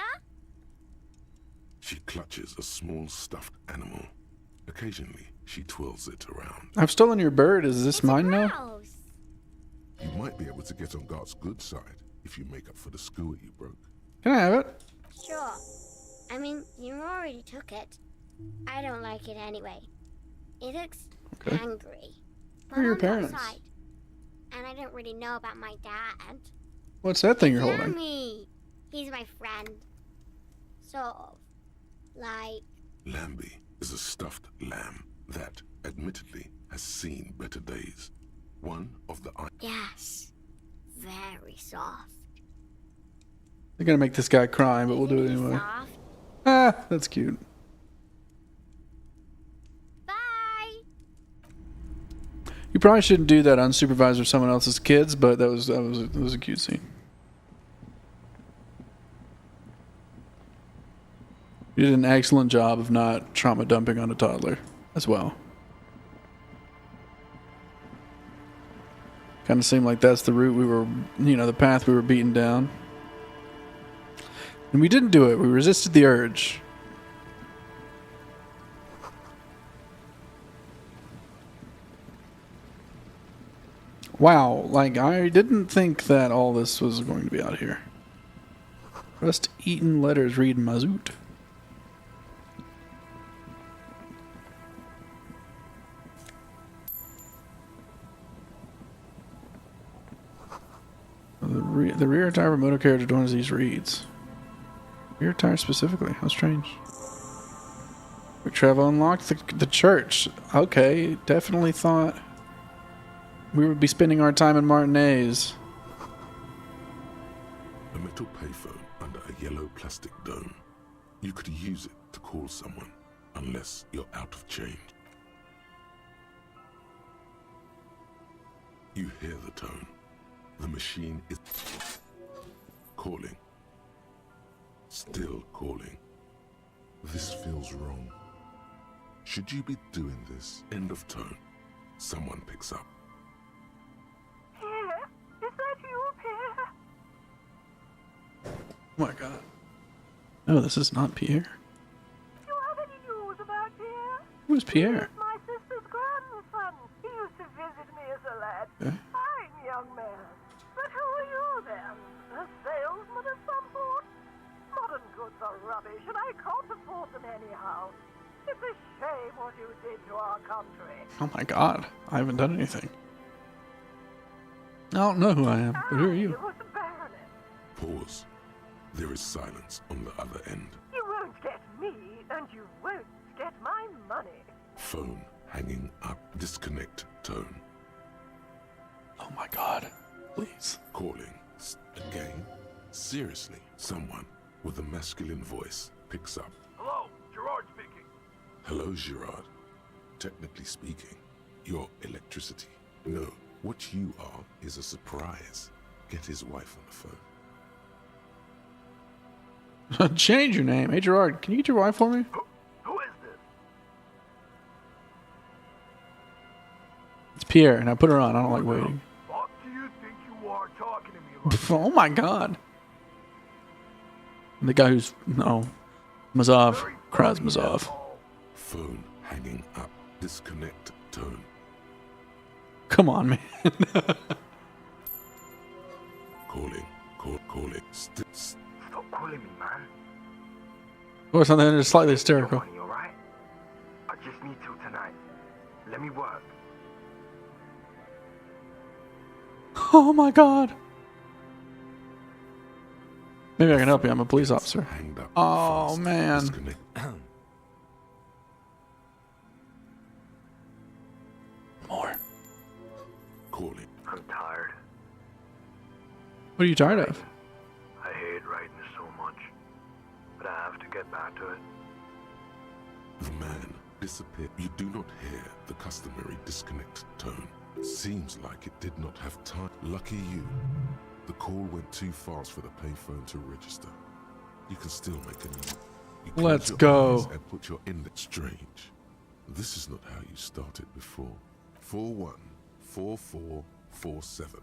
S9: She clutches a small stuffed animal. Occasionally, she twirls it around.
S1: I've stolen your bird. Is this mine now?
S9: You might be able to get on Gart's good side if you make up for the skewer you broke.
S1: Can I have it?
S19: Sure. I mean, you already took it. I don't like it anyway. It looks angry.
S1: Who are your parents?
S19: Outside.
S2: and I don't really know about my dad.
S1: What's that thing you're holding?
S2: Lammy! He's my friend. Sort of. Like...
S9: Lambie is a stuffed lamb that, admittedly, has seen better days. One of the...
S2: Yes. Very soft.
S1: They're gonna make this guy cry, but we'll do it anyway.
S2: Soft.
S1: Ah, that's cute.
S2: Bye!
S1: You probably shouldn't do that unsupervised with someone else's kids, but that was a cute scene. You did an excellent job of not trauma dumping on a toddler as well. Kind of seemed like that's the route we were, the path we were beating down. And we didn't do it. We resisted the urge. Wow, like I didn't think that all this was going to be out here. Rust eaten letters read Mazout. The rear tire of a motor carriage adorns these reads. Rear tire specifically? How strange. We travel unlocked the church. Okay, definitely thought we would be spending our time in Martinez.
S9: A metal payphone under a yellow plastic dome. You could use it to call someone, unless you're out of change. You hear the tone. The machine is calling. Still calling. This feels wrong. Should you be doing this? End of tone. Someone picks up.
S6: Pierre? Is that you, Pierre?
S1: Oh my god. No, this is not Pierre.
S6: Do you have any news about Pierre?
S1: Who's Pierre?
S6: He's my sister's grandson. He used to visit me as a lad.
S1: Okay.
S6: Fine young man. But who are you then? A salesman of some sort? Modern goods are rubbish, and I can't afford them anyhow. It's a shame what you did to our country.
S1: Oh my god. I haven't done anything. I don't know who I am, but who are you?
S6: It was the Baroness.
S9: Pause. There is silence on the other end.
S6: You won't get me, and you won't get my money.
S9: Phone hanging up. Disconnect tone.
S1: Oh my god. Please.
S9: Calling. Again? Seriously? Someone with a masculine voice picks up.
S8: Hello, Gerard speaking.
S9: Hello, Gerard. Technically speaking, you're electricity. No, what you are is a surprise. Get his wife on the phone.
S1: Change your name. Hey Gerard, can you get your wife for me?
S8: Who is this?
S1: It's Pierre, and I put her on. I don't like waiting.
S8: What do you think you are talking to me like?
S1: Oh my god. The guy who's... No. Mazov. Kraz Mazov.
S9: Phone hanging up. Disconnect tone.
S1: Come on, man.
S9: Calling. Calling.
S8: Stop calling me, man.
S1: Or something that's slightly hysterical.
S8: Money, all right? I just need till tonight. Let me work.
S1: Oh my god. Maybe I can help you. I'm a police officer. Oh man. More.
S9: Calling.
S8: I'm tired.
S1: What are you tired of?
S8: I hate writing so much, but I have to get back to it.
S9: The man disappeared. You do not hear the customary disconnect tone. Seems like it did not have time. Lucky you. The call went too fast for the payphone to register. You can still make a new. You close
S1: Let's
S9: your
S1: go.
S9: eyes and put your index. Strange. This is not how you started before. 414447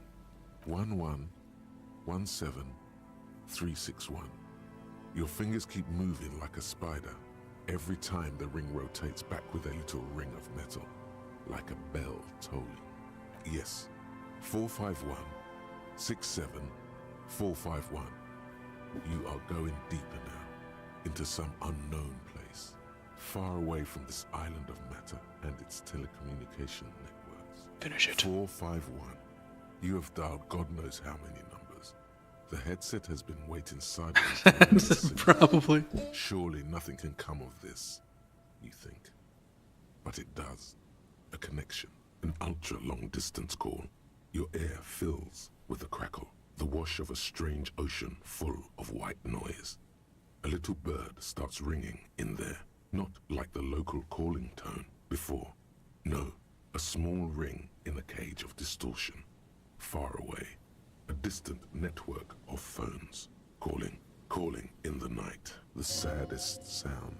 S9: 1117 Your fingers keep moving like a spider. Every time the ring rotates back with a little ring of metal, like a bell tolling. Yes, 451 67451. You are going deeper now, into some unknown place, far away from this island of matter and its telecommunication networks.
S1: Finish it.
S9: 451 You have dialed God knows how many numbers. The headset has been waiting sideways.
S1: Probably.
S9: Surely nothing can come of this, you think. But it does. A connection. An ultra-long distance call. Your air fills with a crackle. The wash of a strange ocean full of white noise. A little bird starts ringing in there. Not like the local calling tone before. No, a small ring in a cage of distortion. Far away. A distant network of phones. Calling in the night. The saddest sound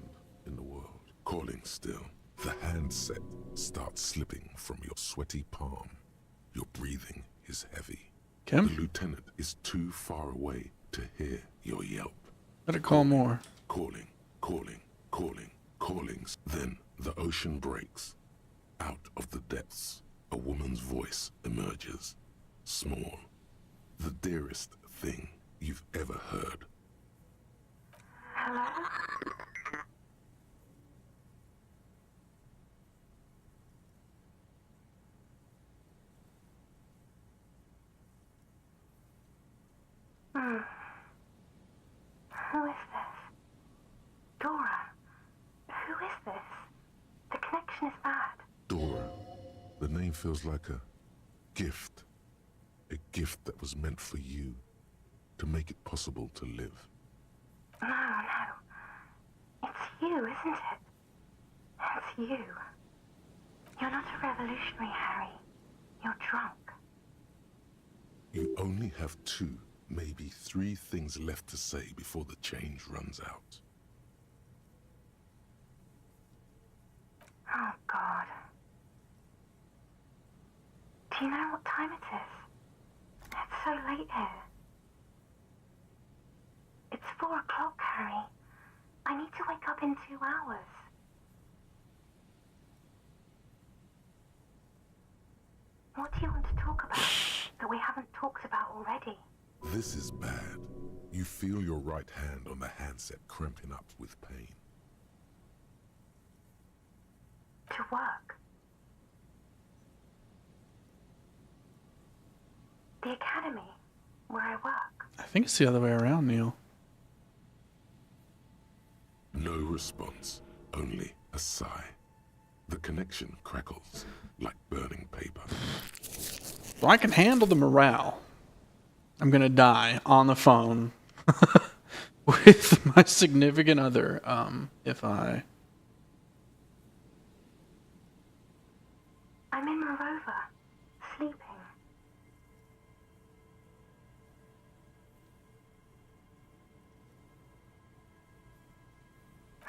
S9: in the world. Calling still. The handset starts slipping from your sweaty palm. Your breathing is heavy. The lieutenant is too far away to hear your yelp.
S1: Better call more.
S9: Calling. Then the ocean breaks. Out of the depths, a woman's voice emerges. Small. The dearest thing you've ever heard.
S13: Hello? Who is this? Dora? Who is this? The connection is bad.
S9: Dora. The name feels like a gift. A gift that was meant for you. To make it possible to live.
S13: No. It's you, isn't it? It's you. You're not a revolutionary, Harry. You're drunk.
S9: You only have 2, maybe 3 things left to say before the change runs out.
S13: Oh, God. Do you know what time it is? It's so late here. It's 4 o'clock, Harry. I need to wake up in 2 hours. What do you want to talk about that we haven't talked about already?
S9: This is bad. You feel your right hand on the handset cramping up with pain.
S13: To work. The academy, where I work.
S1: I think it's the other way around, Neil.
S9: No response, only a sigh. The connection crackles like burning paper.
S1: So I can handle the morale. I'm gonna die on the phone with my significant other, if I...
S13: I'm in my rover, sleeping.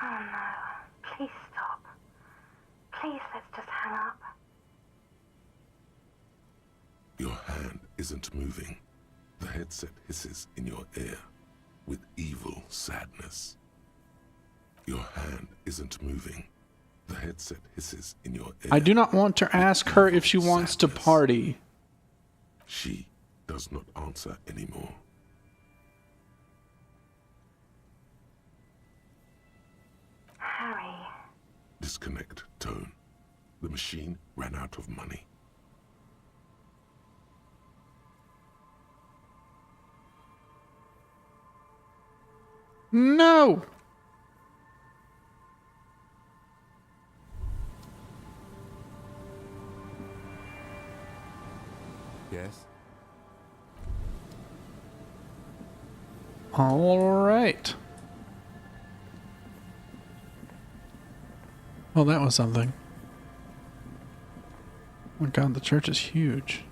S13: Oh no, please stop. Please, let's just hang up.
S9: Your hand isn't moving. The headset hisses in your ear with evil sadness. Your hand isn't moving. The headset hisses in your ear.
S1: I do not want to ask her if she wants to party.
S9: She does not answer anymore.
S13: Harry.
S9: Disconnect tone. The machine ran out of money.
S1: No!
S10: Yes?
S1: All right. Well, that was something. Oh my god, the church is huge.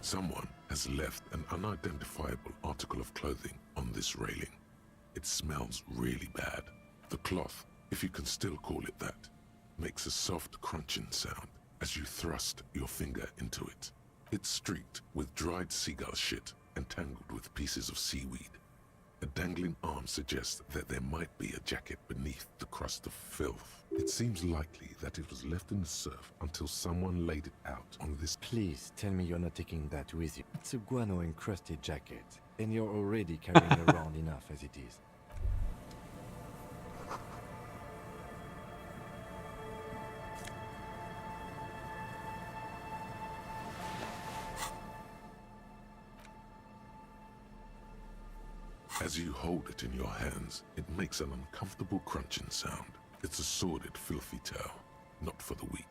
S9: Someone has left an unidentifiable article of clothing on this railing. It smells really bad. The cloth, if you can still call it that, makes a soft crunching sound as you thrust your finger into it. It's streaked with dried seagull shit and tangled with pieces of seaweed. A dangling arm suggests that there might be a jacket beneath the crust of filth. It seems likely that it was left in the surf until someone laid it out on this.
S10: Please tell me you're not taking that with you. It's a guano-encrusted jacket, and you're already carrying around enough as it is.
S9: As you hold it in your hands, it makes an uncomfortable crunching sound. It's a sordid, filthy tale, not for the weak.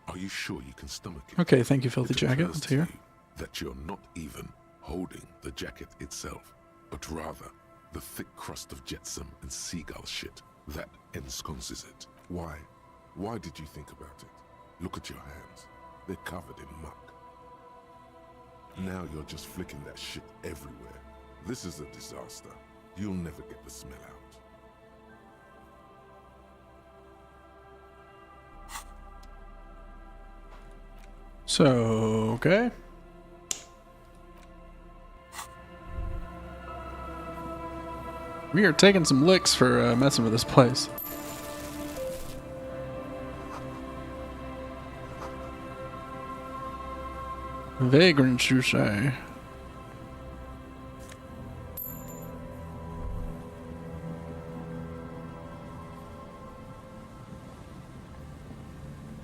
S9: Are you sure you can stomach it?
S1: Okay, thank you, filthy
S9: It
S1: jacket.
S9: occurs
S1: Let's
S9: to
S1: hear.
S9: you that you're not even holding the jacket itself, but rather the thick crust of jetsam and seagull shit that ensconces it. Why? Why did you think about it? Look at your hands. They're covered in muck. Now you're just flicking that shit everywhere. This is a disaster. You'll never get the smell out.
S1: So, okay. We are taking some licks for messing with this place. Vagrants, you say?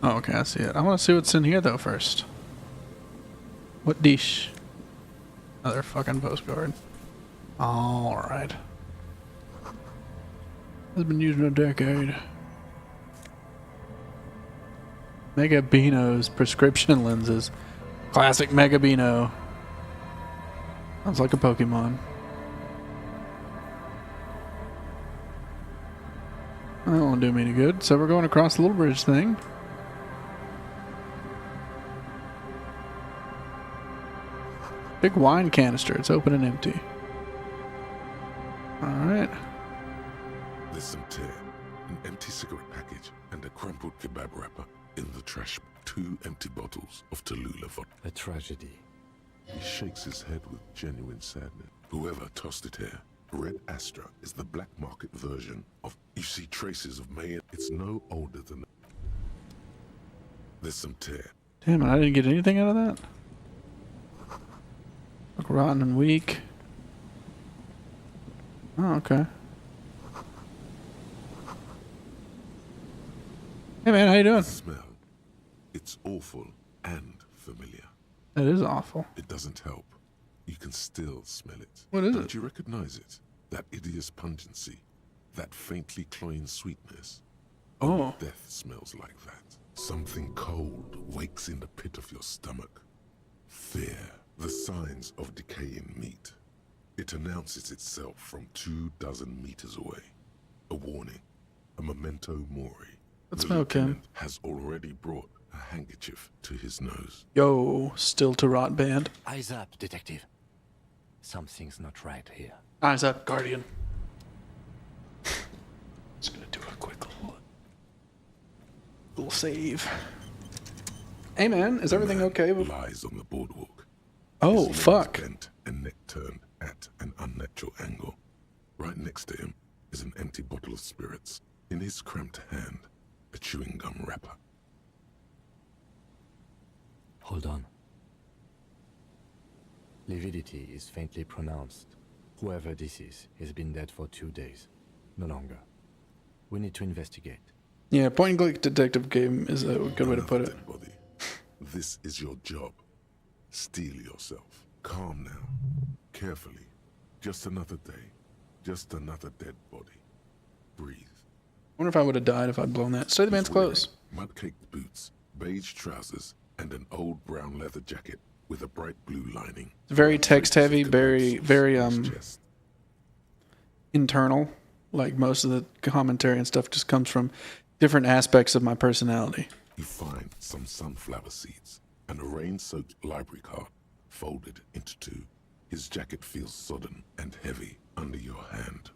S1: Oh, okay, I see it. I want to see what's in here, though, first. What dish? Another fucking postcard. Alright. Has been used in a decade. Mega Beano's prescription lenses. Classic Mega Beano. Sounds like a Pokemon. That won't do me any good. So we're going across the little bridge thing. Big wine canister. It's open and empty. Alright.
S9: There's some tear, an empty cigarette package, and a crumpled kebab wrapper in the trash. 2 empty bottles of Tallulah vodka.
S10: A tragedy.
S9: He shakes his head with genuine sadness. Whoever tossed it here, Red Astra is the black market version of... You see traces of May. It's no older than... There's some tear.
S1: Damn it, I didn't get anything out of that? Look rotten and weak. Oh, okay. Hey man, how you doing?
S9: Smell. It's awful and familiar.
S1: That is awful.
S9: It doesn't help. You can still smell it.
S1: What is
S9: Don't
S1: it?
S9: you recognize it? That hideous pungency. That faintly cloying sweetness.
S1: Oh.
S9: Death smells like that. Something cold wakes in the pit of your stomach. Fear. The signs of decaying meat. It announces itself from 24 meters away. A warning. A memento mori.
S1: Let's
S9: The
S1: smoke him.
S9: lieutenant has already brought a handkerchief to his nose.
S1: Yo, still to rot band.
S10: Eyes up, detective. Something's not right here.
S1: Eyes up, Guardian. Just gonna do a quick little save. Hey man, is everything okay?
S9: Lies on the boardwalk.
S1: Oh,
S9: His
S1: fuck.
S9: legs bent and neck turned at an unnatural angle. Right next to him is an empty bottle of spirits. In his cramped hand, a chewing gum wrapper.
S10: Hold on. Lividity is faintly pronounced. Whoever this is has been dead for 2 days. No longer. We need to investigate.
S1: Yeah, point and click detective game is a good way to put it.
S9: Body. This is your job. Steel yourself. Calm now. Carefully. Just another day. Just another dead body. Breathe.
S1: I wonder if I would have died if I'd blown that. Stay the man's clothes.
S9: Mud-caked boots, beige trousers, and an old brown leather jacket with a bright blue lining.
S1: Very text heavy, very internal. Like most of the commentary and stuff just comes from different aspects of my personality.
S9: You find some sunflower seeds and a rain-soaked library card folded into 2. His jacket feels sodden and heavy under your hand.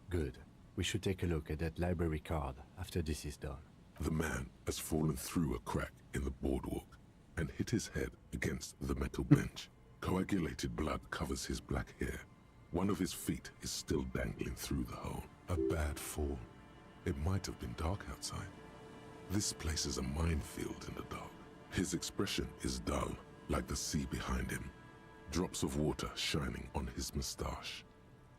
S10: Good. We should take a look at that library card after this is done.
S9: The man has fallen through a crack in the boardwalk and hit his head against the metal bench. Coagulated blood covers his black hair. One of his feet is still dangling through the hole. A bad fall. It might have been dark outside. This place is a minefield in the dark. His expression is dull, like the sea behind him. Drops of water shining on his mustache.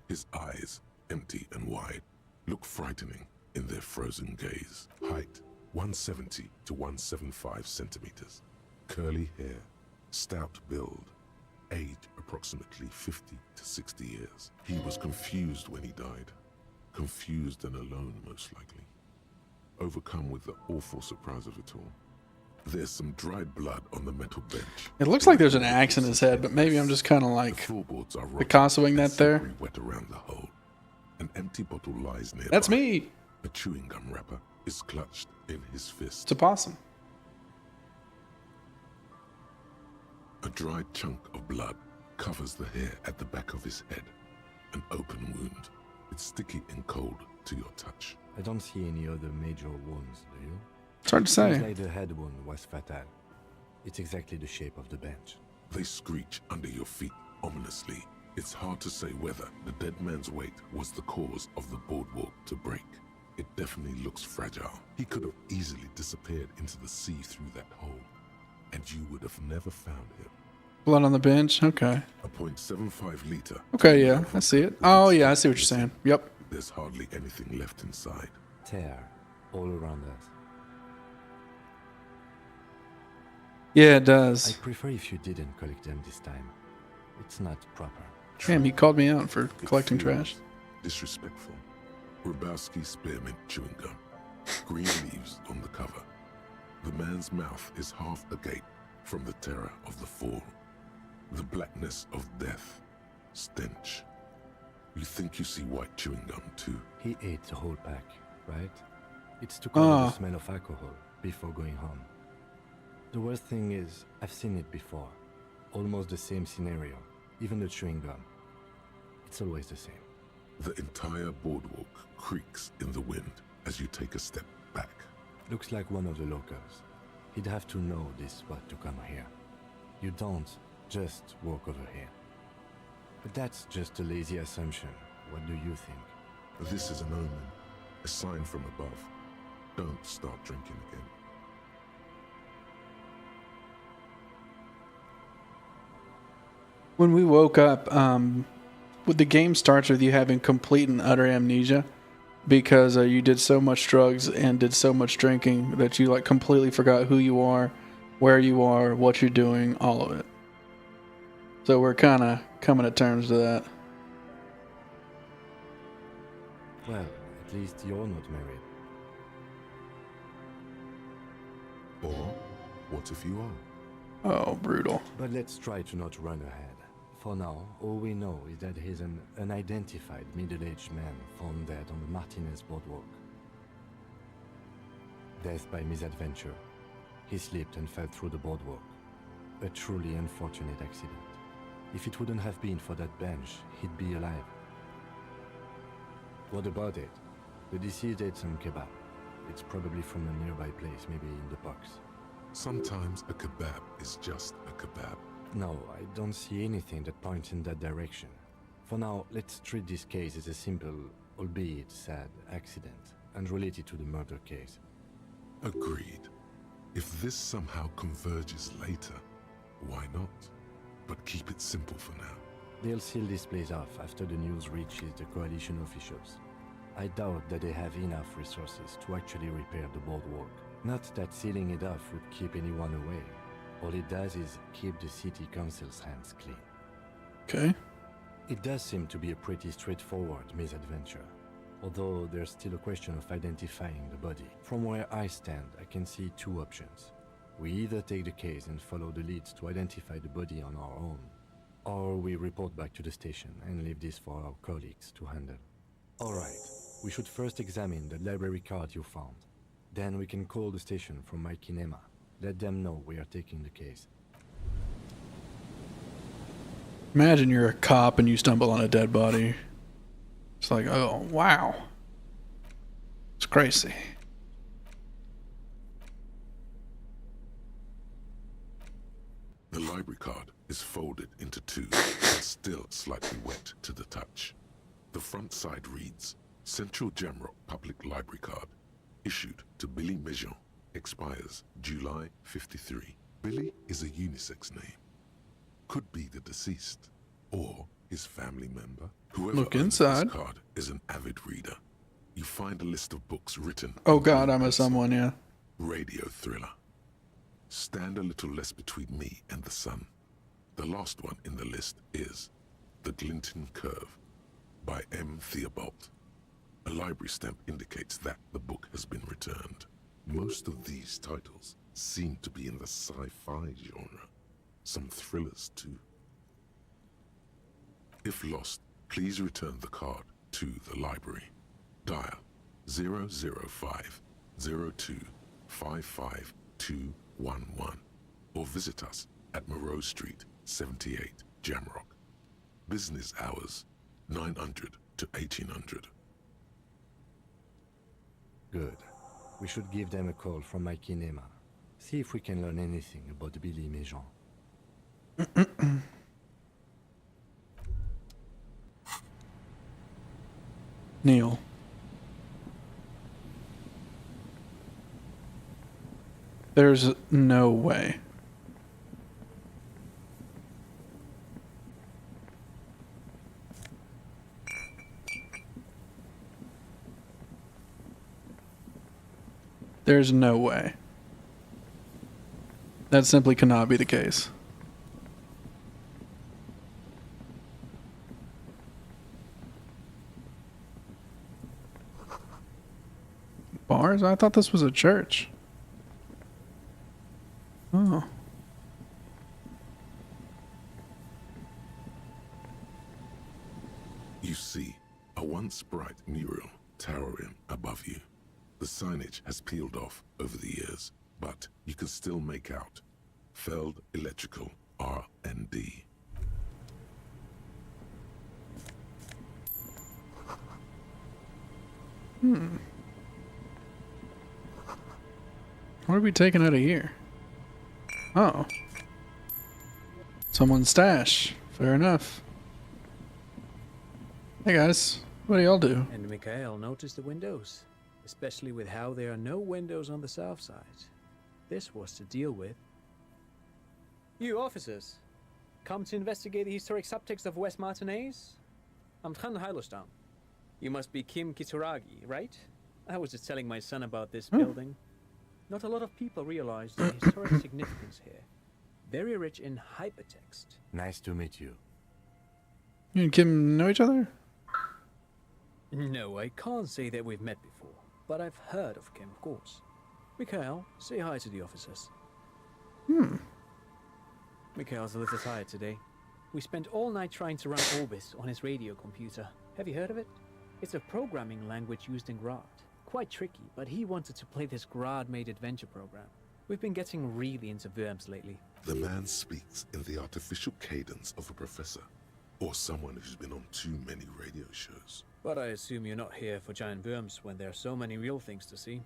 S9: His eyes, empty and wide, look frightening in their frozen gaze. Height, 170 to 175 centimeters. Curly hair, stout build, age approximately 50 to 60 years. He was confused when he died. Confused and alone, most likely. Overcome with the awful surprise of it all. There's some dried blood on the metal bench.
S1: It looks like there's an axe in his head, but maybe I'm just kind of like Picassoing that there.
S9: Wet around the hole. An empty bottle lies nearby.
S1: That's me.
S9: A chewing gum wrapper is clutched in his fist.
S1: It's a possum.
S9: A dried chunk of blood covers the hair at the back of his head. An open wound. It's sticky and cold to your touch.
S10: I don't see any other major wounds, do you?
S1: It's hard to say.
S10: Seems like the head wound was fatal. It's exactly the shape of the bench.
S9: They screech under your feet ominously. It's hard to say whether the dead man's weight was the cause of the boardwalk to break. It definitely looks fragile. He could have easily disappeared into the sea through that hole, and you would have never found him.
S1: Blood on the bench? Okay.
S9: A .75 liter.
S1: Okay, yeah, I see it. Oh, yeah, I see what you're saying. Yep.
S9: There's hardly anything left inside.
S10: Tear all around us.
S1: Yeah, it does.
S10: I prefer if you didn't collect them this time. It's not proper.
S1: Damn, he called me out for collecting trash.
S9: Disrespectful. Grabowski spearmint chewing gum. Green leaves on the cover. The man's mouth is half agape from the terror of the fall. The blackness of death. Stench. You think you see white chewing gum too?
S10: He ate the whole pack, right? It's to cover the smell of alcohol before going home. The worst thing is, I've seen it before. Almost the same scenario. Even the chewing gum. It's always the same.
S9: The entire boardwalk creaks in the wind as you take a step back.
S10: Looks like one of the locals. He'd have to know this spot to come here. You don't just walk over here. But that's just a lazy assumption. What do you think?
S9: This is an omen. A sign from above. Don't start drinking again.
S1: When we woke up, the game starts with you having complete and utter amnesia because you did so much drugs and did so much drinking that you like completely forgot who you are, where you are, what you're doing, all of it. So we're kind of coming to terms to that.
S10: Well, at least you're not married.
S9: Or what if you are?
S1: Oh, brutal.
S10: But let's try to not run ahead. For now, all we know is that he's an unidentified middle-aged man found dead on the Martinez boardwalk. Death by misadventure. He slipped and fell through the boardwalk. A truly unfortunate accident. If it wouldn't have been for that bench, he'd be alive. What about it? The deceased ate some kebab. It's probably from a nearby place, maybe in the box.
S9: Sometimes a kebab is just a kebab.
S10: No, I don't see anything that points in that direction. For now, let's treat this case as a simple, albeit sad, accident, unrelated to the murder case.
S9: Agreed. If this somehow converges later, why not? But keep it simple for now.
S10: They'll seal this place off after the news reaches the coalition officials. I doubt that they have enough resources to actually repair the boardwalk. Not that sealing it off would keep anyone away. All it does is keep the city council's hands clean.
S1: Okay.
S10: It does seem to be a pretty straightforward misadventure, although there's still a question of identifying the body. From where I stand, I can see two options. We either take the case and follow the leads to identify the body on our own, or we report back to the station and leave this for our colleagues to handle. Alright, we should first examine the library card you found. Then we can call the station from my kinema. Let them know we are taking the case.
S1: Imagine you're a cop and you stumble on a dead body. It's like, oh, wow. It's crazy.
S9: The library card is folded into two, but still slightly wet to the touch. The front side reads, Central Jamrock Public Library Card, issued to Billy Mejean, expires July 53. Billy is a unisex name. Could be the deceased, or his family member. Whoever
S1: Look
S9: owns
S1: inside.
S9: This card is an avid reader. You find a list of books written.
S1: Oh God, I'm a someone, yeah.
S9: Radio thriller. Stand a little less between me and the sun. The last one in the list is The Glinton Curve by M. Theobald. A library stamp indicates that the book has been returned. Most of these titles seem to be in the sci-fi genre. Some thrillers too. If lost, please return the card to the library. Dial 005 02 55211 or visit us at Moreau Street, 78, Jamrock. Business hours 900 to 1800.
S10: Good. We should give them a call from my kinema. See if we can learn anything about Billy Méjean.
S1: Neil. There's no way. There's no way. That simply cannot be the case. Bars? I thought this was a church. Oh.
S9: You see a once bright mural towering above you. The signage has peeled off over the years, but you can still make out Feld Electrical R&D.
S1: What are we taking out of here? Oh. Someone's stash. Fair enough. Hey guys, what do y'all do?
S15: And Mikhail noticed the windows, especially with how there are no windows on the south side. This was to deal with. You officers, come to investigate the historic subtext of West Martinez? I'm Tran Heilostam. You must be Kim Kituragi, right? I was just telling my son about this building. Not a lot of people realize the historic significance here. Very rich in hypertext.
S10: Nice to meet you.
S1: You and Kim know each other?
S15: No, I can't say that we've met before, but I've heard of Kim, of course. Mikhail, say hi to the officers. Mikhail's a little tired today. We spent all night trying to run Orbis on his radio computer. Have you heard of it? It's a programming language used in Grad. Quite tricky, but he wanted to play this Grad-made adventure program. We've been getting really into verbs lately.
S9: The man speaks in the artificial cadence of a professor, or someone who's been on too many radio shows.
S15: But I assume you're not here for giant worms when there are so many real things to see.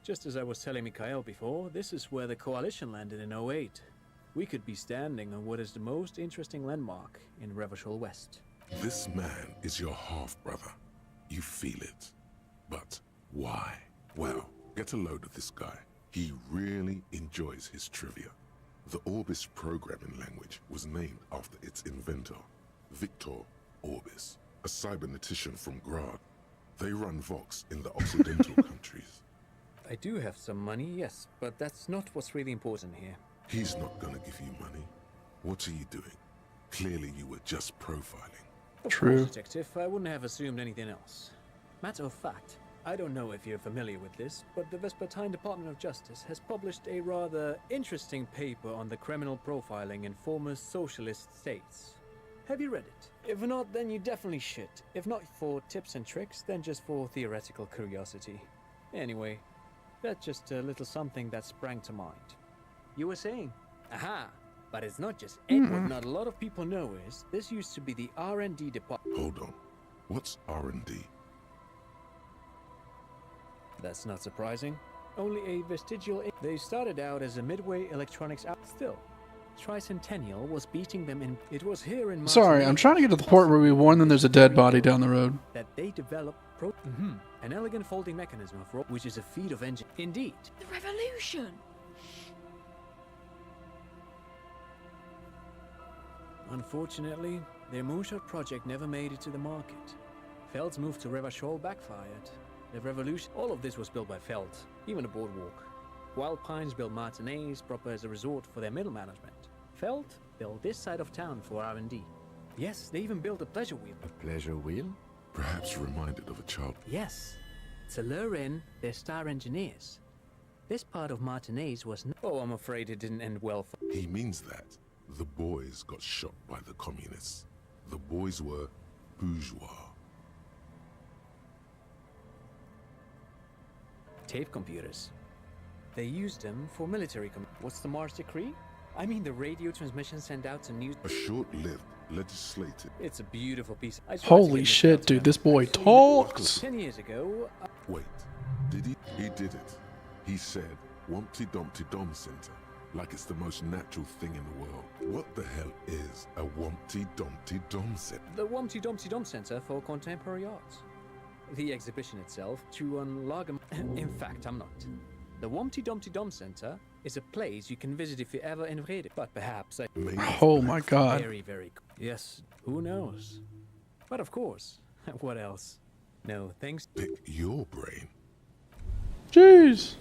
S15: Just as I was telling Mikhail before, this is where the Coalition landed in 08. We could be standing on what is the most interesting landmark in Revachol West.
S9: This man is your half-brother. You feel it. But why? Well, get a load of this guy. He really enjoys his trivia. The Orbis programming language was named after its inventor, Victor Orbis, a cybernetician from Grad. They run Vox in the Occidental countries.
S15: I do have some money, yes, but that's not what's really important here.
S9: He's not gonna give you money. What are you doing? Clearly you were just profiling.
S15: Of course, Detective, I wouldn't have assumed anything else. Matter of fact, I don't know if you're familiar with this, but the Vespertine Department of Justice has published a rather interesting paper on the criminal profiling in former socialist states. Have you read it? If not, then you definitely should. If not for tips and tricks, then just for theoretical curiosity. Anyway, that's just a little something that sprang to mind. You were saying? Aha! But it's not just it. What not a lot of people know is this used to be the R&D department.
S9: Hold on. What's R&D?
S15: That's not surprising. Only a vestigial. They started out as a Midway Electronics out. Still, Tricentennial was beating them in. It was here in.
S1: Sorry, I'm trying to get to the port where we warn them there's a dead body down the road.
S15: That they developed an elegant folding mechanism of rope, which is a feat of engine. Indeed.
S5: The revolution!
S15: Unfortunately, their moonshot project never made it to the market. Feld's move to Revachol backfired. The revolution. All of this was built by Feld, even the boardwalk. Wild Pines built Martinez proper as a resort for their middle management. felt, built this side of town for R&D. Yes, they even built a pleasure wheel.
S10: A pleasure wheel?
S9: Perhaps reminded of a child.
S15: Yes, to lure in their star engineers. This part of Martinez was oh, I'm afraid it didn't end well for...
S9: He means that the boys got shot by the communists. The boys were bourgeois.
S15: Tape computers. They used them for military What's the Mars Decree? I mean the radio transmission sent out to news...
S9: A short-lived legislative...
S15: It's a beautiful piece.
S1: Holy shit, dude, this boy talks!
S15: 10 years ago...
S9: Wait, did he? He did it. He said, Wumpty Dumpty Dom Center, like it's the most natural thing in the world. What the hell is a Wumpty Dumpty Dom Center?
S15: The Wumpty Dumpty Dom Center for Contemporary Arts. The exhibition itself to unlock... In fact, I'm not. The Wumpty Dumpty Dom Center is a place you can visit if you're ever in Vrede. But perhaps I...
S1: Oh my god.
S15: Very, very... Yes, who knows? But of course, what else? No, thanks...
S9: Pick your brain.
S1: Jeez.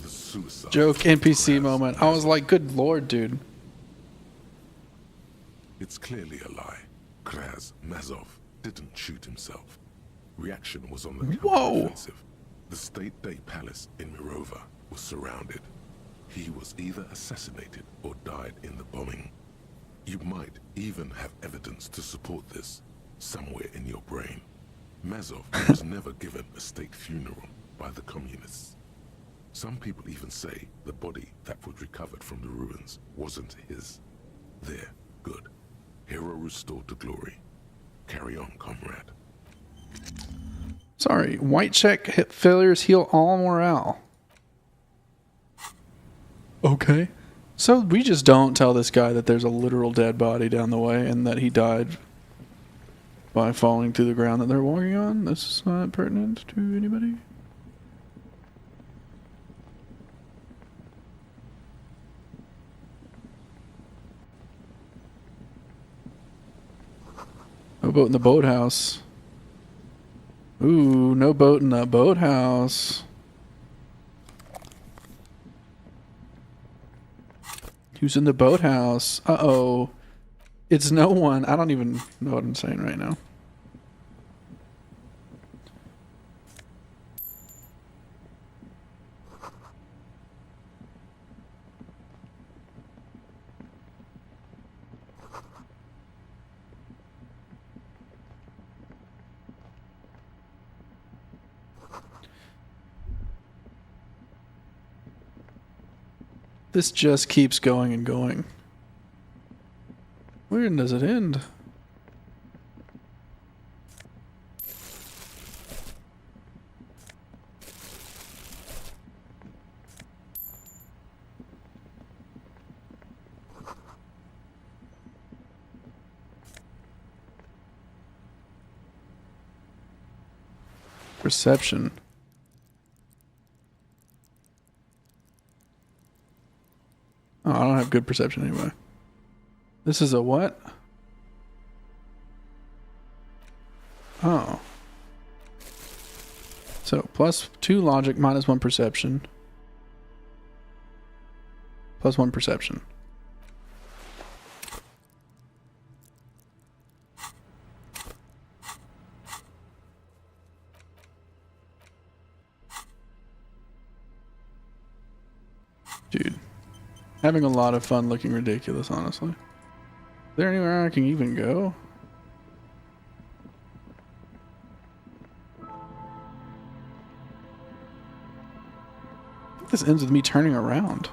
S9: The suicide.
S1: Joke NPC moment. I was like, good lord, dude.
S9: It's clearly a lie. Kraz Mazov didn't shoot himself. Reaction was on the counteroffensive. The State Day Palace in Mirova was surrounded. He was either assassinated or died in the bombing. You might even have evidence to support this somewhere in your brain. Mazov was never given a state funeral by the communists. Some people even say the body that was recovered from the ruins wasn't his. There, good. Hero restored to glory. Carry on, comrade.
S1: Sorry, white check hit failures heal all morale. Okay. So we just don't tell this guy that there's a literal dead body down the way and that he died by falling to the ground that they're walking on? This is not pertinent to anybody? No boat in the boathouse. Ooh, no boat in the boathouse. Who's in the boathouse? Uh-oh. It's no one. I don't even know what I'm saying right now. This just keeps going and going. Where does it end? Perception. Oh, I don't have good perception anyway. This is a what? Oh. So, +2 logic, -1 perception. +1 perception. Dude. Having a lot of fun looking ridiculous, honestly. Is there anywhere I can even go? I think this ends with me turning around.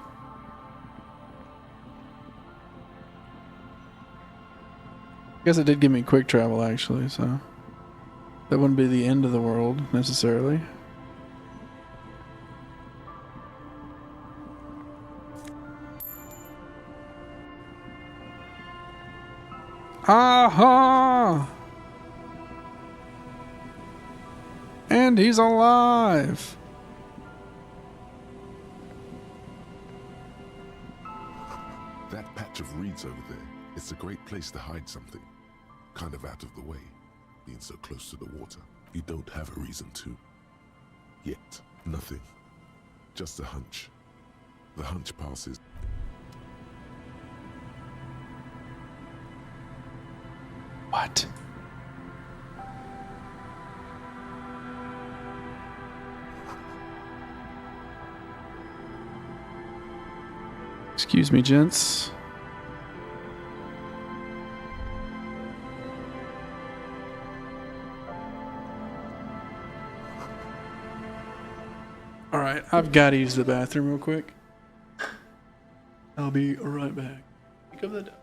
S1: I guess it did give me quick travel, actually, so that wouldn't be the end of the world, necessarily. Aha! And he's alive!
S9: That patch of reeds over there, it's a great place to hide something. Kind of out of the way. Being so close to the water, you don't have a reason to. Yet, nothing. Just a hunch. The hunch passes.
S1: What? Excuse me, gents. Alright, I've got to use the bathroom real quick. I'll be right back. Pick up the door.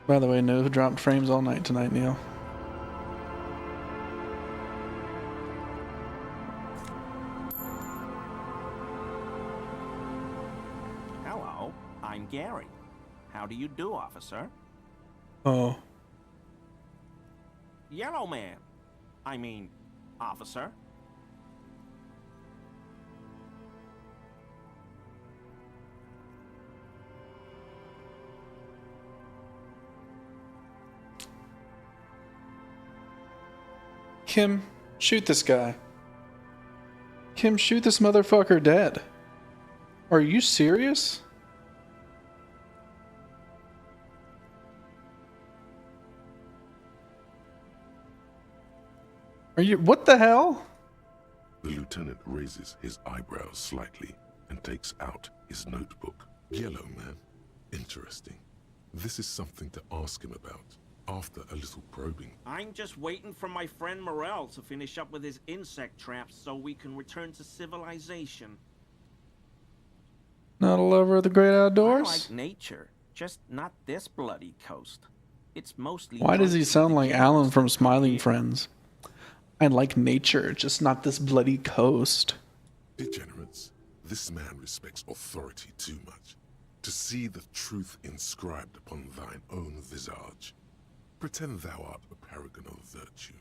S1: By the way, no dropped frames all night tonight, Neil.
S17: Hello, I'm Gary. How do you do, officer?
S1: Oh.
S17: Yellow man. I mean, officer.
S1: Kim, shoot this guy. Kim, shoot this motherfucker dead. Are you serious? Are you... What the hell?
S9: The lieutenant raises his eyebrows slightly and takes out his notebook. Yellow man. Interesting. This is something to ask him about. After a little probing.
S17: I'm just waiting for my friend Morel to finish up with his insect traps so we can return to civilization.
S1: Not a lover of the great outdoors?
S17: I like nature, just not this bloody coast. It's mostly...
S1: Why does he sound like Alan from Smiling Friends? I like nature, just not this bloody coast.
S9: Degenerates, this man respects authority too much. To see the truth inscribed upon thine own visage. Pretend thou art a paragon of virtue.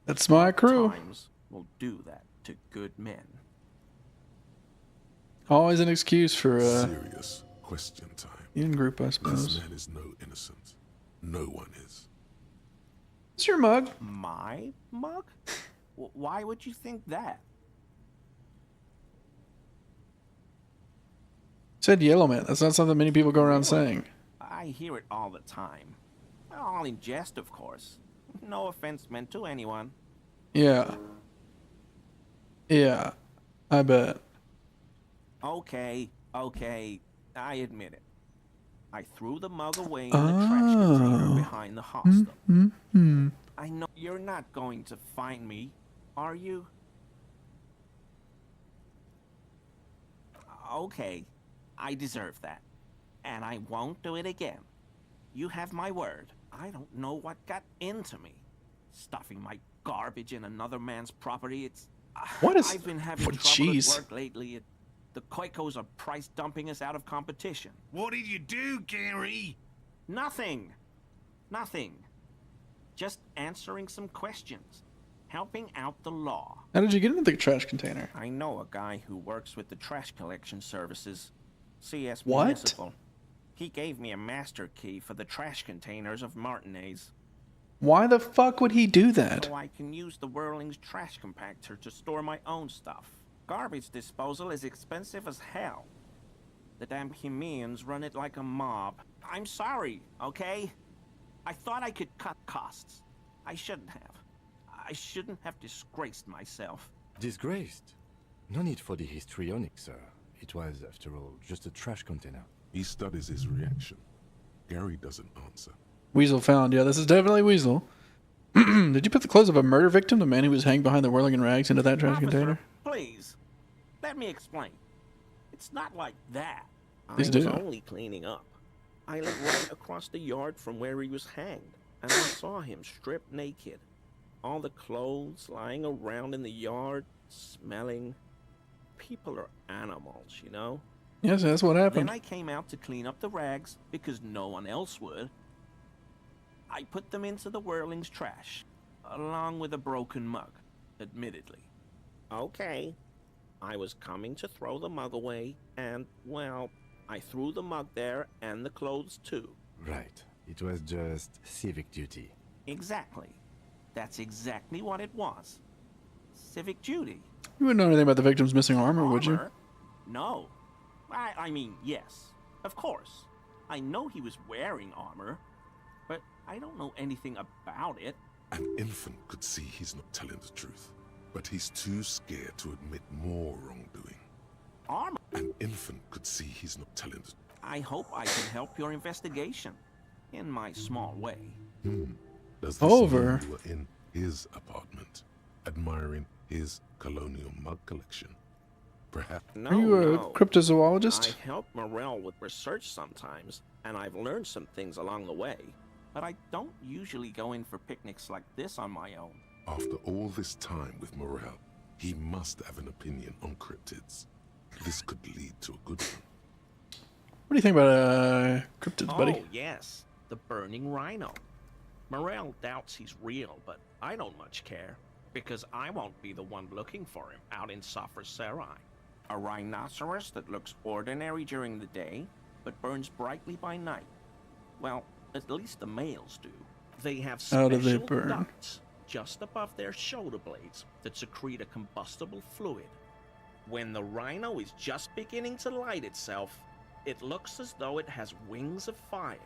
S1: That's my crew.
S17: Times will do that to good men.
S1: Always an excuse for
S9: serious question time.
S1: In group, I suppose.
S9: This man is no innocent. No one is.
S1: It's your mug.
S17: My mug? Why would you think that?
S1: Said yellow man. That's not something many people go around saying.
S17: I hear it all the time. All in jest, of course. No offense meant to anyone.
S1: Yeah. Yeah. I bet.
S17: Okay, I admit it. I threw the mug away in the trash container behind the hostel. I know you're not going to find me, are you? Okay, I deserve that. And I won't do it again. You have my word. I don't know what got into me. Stuffing my garbage in another man's property, it's...
S1: What is...
S17: I've been having trouble at work lately. The Koikos are price dumping us out of competition.
S18: What did you do, Gary?
S17: Nothing. Nothing. Just answering some questions. helping out the law.
S1: How did you get into the trash container?
S17: I know a guy who works with the trash collection services. CS
S1: What?
S17: Municipal. He gave me a master key for the trash containers of Martinez.
S1: Why the fuck would he do that?
S17: So I can use the Whirling's trash compactor to store my own stuff. Garbage disposal is expensive as hell. The damn Hemians run it like a mob. I'm sorry, okay? I thought I could cut costs. I shouldn't have. I shouldn't have disgraced myself.
S10: Disgraced? No need for the histrionic, sir. It was, after all, just a trash container.
S9: He studies his reaction. Gary doesn't answer.
S1: Weasel found. Yeah, this is definitely Weasel. Did you put the clothes of a murder victim, the man who was hanged behind the whirling and rags, into that trash container?
S17: Please, let me explain. It's not like that.
S1: Please
S17: I was
S1: do.
S17: only cleaning up. I lived right across the yard from where he was hanged, and I saw him stripped naked. All the clothes lying around in the yard, smelling. People are animals, you know?
S1: Yes, that's what happened.
S17: Then I came out to clean up the rags because no one else would. I put them into the Whirling's trash, along with a broken mug, admittedly. Okay, I was coming to throw the mug away, and, well, I threw the mug there and the clothes too.
S10: Right. It was just civic duty.
S17: Exactly. That's exactly what it was. Civic duty.
S1: You wouldn't know anything about the victim's missing armor, would you?
S17: No. I mean, yes. Of course. I know he was wearing armor, but I don't know anything about it.
S9: An infant could see he's not telling the truth, but he's too scared to admit more wrongdoing.
S17: Armor?
S9: An infant could see he's not telling the truth.
S17: I hope I can help your investigation, in my small way.
S9: Does this
S1: Over.
S9: mean you were in his apartment, admiring his colonial mug collection? Perhaps.
S17: No,
S1: Are you a
S17: no.
S1: cryptozoologist?
S17: I help Morel with research sometimes, and I've learned some things along the way. But I don't usually go in for picnics like this on my own.
S9: After all this time with Morel, he must have an opinion on cryptids. This could lead to a good one.
S1: What do you think about cryptids, buddy?
S17: Oh, yes. The burning rhino. Morel doubts he's real, but I don't much care, because I won't be the one looking for him out in Safra Serai. A rhinoceros that looks ordinary during the day, but burns brightly by night. Well, at least the males do. They have
S1: How do they
S17: special
S1: burn?
S17: ducts just above their shoulder blades that secrete a combustible fluid. When the rhino is just beginning to light itself, it looks as though it has wings of fire.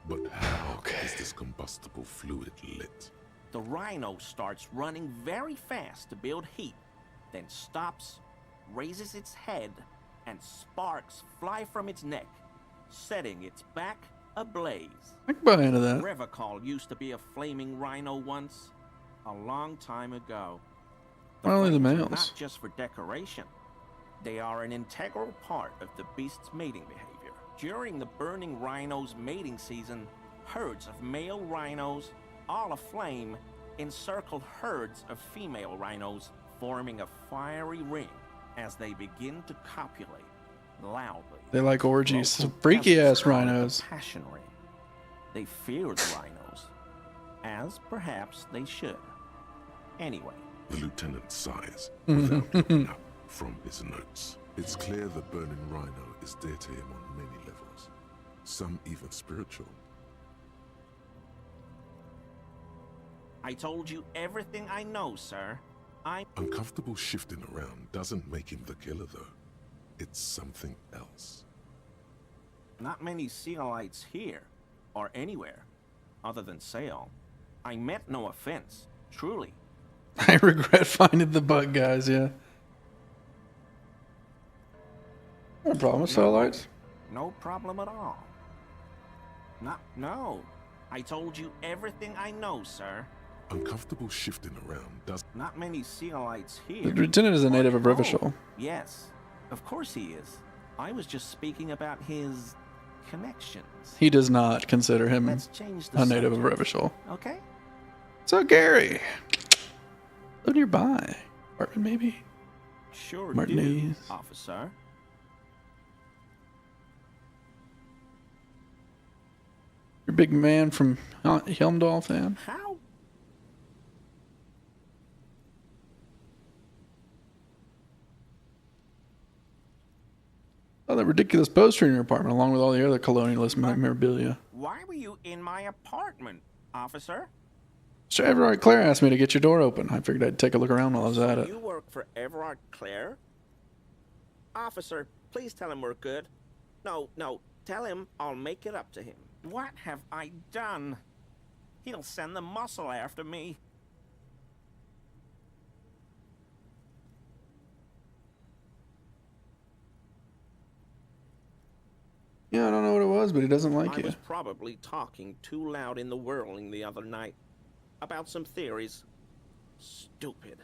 S9: But how is this combustible fluid lit?
S17: The rhino starts running very fast to build heat, then stops, raises its head, and sparks fly from its neck, setting its back ablaze.
S1: I can buy into that.
S17: Revacol used to be a flaming rhino once, a long time ago.
S1: Why only the
S17: flames are
S1: males?
S17: Not just for decoration. They are an integral part of the beast's mating behavior. During the burning rhino's mating season, herds of male rhinos, all aflame, encircle herds of female rhinos, forming a fiery ring as they begin to copulate loudly.
S1: They like orgies.
S17: Local
S1: Freaky
S17: peasants
S1: ass
S17: call it the
S1: rhinos.
S17: passion ring. They fear the rhinos, as perhaps they should. Anyway,
S9: The lieutenant sighs without looking up from his notes. It's clear the burning rhino is dear to him on many levels, some even spiritual.
S17: I told you everything I know, sir.
S9: Uncomfortable shifting around doesn't make him the killer, though. It's something else.
S17: Not many Sealites here, or anywhere, other than Sale. I meant no offense, truly.
S1: I regret finding the bug guys, yeah. No problem with satellites.
S17: No problem at all. No. I told you everything I know, sir.
S9: Uncomfortable shifting around does.
S17: Not many Sealites here.
S1: The lieutenant is a native of Revachol.
S17: Yes, of course he is. I was just speaking about his connections.
S1: He does not consider him
S17: Let's change the
S1: a native of
S17: subject.
S1: Revachol.
S17: Okay?
S1: So Gary, live nearby. Apartment maybe.
S17: Sure
S1: Martinez.
S17: do, officer.
S1: You're a big man from Helmdall, fan.
S17: How?
S1: Oh, that ridiculous poster in your apartment, along with all the other colonialist memorabilia.
S17: Why were you in my apartment, officer?
S1: Sir Everard Clare asked me to get your door open. I figured I'd take a look around while I was at it.
S17: You work for Everard Clare? Officer, please tell him we're good. No, tell him I'll make it up to him. What have I done? He'll send the muscle after me.
S1: Yeah, I don't know what it was, but he doesn't like
S17: I
S1: you.
S17: was probably talking too loud in the whirling the other night. About some theories. Stupid.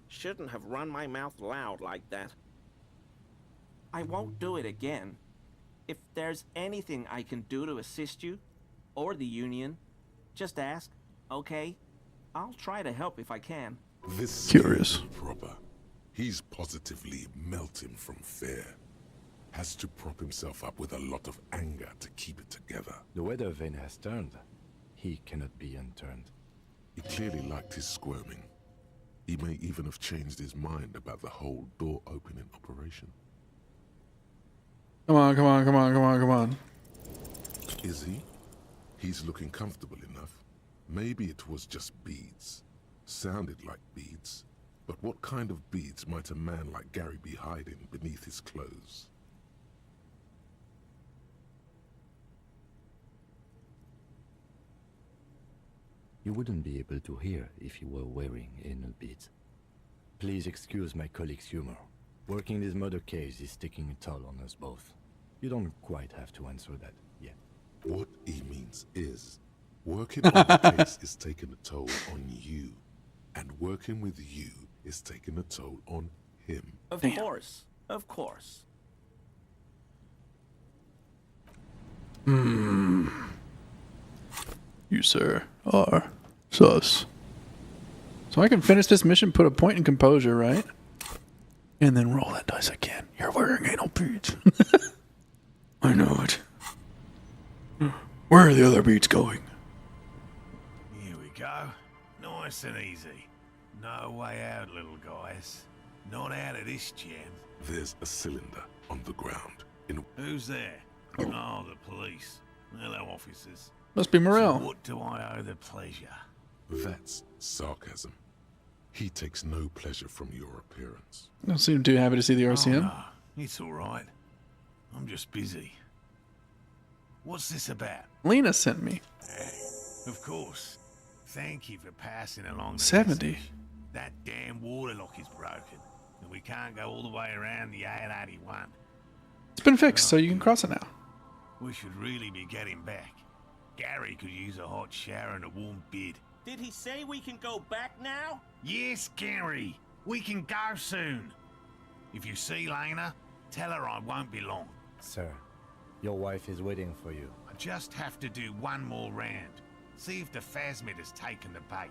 S17: Shouldn't have run my mouth loud like that. I won't do it again. If there's anything I can do to assist you, or the Union, just ask, okay? I'll try to help if I can.
S9: This
S1: Curious.
S9: Proper. He's positively melting from fear. Has to prop himself up with a lot of anger to keep it together.
S10: The weather vane has turned. He cannot be unturned.
S9: He clearly liked his squirming. He may even have changed his mind about the whole door opening operation.
S1: Come on, come on, come on, come on, come on.
S9: Is he? He's looking comfortable enough. Maybe it was just beads. Sounded like beads. But what kind of beads might a man like Gary be hiding beneath his clothes?
S10: You wouldn't be able to hear if you were wearing anal beads. Please excuse my colleague's humor. Working this murder case is taking a toll on us both. You don't quite have to answer that yet.
S9: What he means is, working on the case is taking a toll on you, and working with you is taking a toll on him.
S17: Of course, of course.
S1: You, sir, are sus. So I can finish this mission, put a point in composure, right? And then roll that dice again. You're wearing anal beads. I know it. Where are the other beads going?
S18: Here we go. Nice and easy. No way out, little guys. Not out of this jam.
S9: There's a cylinder on the ground.
S18: Who's there? Oh, the police. Hello, officers.
S1: Must be Morel.
S18: So what do I owe the pleasure?
S9: That's sarcasm. He takes no pleasure from your appearance.
S1: Don't seem too happy to see the RCM.
S18: Oh, no. It's all right. I'm just busy. What's this about?
S1: Lena sent me.
S18: Of course. Thank you for passing along the
S1: 70.
S18: message. That damn water lock is broken, and we can't go all the way around the A81.
S1: It's been fixed, so you can cross it now.
S18: We should really be getting back. Gary could use a hot shower and a warm bed.
S17: Did he say we can go back now?
S18: Yes, Gary. We can go soon. If you see Lena, tell her I won't be long.
S10: Sir, your wife is waiting for you.
S18: I just have to do one more round. See if the phasmid has taken the bait.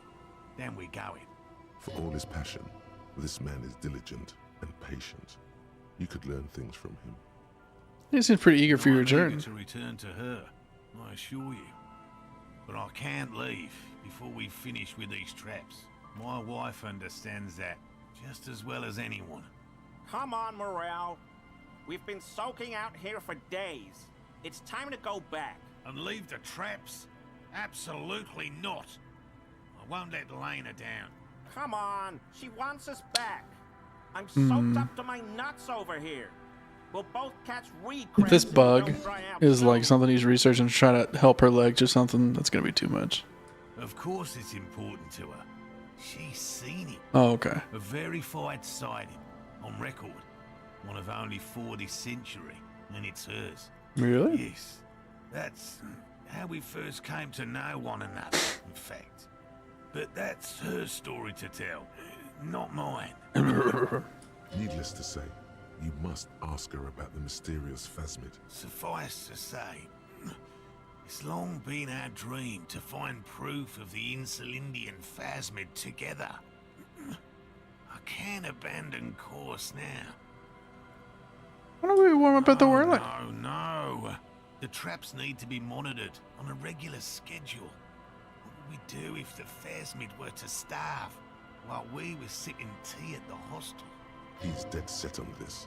S18: Then we go in.
S9: For all his passion, this man is diligent and patient. You could learn things from him.
S1: He seems pretty eager for your
S18: I'm eager
S1: return.
S18: to return to her, I assure you. But I can't leave before we finish with these traps. My wife understands that just as well as anyone.
S17: Come on, Morel. We've been soaking out here for days. It's time to go back.
S18: And leave the traps? Absolutely not. I won't let Lena down.
S17: Come on, she wants us back. I'm soaked up to my nuts over here. We'll both catch
S1: If
S17: recrams
S1: this
S17: if we
S1: bug
S17: don't dry out
S1: is
S17: soon.
S1: like something he's researching to try to help her legs or something, that's gonna be too much.
S18: Of course it's important to her. She's seen it.
S1: Oh, okay.
S18: A verified sighting, on record. One of only 4 this century, and it's hers.
S1: Really?
S18: Yes. That's how we first came to know one another, in fact. But that's her story to tell, not mine.
S9: Needless to say, you must ask her about the mysterious phasmid.
S18: Suffice to say, it's long been our dream to find proof of the Insulindian phasmid together. I can't abandon course now.
S1: Why don't we warm up at the whirling?
S18: No, no. The traps need to be monitored on a regular schedule. What would we do if the phasmid were to starve while we were sipping tea at the hostel?
S9: He's dead set on this.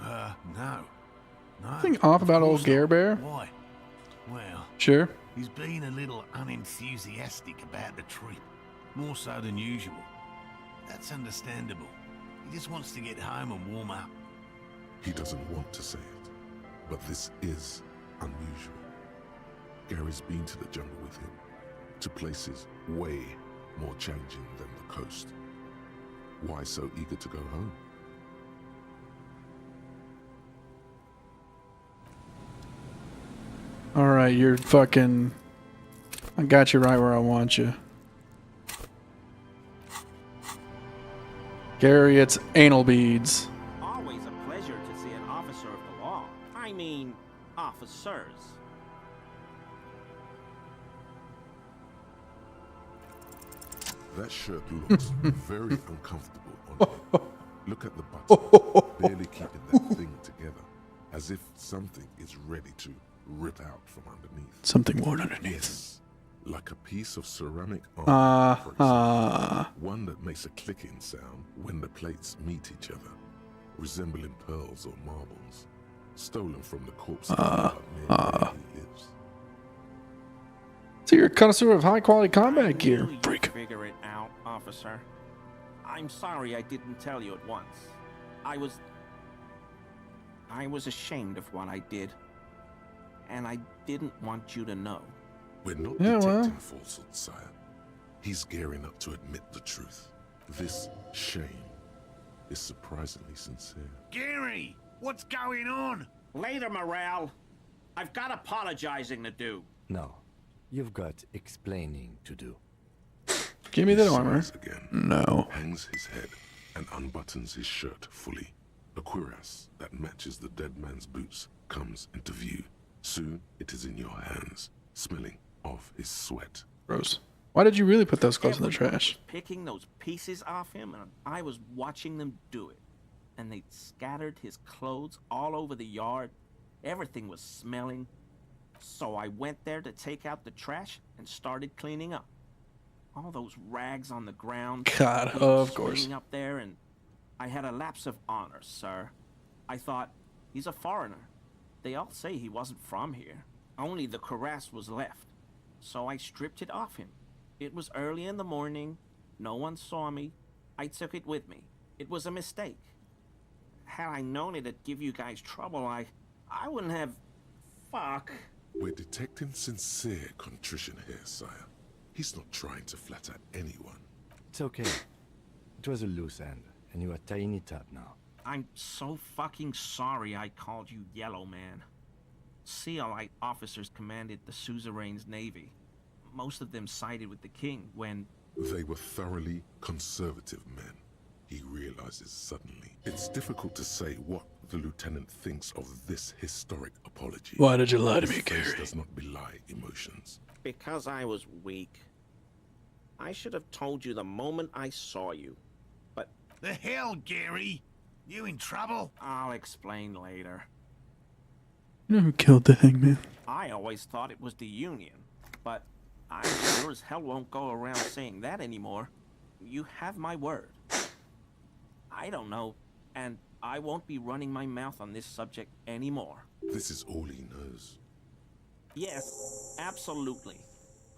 S18: No. No.
S1: Anything off
S18: of
S1: about old
S18: course
S1: Gare
S18: not.
S1: Bear?
S18: Why? Well,
S1: Sure.
S18: he's been a little unenthusiastic about the trip. More so than usual. That's understandable. He just wants to get home and warm up.
S9: He doesn't want to say it, but this is unusual. Gary's been to the jungle with him, to places way more challenging than the coast. Why so eager to go home?
S1: Alright, you're fucking... I got you right where I want you. Gary, it's anal beads.
S17: Always a pleasure to see an officer of the law. I mean, officers.
S9: That shirt looks very uncomfortable on him. Look at the button, barely keeping that thing together, as if something is ready to rip out from underneath.
S1: Something worn underneath.
S9: Yes, like a piece of ceramic armor, for example. One that makes a clicking sound when the plates meet each other, resembling pearls or marbles, stolen from the corpse near where he lives.
S1: So you're a connoisseur of high-quality combat gear, freak.
S17: Figure it out, officer. I'm sorry I didn't tell you at once. I was ashamed of what I did. And I didn't want you to know.
S9: We're not detecting falsehood, sire. He's gearing up to admit the truth. This shame is surprisingly sincere.
S18: Gary, what's going on?
S17: Later, Morale. I've got apologizing to do.
S10: No, you've got explaining to do.
S1: Give me that
S9: He
S1: armor.
S9: sighs again,
S1: No.
S9: hangs his head, and unbuttons his shirt fully. A cuirass that matches the dead man's boots comes into view. Soon it is in your hands, smelling of his sweat.
S1: Gross. Why did you really put those clothes in the
S17: Everyone
S1: trash?
S17: was picking those pieces off him, and I was watching them do it. And they scattered his clothes all over the yard. Everything was smelling. So I went there to take out the trash and started cleaning up. All those rags on the ground.
S1: God,
S17: people
S1: of course.
S17: swinging up there, and I had a lapse of honor, sir. I thought, he's a foreigner. They all say he wasn't from here. Only the cuirass was left. So I stripped it off him. It was early in the morning. No one saw me. I took it with me. It was a mistake. Had I known it'd give you guys trouble, I wouldn't have... Fuck.
S9: We're detecting sincere contrition here, sire. He's not trying to flatter anyone.
S10: It's okay. It was a loose end, and you are tying it up now.
S17: I'm so fucking sorry I called you Yellow Man. Sealite officers commanded the suzerain's navy. Most of them sided with the king when...
S9: They were thoroughly conservative men, he realizes suddenly. It's difficult to say what the lieutenant thinks of this historic apology.
S1: Why did you lie to me,
S9: His face
S1: Gary?
S9: does not belie emotions.
S17: Because I was weak. I should have told you the moment I saw you. But...
S18: The hell, Gary? You in trouble?
S17: I'll explain later.
S1: You know who killed the hangman?
S17: I always thought it was the Union, but I sure as hell won't go around saying that anymore. You have my word. I don't know, and I won't be running my mouth on this subject anymore.
S9: This is all he knows.
S17: Yes, absolutely.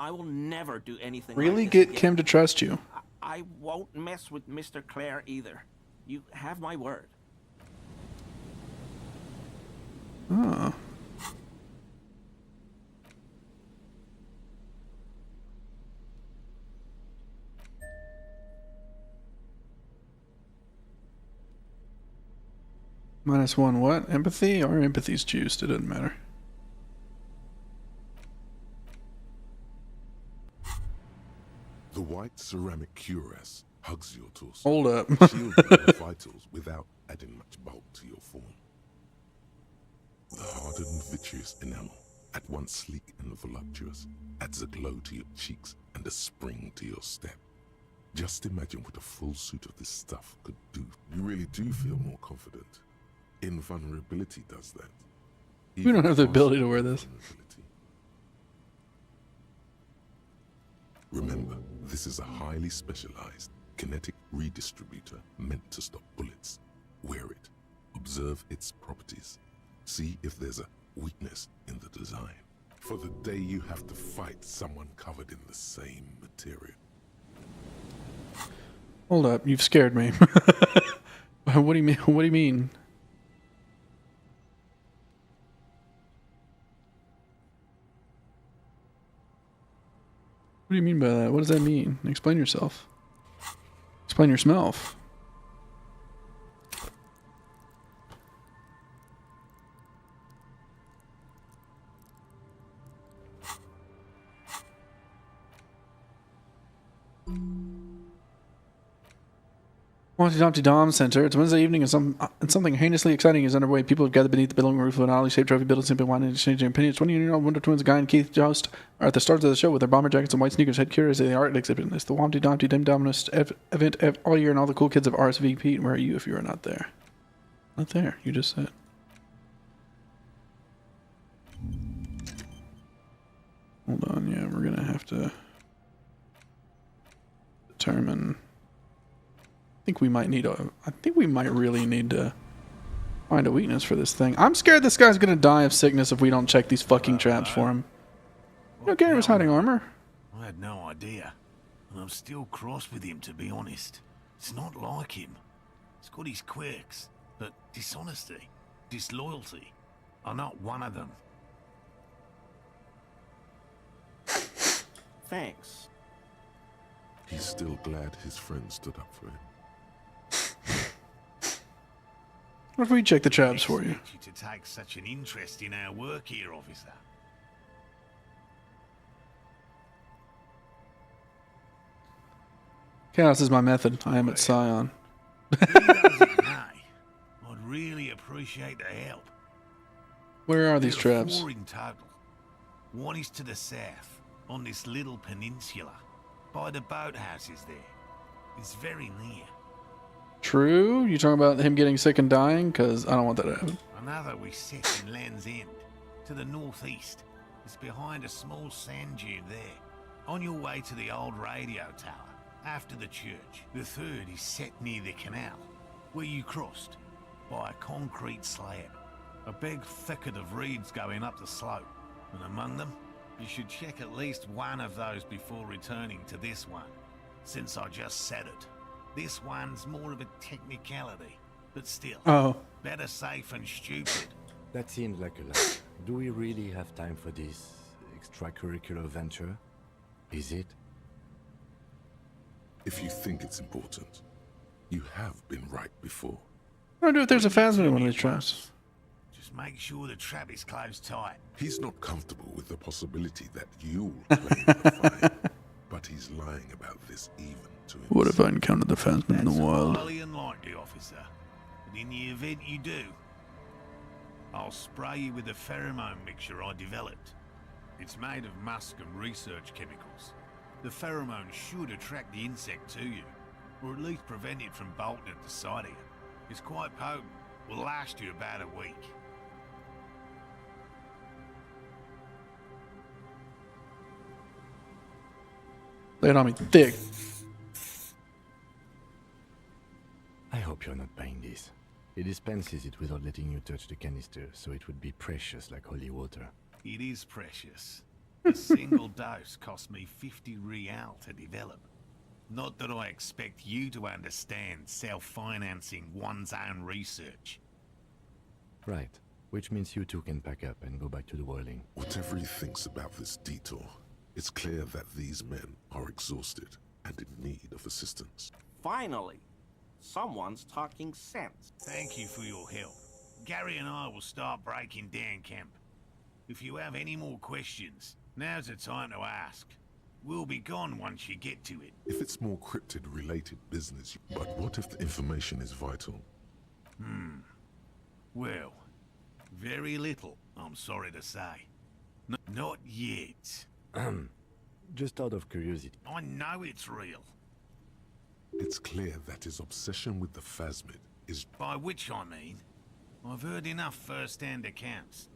S17: I will never do anything
S1: Really
S17: like this
S1: get
S17: again.
S1: Kim to trust you.
S17: I won't mess with Mr. Clare either. You have my word.
S1: Oh. -1 what? Empathy? Or empathy's juiced, it doesn't matter.
S9: The white ceramic cuirass hugs your torso.
S1: Hold up.
S9: Shielding your vitals without adding much bulk to your form. The hardened vitreous enamel, at once sleek and voluptuous, adds a glow to your cheeks and a spring to your step. Just imagine what a full suit of this stuff could do. You really do feel more confident. Invulnerability does that.
S1: We don't have the ability to wear this.
S9: Remember, this is a highly specialized kinetic redistributor meant to stop bullets. Wear it. observe its properties. See if there's a weakness in the design. For the day you have to fight someone covered in the same material.
S1: Hold up, you've scared me. What do you mean? What do you mean? What do you mean by that? What does that mean? Explain yourself. Explain yourself. Humpty Dom Center. It's Wednesday evening and something heinously exciting is underway. People have gathered beneath the billowing roof of an oddly shaped trophy building, simply wanting to exchange their opinions. 20-year-old Wonder Twins Guy and Keith Joust are at the start of the show with their bomber jackets and white sneakers, head curious at the art exhibit. It's the Humpty Dumpty Dim Dominus event all year, and all the cool kids have RSVP'd. Where are you if you are not there? Not there, you just said. Hold on, yeah, we're gonna have to determine. I think we might really need to find a weakness for this thing. I'm scared this guy's gonna die of sickness if we don't check these fucking traps for him. You know, Gary was hiding armor.
S18: I had no idea. And I'm still cross with him, to be honest. It's not like him. He's got his quirks, but dishonesty, disloyalty are not one of them.
S17: Thanks.
S9: He's still glad his friend stood up for him.
S1: What if we check the traps for you?
S18: You to take such an interest in our work here, officer.
S1: Chaos is my method. I am at Scion.
S18: I'd really appreciate the help.
S1: Where are these
S18: There are
S1: traps?
S18: 4 in total. One is to the south, on this little peninsula, by the boathouses there. It's very near.
S1: True? You talking about him getting sick and dying? Because I don't want that to happen.
S18: Another we set in Land's End, to the northeast. It's behind a small sand dune there, on your way to the old radio tower, after the church. The third is set near the canal, where you crossed, by a concrete slab. A big thicket of reeds going up the slope, and among them, you should check at least one of those before returning to this one, since I just said it. This one's more of a technicality, but still, better safe and stupid.
S10: That seems like a lot. Do we really have time for this extracurricular venture? Is it?
S9: If you think it's important, you have been right before.
S1: What do I do if there's a phasmid in one of these traps?
S18: Just make sure the trap is closed tight.
S9: He's not comfortable with the possibility that you'll claim the find, but he's lying about this even to himself.
S1: What if I encountered the phasmid in the wild?
S18: Highly unlikely, officer. But in the event you do, I'll spray you with a pheromone mixture I developed. It's made of musk and research chemicals. The pheromone should attract the insect to you, or at least prevent it from bolting at the sight of you. It's quite potent. Will last you about a week.
S1: Lay it on me thick.
S10: I hope you're not buying this. He dispenses it without letting you touch the canister, so it would be precious like holy water.
S18: It is precious. A single dose cost me 50 real to develop. Not that I expect you to understand self-financing one's own research.
S10: Right. Which means you two can pack up and go back to the whirling.
S9: Whatever he thinks about this detour, it's clear that these men are exhausted and in need of assistance.
S17: Finally, someone's talking sense.
S18: Thank you for your help. Gary and I will start breaking down camp. If you have any more questions, now's the time to ask. We'll be gone once you get to it.
S9: If it's more cryptid-related business, but what if the information is vital?
S18: Well, very little, I'm sorry to say. Not yet.
S10: Just out of curiosity.
S18: I know it's real.
S9: It's clear that his obsession with the phasmid is...
S18: By which I mean, I've heard enough first-hand accounts.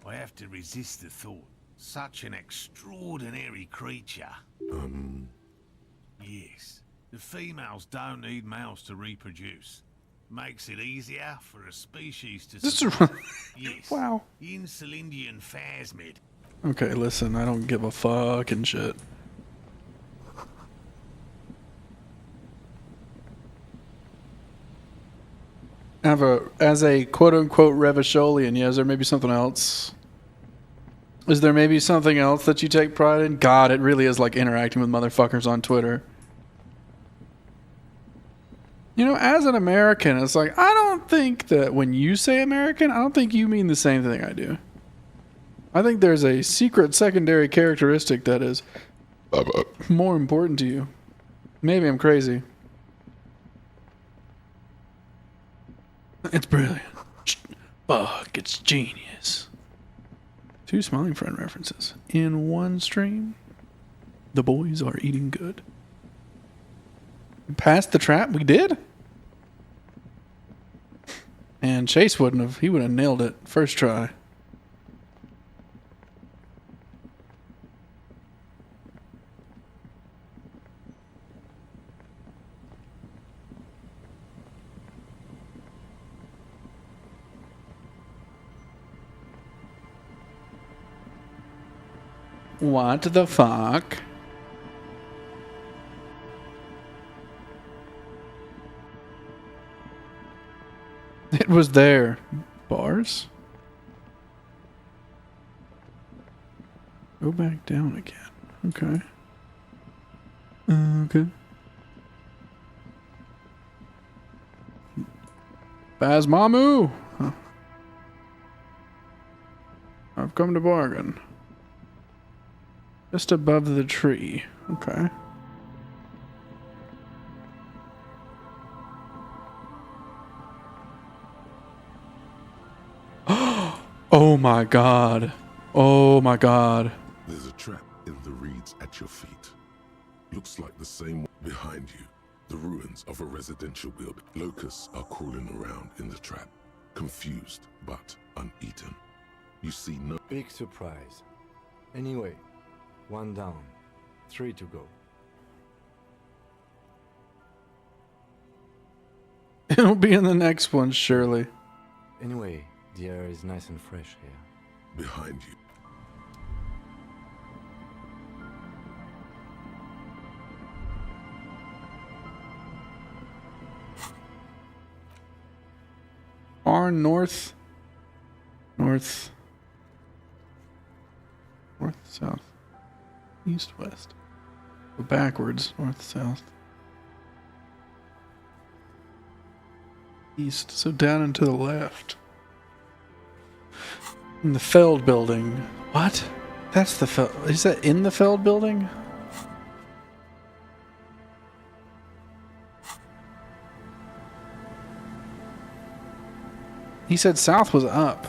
S18: I have to resist the thought. Such an extraordinary creature.
S9: Um...
S18: Yes. The females don't need males to reproduce. Makes it easier for a species to
S1: This is
S18: survive. Yes.
S1: wow.
S18: Insulindian phasmid.
S1: Okay, listen, I don't give a fucking shit. As a quote-unquote Revacholian, yeah, is there maybe something else? Is there maybe something else that you take pride in? God, it really is like interacting with motherfuckers on Twitter. You know, as an American, it's like, I don't think that when you say American, I don't think you mean the same thing I do. I think there's a secret secondary characteristic that is more important to you. Maybe I'm crazy. It's brilliant. Fuck, it's genius. 2 Smiling Friend references in one stream. The boys are eating good. Passed the trap? We did? And Chase wouldn't have. He would have nailed it first try. What the fuck? It was there. Bars? Go back down again. Okay. Okay. Bazmamu! Huh. I've come to bargain. Just above the tree. Okay. Oh my god. Oh my god.
S9: There's a trap in the reeds at your feet. Looks like the same one behind you. The ruins of a residential building. Locusts are crawling around in the trap, confused but uneaten. You see no
S10: big surprise. Anyway, 1 down, 3 to go.
S1: It'll be in the next one, surely.
S10: Anyway, the air is nice and fresh here.
S9: Behind you.
S1: Far north. North. North, south. East, west. Go backwards. North, south. East. So down and to the left. In the Feld building. What? That's the Feld. Is that in the Feld building? He said south was up.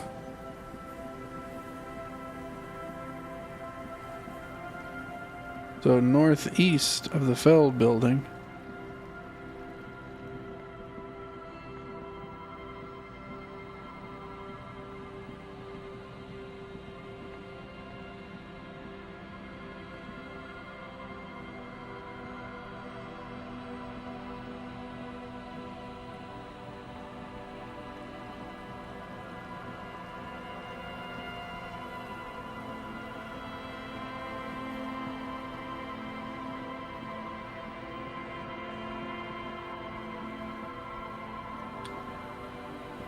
S1: So northeast of the Feld building.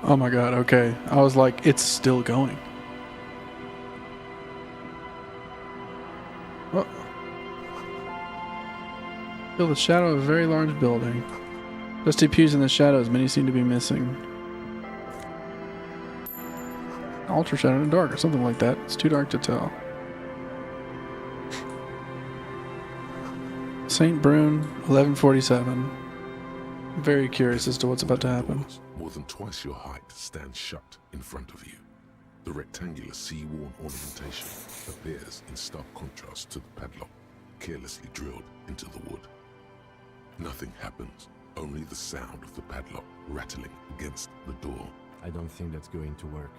S1: Oh my god, okay. I was like, it's still going. Oh. Feel the shadow of a very large building. Dusty pews in the shadows, many seem to be missing. Ultra shadow in the dark or something like that. It's too dark to tell. St. Brune, 1147. Very curious as to what's about to happen.
S9: More than twice your height stands shut in front of you. The rectangular sea-worn ornamentation appears in stark contrast to the padlock, carelessly drilled into the wood. Nothing happens, only the sound of the padlock rattling against the door.
S10: I don't think that's going to work.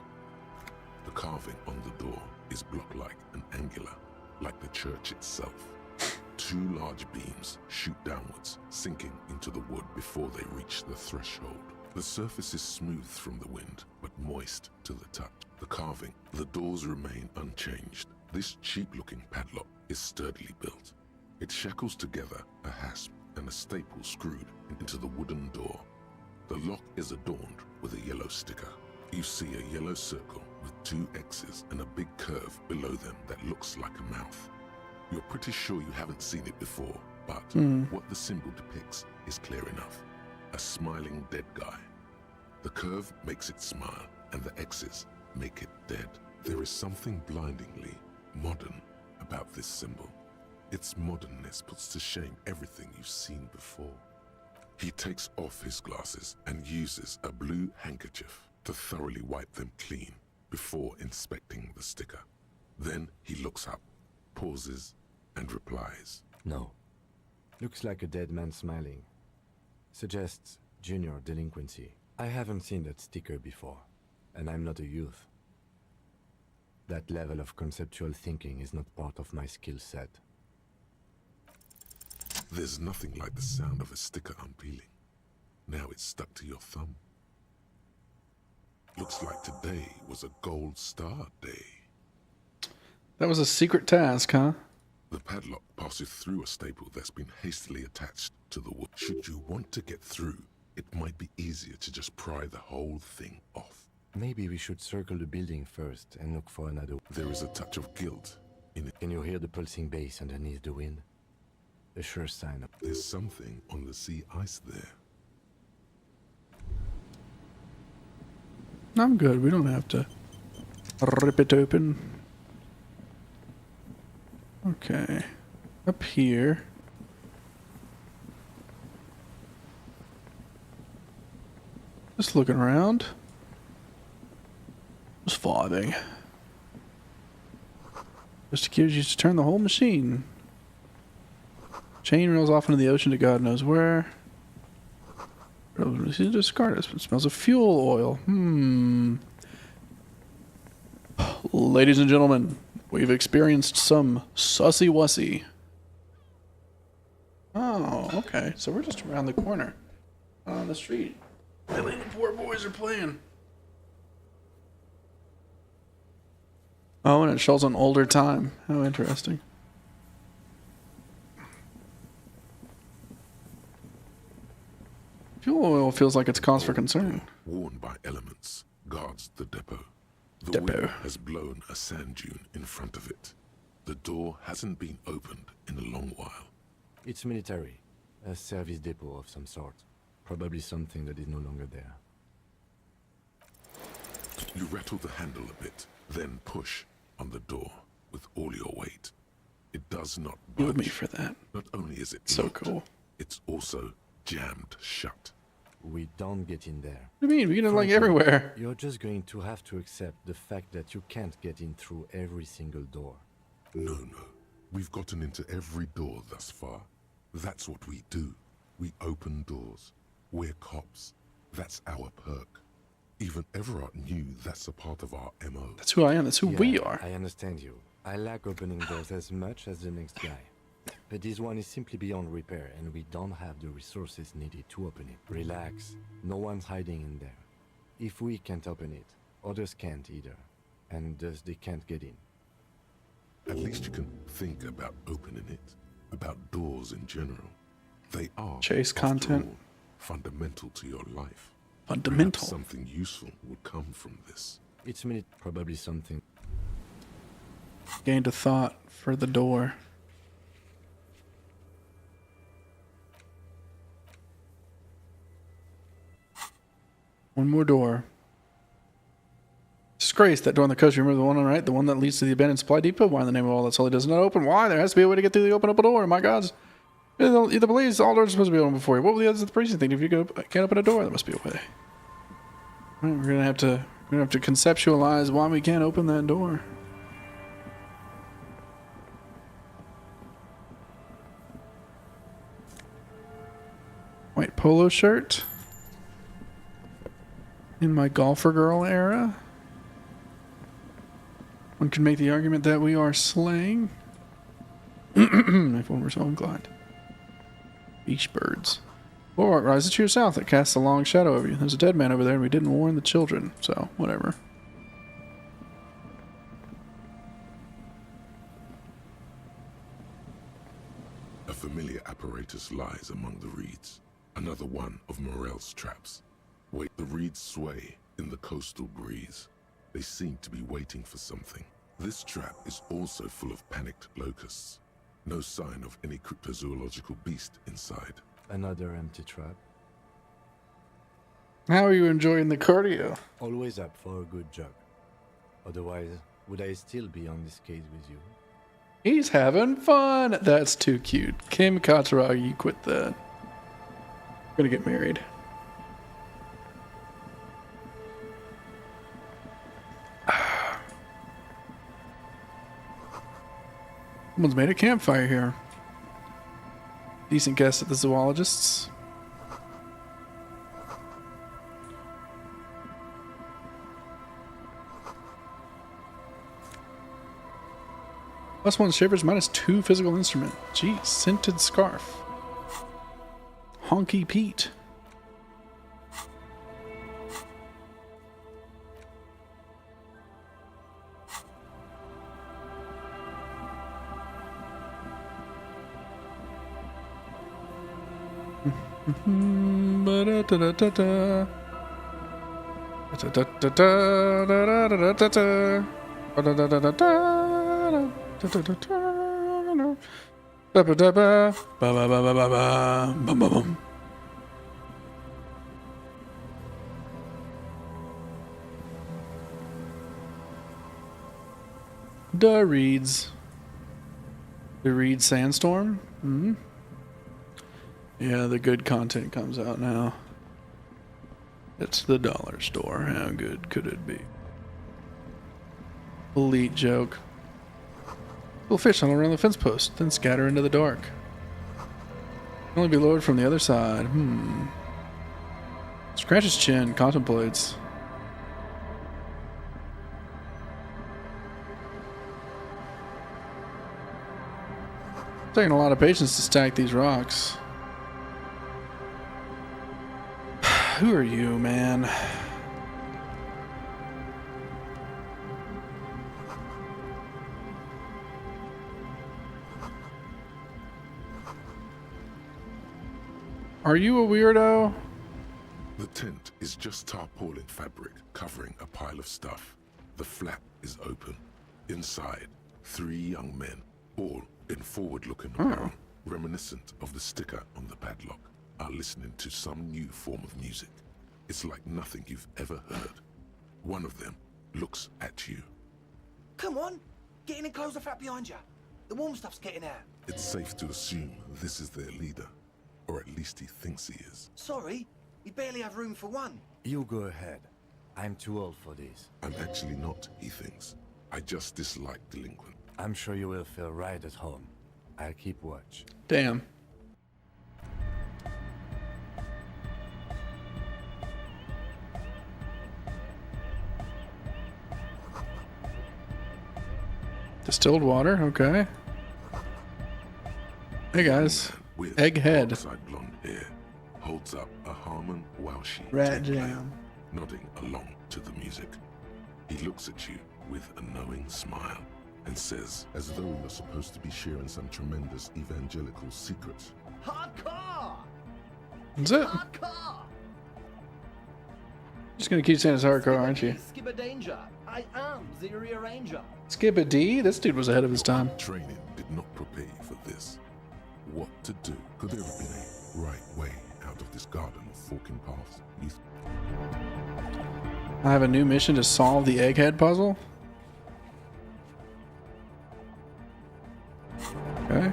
S9: The carving on the door is block-like and angular, like the church itself. 2 large beams shoot downwards, sinking into the wood before they reach the threshold. The surface is smooth from the wind, but moist to the touch. The carving, the doors remain unchanged. This cheap-looking padlock is sturdily built. It shackles together a hasp and a staple screwed into the wooden door. The lock is adorned with a yellow sticker. You see a yellow circle with 2 X's and a big curve below them that looks like a mouth. You're pretty sure you haven't seen it before, but what the symbol depicts is clear enough. A smiling dead guy. The curve makes it smile, and the X's make it dead. There is something blindingly modern about this symbol. Its modernness puts to shame everything you've seen before. He takes off his glasses and uses a blue handkerchief to thoroughly wipe them clean before inspecting the sticker. Then he looks up, pauses, and replies.
S10: No. Looks like a dead man smiling. Suggests junior delinquency. I haven't seen that sticker before, and I'm not a youth. That level of conceptual thinking is not part of my skill set.
S9: There's nothing like the sound of a sticker unpeeling. Now it's stuck to your thumb. Looks like today was a gold star day.
S1: That was a secret task, huh?
S9: The padlock passes through a staple that's been hastily attached to the wood. Should you want to get through, it might be easier to just pry the whole thing off.
S10: Maybe we should circle the building first and look for another.
S9: There is a touch of guilt in it.
S10: Can you hear the pulsing bass underneath the wind? A sure sign of...
S9: There's something on the sea ice there.
S1: I'm good. We don't have to rip it open. Okay. Up here. Just looking around. Just vibing. Just accused you to turn the whole machine. Chain rails off into the ocean to God knows where. Discard it. It smells of fuel oil. Ladies and gentlemen, we've experienced some sussy-wussy. Oh, okay. So we're just around the corner. On the street. Billy and the poor boys are playing. Oh, and it shows an older time. How interesting. Fuel oil feels like it's cause for concern.
S9: Worn by elements, guards the depot. The wind has blown a sand dune in front of it. The door hasn't been opened in a long while.
S10: It's military. A service depot of some sort. Probably something that is no longer there.
S9: You rattle the handle a bit, then push on the door with all your weight. It does not budge.
S1: With me for that.
S9: Not only is it
S1: so
S9: locked,
S1: cool,
S9: it's also jammed shut.
S10: We don't get in there.
S1: What do you mean? We get in like everywhere.
S10: You're just going to have to accept the fact that you can't get in through every single door.
S9: No. We've gotten into every door thus far. That's what we do. We open doors. We're cops. That's our perk. Even Everard knew that's a part of our MO.
S1: That's who I am. That's who we are.
S10: I understand you. I like opening doors as much as the next guy. But this one is simply beyond repair, and we don't have the resources needed to open it. Relax. No one's hiding in there. If we can't open it, others can't either. And thus they can't get in.
S9: At least you can think about opening it. About doors in general. They are,
S1: Chase content.
S9: all, fundamental to your life.
S1: Fundamental.
S9: Perhaps something useful would come from this.
S10: It's probably something.
S1: Gained a thought for the door. One more door. Disgrace, that door on the coast. You remember the one on the right? The one that leads to the abandoned supply depot? Why in the name of all that's holy does it not open? Why? There has to be a way to get through the open door. My gods. Either police, all doors are supposed to be open before you. What will the others of the precinct think if you can't open a door? There must be a way. All right, we're gonna have to conceptualize why we can't open that door. White polo shirt. In my golfer girl era. One can make the argument that we are slaying. If one were so inclined. Beach birds. Or rises to your south. It casts a long shadow over you. There's a dead man over there, and we didn't warn the children. So, whatever.
S9: A familiar apparatus lies among the reeds. Another one of Morel's traps. Wait, the reeds sway in the coastal breeze. They seem to be waiting for something. This trap is also full of panicked locusts. No sign of any cryptozoological beast inside.
S10: Another empty trap.
S1: How are you enjoying the cardio?
S10: Always up for a good jog. Otherwise, would I still be on this case with you?
S1: He's having fun. That's too cute. Kim Katsuragi, you quit that. We're gonna get married. Someone's made a campfire here. Decent guess at the zoologists. +1 shivers, -2 physical instrument. Geez, scented scarf. Honky Pete. The Reeds. The Reed Sandstorm? Hmm? Yeah, the good content comes out now. It's the dollar store. How good could it be? Elite joke. Little fish huddle around the fence post, then scatter into the dark. Can only be lowered from the other side. Scratch his chin, contemplates. Taking a lot of patience to stack these rocks. Who are you, man? Are you a weirdo?
S9: The tent is just tarpaulin fabric covering a pile of stuff. The flap is open. Inside, 3 young men, all in forward-looking apparel, reminiscent of the sticker on the padlock, are listening to some new form of music. It's like nothing you've ever heard. One of them looks at you.
S14: Come on, get in and close the flap behind you. The warm stuff's getting out.
S9: It's safe to assume this is their leader, or at least he thinks he is.
S14: Sorry, we barely have room for one.
S10: You go ahead. I'm too old for this.
S9: I'm actually not, he thinks. I just dislike delinquent.
S10: I'm sure you will feel right at home. I'll keep watch.
S1: Damn. Distilled water, okay. Hey guys,
S9: with
S1: egghead.
S9: Blonde hair holds up a Harmon Welsh
S1: Rat jam.
S9: nodding along to the music. He looks at you with a knowing smile and says, as though you're supposed to be sharing some tremendous evangelical secret.
S14: Hardcore!
S1: That's it.
S14: Hardcore!
S1: Just gonna keep saying it's hardcore, aren't you?
S14: Skipper Danger, I am the rearranger.
S1: Skip a D? This dude was ahead of his time.
S9: Training did not prepare you for this. What to do? Could there have been a right way out of this garden of forking paths?
S1: I have a new mission to solve the egghead puzzle. Okay.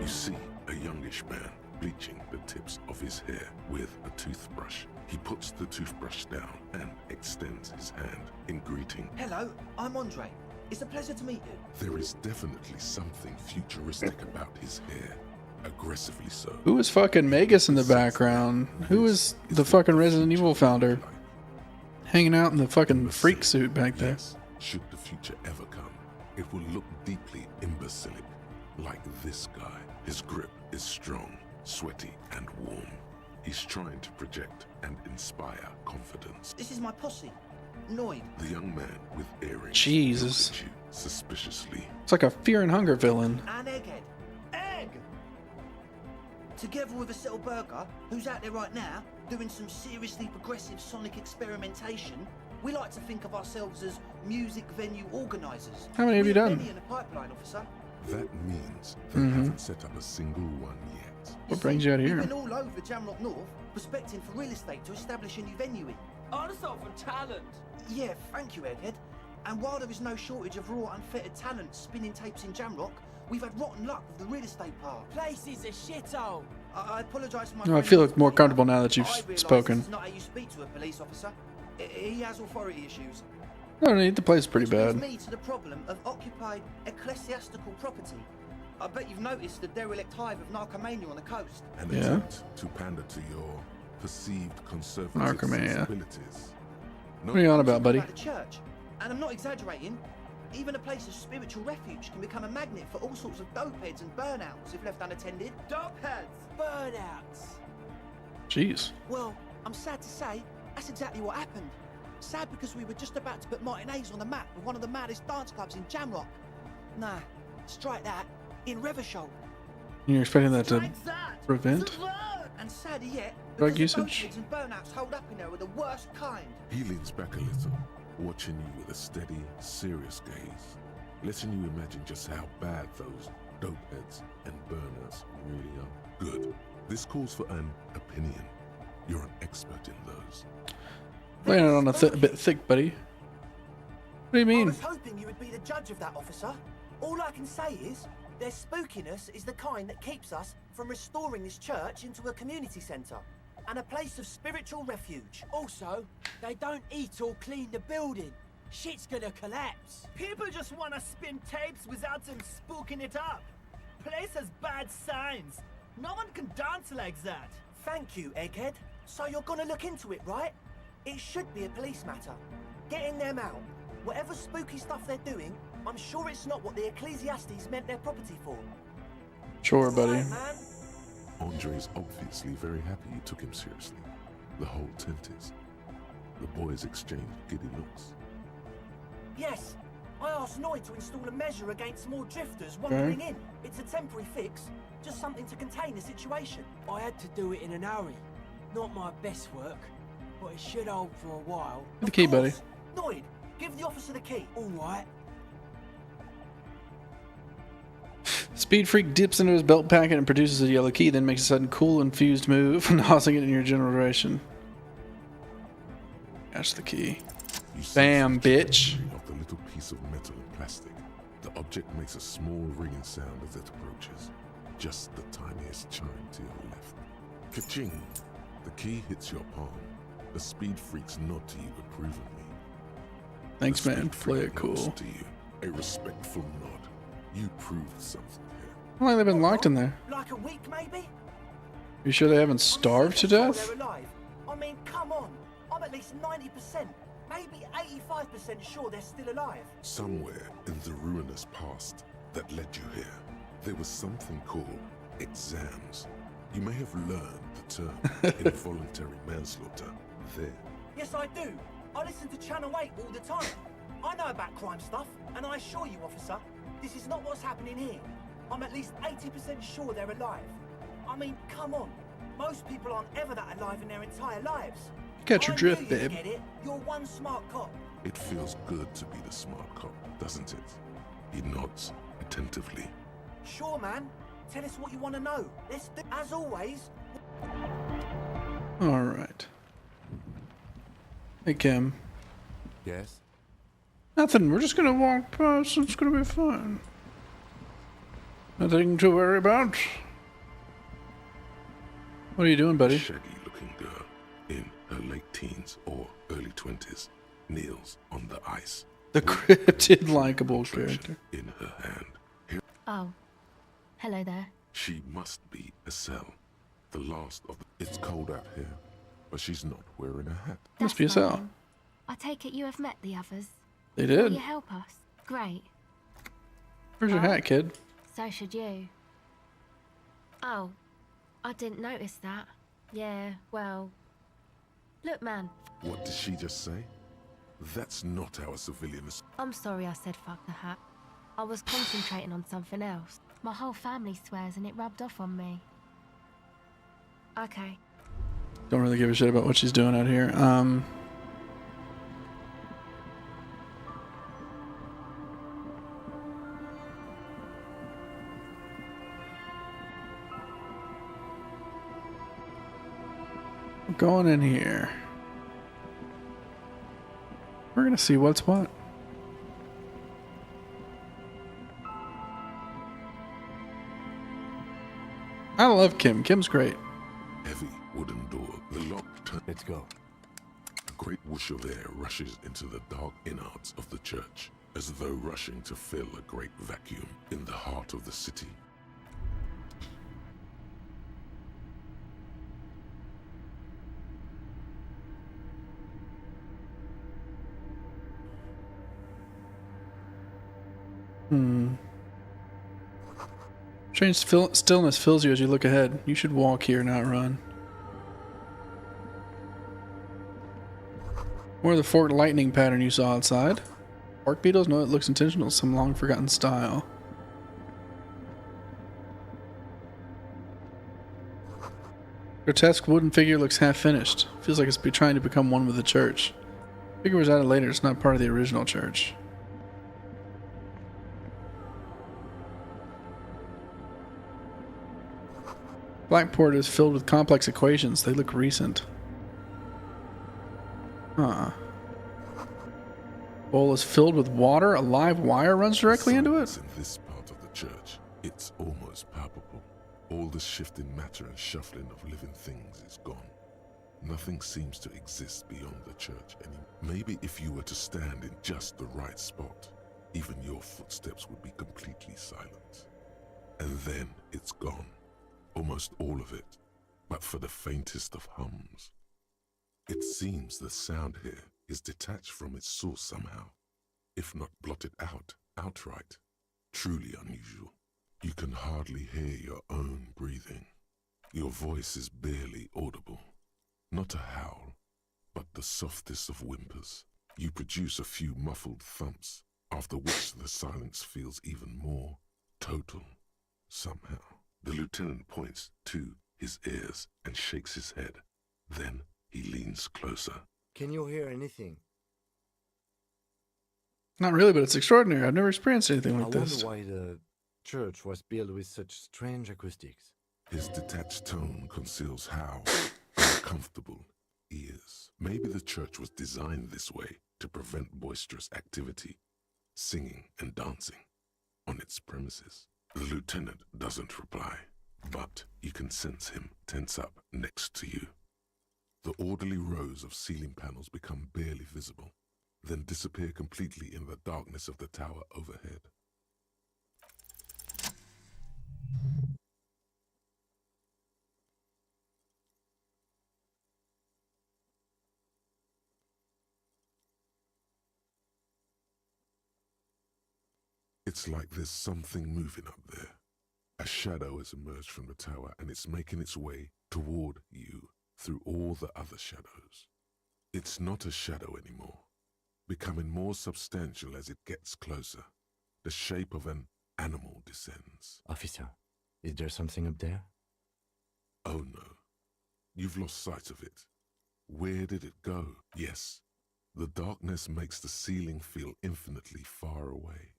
S9: You see a youngish man bleaching the tips of his hair with a toothbrush. He puts the toothbrush down and extends his hand in greeting.
S14: Hello, I'm Andre. It's a pleasure to meet you.
S9: There is definitely something futuristic about his hair. Aggressively so.
S1: Who is fucking Magus in the background? Who is the fucking Resident Evil founder? Hanging out in the fucking freak suit back there.
S9: Yes, should the future ever come, it will look deeply imbecilic. Like this guy. His grip is strong, sweaty and warm. He's trying to project and inspire confidence.
S14: This is my posse. Noid.
S9: The young man with earrings
S1: Jesus.
S9: looks at you suspiciously.
S1: It's like a Fear and Hunger villain.
S14: And Egghead. Egg! Together with a Settle Burger, who's out there right now, doing some seriously progressive sonic experimentation, we like to think of ourselves as music venue organisers.
S1: How many have you done?
S14: Many in the pipeline, officer.
S9: That means they haven't set up a single one yet.
S1: What brings you out
S14: We've
S1: here?
S14: been all over Jamrock North, prospecting for real estate to establish a new venue in.
S12: Also for talent.
S14: Yeah, thank you, Egghead. And while there is no shortage of raw, unfettered talent spinning tapes in Jamrock, we've had rotten luck with the real estate part.
S12: Place is a shithole.
S14: I apologise for my
S1: Oh, I
S14: friend
S1: feel
S14: who's
S1: more
S14: been
S1: comfortable
S14: up.
S1: now that you've
S14: I realise
S1: spoken.
S14: This is not how you speak to a police officer. He has authority issues.
S1: I don't need the place is pretty
S14: Which
S1: bad.
S14: brings me to the problem of occupied ecclesiastical property. I bet you've noticed the derelict hive of narcomania on the coast.
S9: An
S1: Yeah.
S9: attempt to pander to your perceived conservative
S1: Narcomania.
S9: sensibilities.
S1: What are you on about, buddy?
S14: About the church. And I'm not exaggerating. Even a place of spiritual refuge can become a magnet for all sorts of dopeheads and burnouts if left unattended.
S12: Dopeheads. Burnouts.
S1: Jeez.
S14: Well, I'm sad to say, that's exactly what happened. Sad because we were just about to put Martinez on the map with one of the maddest dance clubs in Jamrock. Nah, strike that. In Reversholt.
S1: You're expecting that to prevent
S14: And sadder yet,
S1: drug
S14: because the
S1: usage?
S14: dopeheads and burnouts hold up in there are the worst kind.
S9: He leans back a little, watching you with a steady, serious gaze, letting you imagine just how bad those dopeheads and burners really are. Good. This calls for an opinion. You're an expert in those.
S1: Laying it on a bit thick, buddy. What do you
S14: I
S1: mean?
S14: was hoping you would be the judge of that, officer. All I can say is, their spookiness is the kind that keeps us from restoring this church into a community centre and a place of spiritual refuge.
S12: Also, they don't eat or clean the building. Shit's gonna collapse. People just wanna spin tapes without them spooking it up. Place has bad signs. No one can dance like that.
S14: Thank you, Egghead. So you're gonna look into it, right? It should be a police matter. Getting them out. Whatever spooky stuff they're doing, I'm sure it's not what the Ecclesiastes meant their property for.
S1: Sure, buddy.
S14: Right, man.
S9: Andre's obviously very happy you took him seriously. The whole tent is. The boys exchanged giddy looks.
S14: Yes, I asked Noid to install a measure against more drifters wandering in. It's a temporary fix, just something to contain the situation.
S12: I had to do it in an hurry. Not my best work, but it should hold for a while.
S1: The key, buddy.
S14: Noid, give the officer the key.
S12: All right.
S1: Speed Freak dips into his belt packet and produces a yellow key, then makes a sudden cool, infused move, tossing it in your general direction. That's the key. Bam, bitch.
S9: Of the little piece of metal and plastic, the object makes a small ringing sound as it approaches. Just the tiniest chime to your left. Ka-ching! The key hits your palm. The Speed Freaks nod to you approvingly.
S1: Thanks,
S9: The
S1: man.
S9: Speed
S1: Play
S9: Freak
S1: it cool.
S9: nods to you, a respectful nod. You proved something here.
S1: How long have they been locked in there?
S14: Like a week, maybe?
S1: You sure they haven't starved to
S14: Sure
S1: death?
S14: they're alive. I mean, come on. I'm at least 90%, maybe 85% sure they're still alive.
S9: Somewhere in the ruinous past that led you here, there was something called exams. You may have learned the term involuntary manslaughter there.
S14: Yes, I do. I listen to Channel 8 all the time. I know about crime stuff, and I assure you, officer, this is not what's happening here. I'm at least 80% sure they're alive. I mean, come on. Most people aren't ever that alive in their entire lives.
S1: Catch your drift,
S14: I knew you'd
S1: babe.
S14: get it. You're one smart cop.
S9: It feels good to be the smart cop, doesn't it? He nods attentively.
S14: Sure, man. Tell us what you want to know. Let's do. As always.
S1: All right. Hey, Kim.
S10: Yes?
S1: Nothing. We're just gonna walk past. It's gonna be fine. Nothing to worry about. What are you doing, buddy?
S9: A shaggy-looking girl in her late teens or early 20s kneels on the ice.
S1: The cryptid, likable character.
S9: In her hand.
S2: Oh. Hello there.
S9: She must be a cell. The last of the... It's cold out here, but she's not wearing a hat.
S1: Must be a cell.
S2: I take it you have met the others.
S1: They
S2: Will
S1: did.
S2: you help us? Great.
S1: Where's your hat, kid?
S2: So should you. Oh. I didn't notice that. Yeah, well... Look, man.
S9: What did she just say? That's not how a civilian is.
S2: I'm sorry I said fuck the hat. I was concentrating on something else. My whole family swears and it rubbed off on me. Okay.
S1: Don't really give a shit about what she's doing out here. Going in here. We're gonna see what's what. I love Kim. Kim's great.
S9: Heavy wooden door. The lock turns.
S10: Let's go.
S9: A great whoosh of air rushes into the dark innards of the church, as though rushing to fill a great vacuum in the heart of the city.
S1: Strange stillness fills you as you look ahead. You should walk here, not run. More of the forked lightning pattern you saw outside. Bark beetles? No, it looks intentional. Some long forgotten style. Grotesque wooden figure looks half finished. Feels like it's trying to become one with the church. Figure was added later. It's not part of the original church. Blackboard is filled with complex equations. They look recent. Huh. Bowl is filled with water. A live wire runs directly into it.
S9: In this part of the church, it's almost palpable. All the shifting matter and shuffling of living things is gone. Nothing seems to exist beyond the church anymore. Maybe if you were to stand in just the right spot, even your footsteps would be completely silent. And then it's gone. Almost all of it, but for the faintest of hums. It seems the sound here is detached from its source somehow, if not blotted out outright. Truly unusual. You can hardly hear your own breathing. Your voice is barely audible. Not a howl, but the softest of whimpers. You produce a few muffled thumps, after which the silence feels even more total, somehow. The lieutenant points to his ears and shakes his head. Then he leans closer.
S10: Can you hear anything?
S1: Not really, but it's extraordinary. I've never experienced anything like this.
S10: I wonder why the church was built with such strange acoustics.
S9: His detached tone conceals how uncomfortable he is. Maybe the church was designed this way to prevent boisterous activity, singing and dancing on its premises. The lieutenant doesn't reply, but you can sense him tense up next to you. The orderly rows of ceiling panels become barely visible, then disappear completely in the darkness of the tower overhead. It's like there's something moving up there. A shadow has emerged from the tower and it's making its way toward you through all the other shadows. It's not a shadow anymore, becoming more substantial as it gets closer. The shape of an animal descends.
S10: Officer, is there something up there?
S9: Oh no, you've lost sight of it. Where did it go? Yes, the darkness makes the ceiling feel infinitely far away.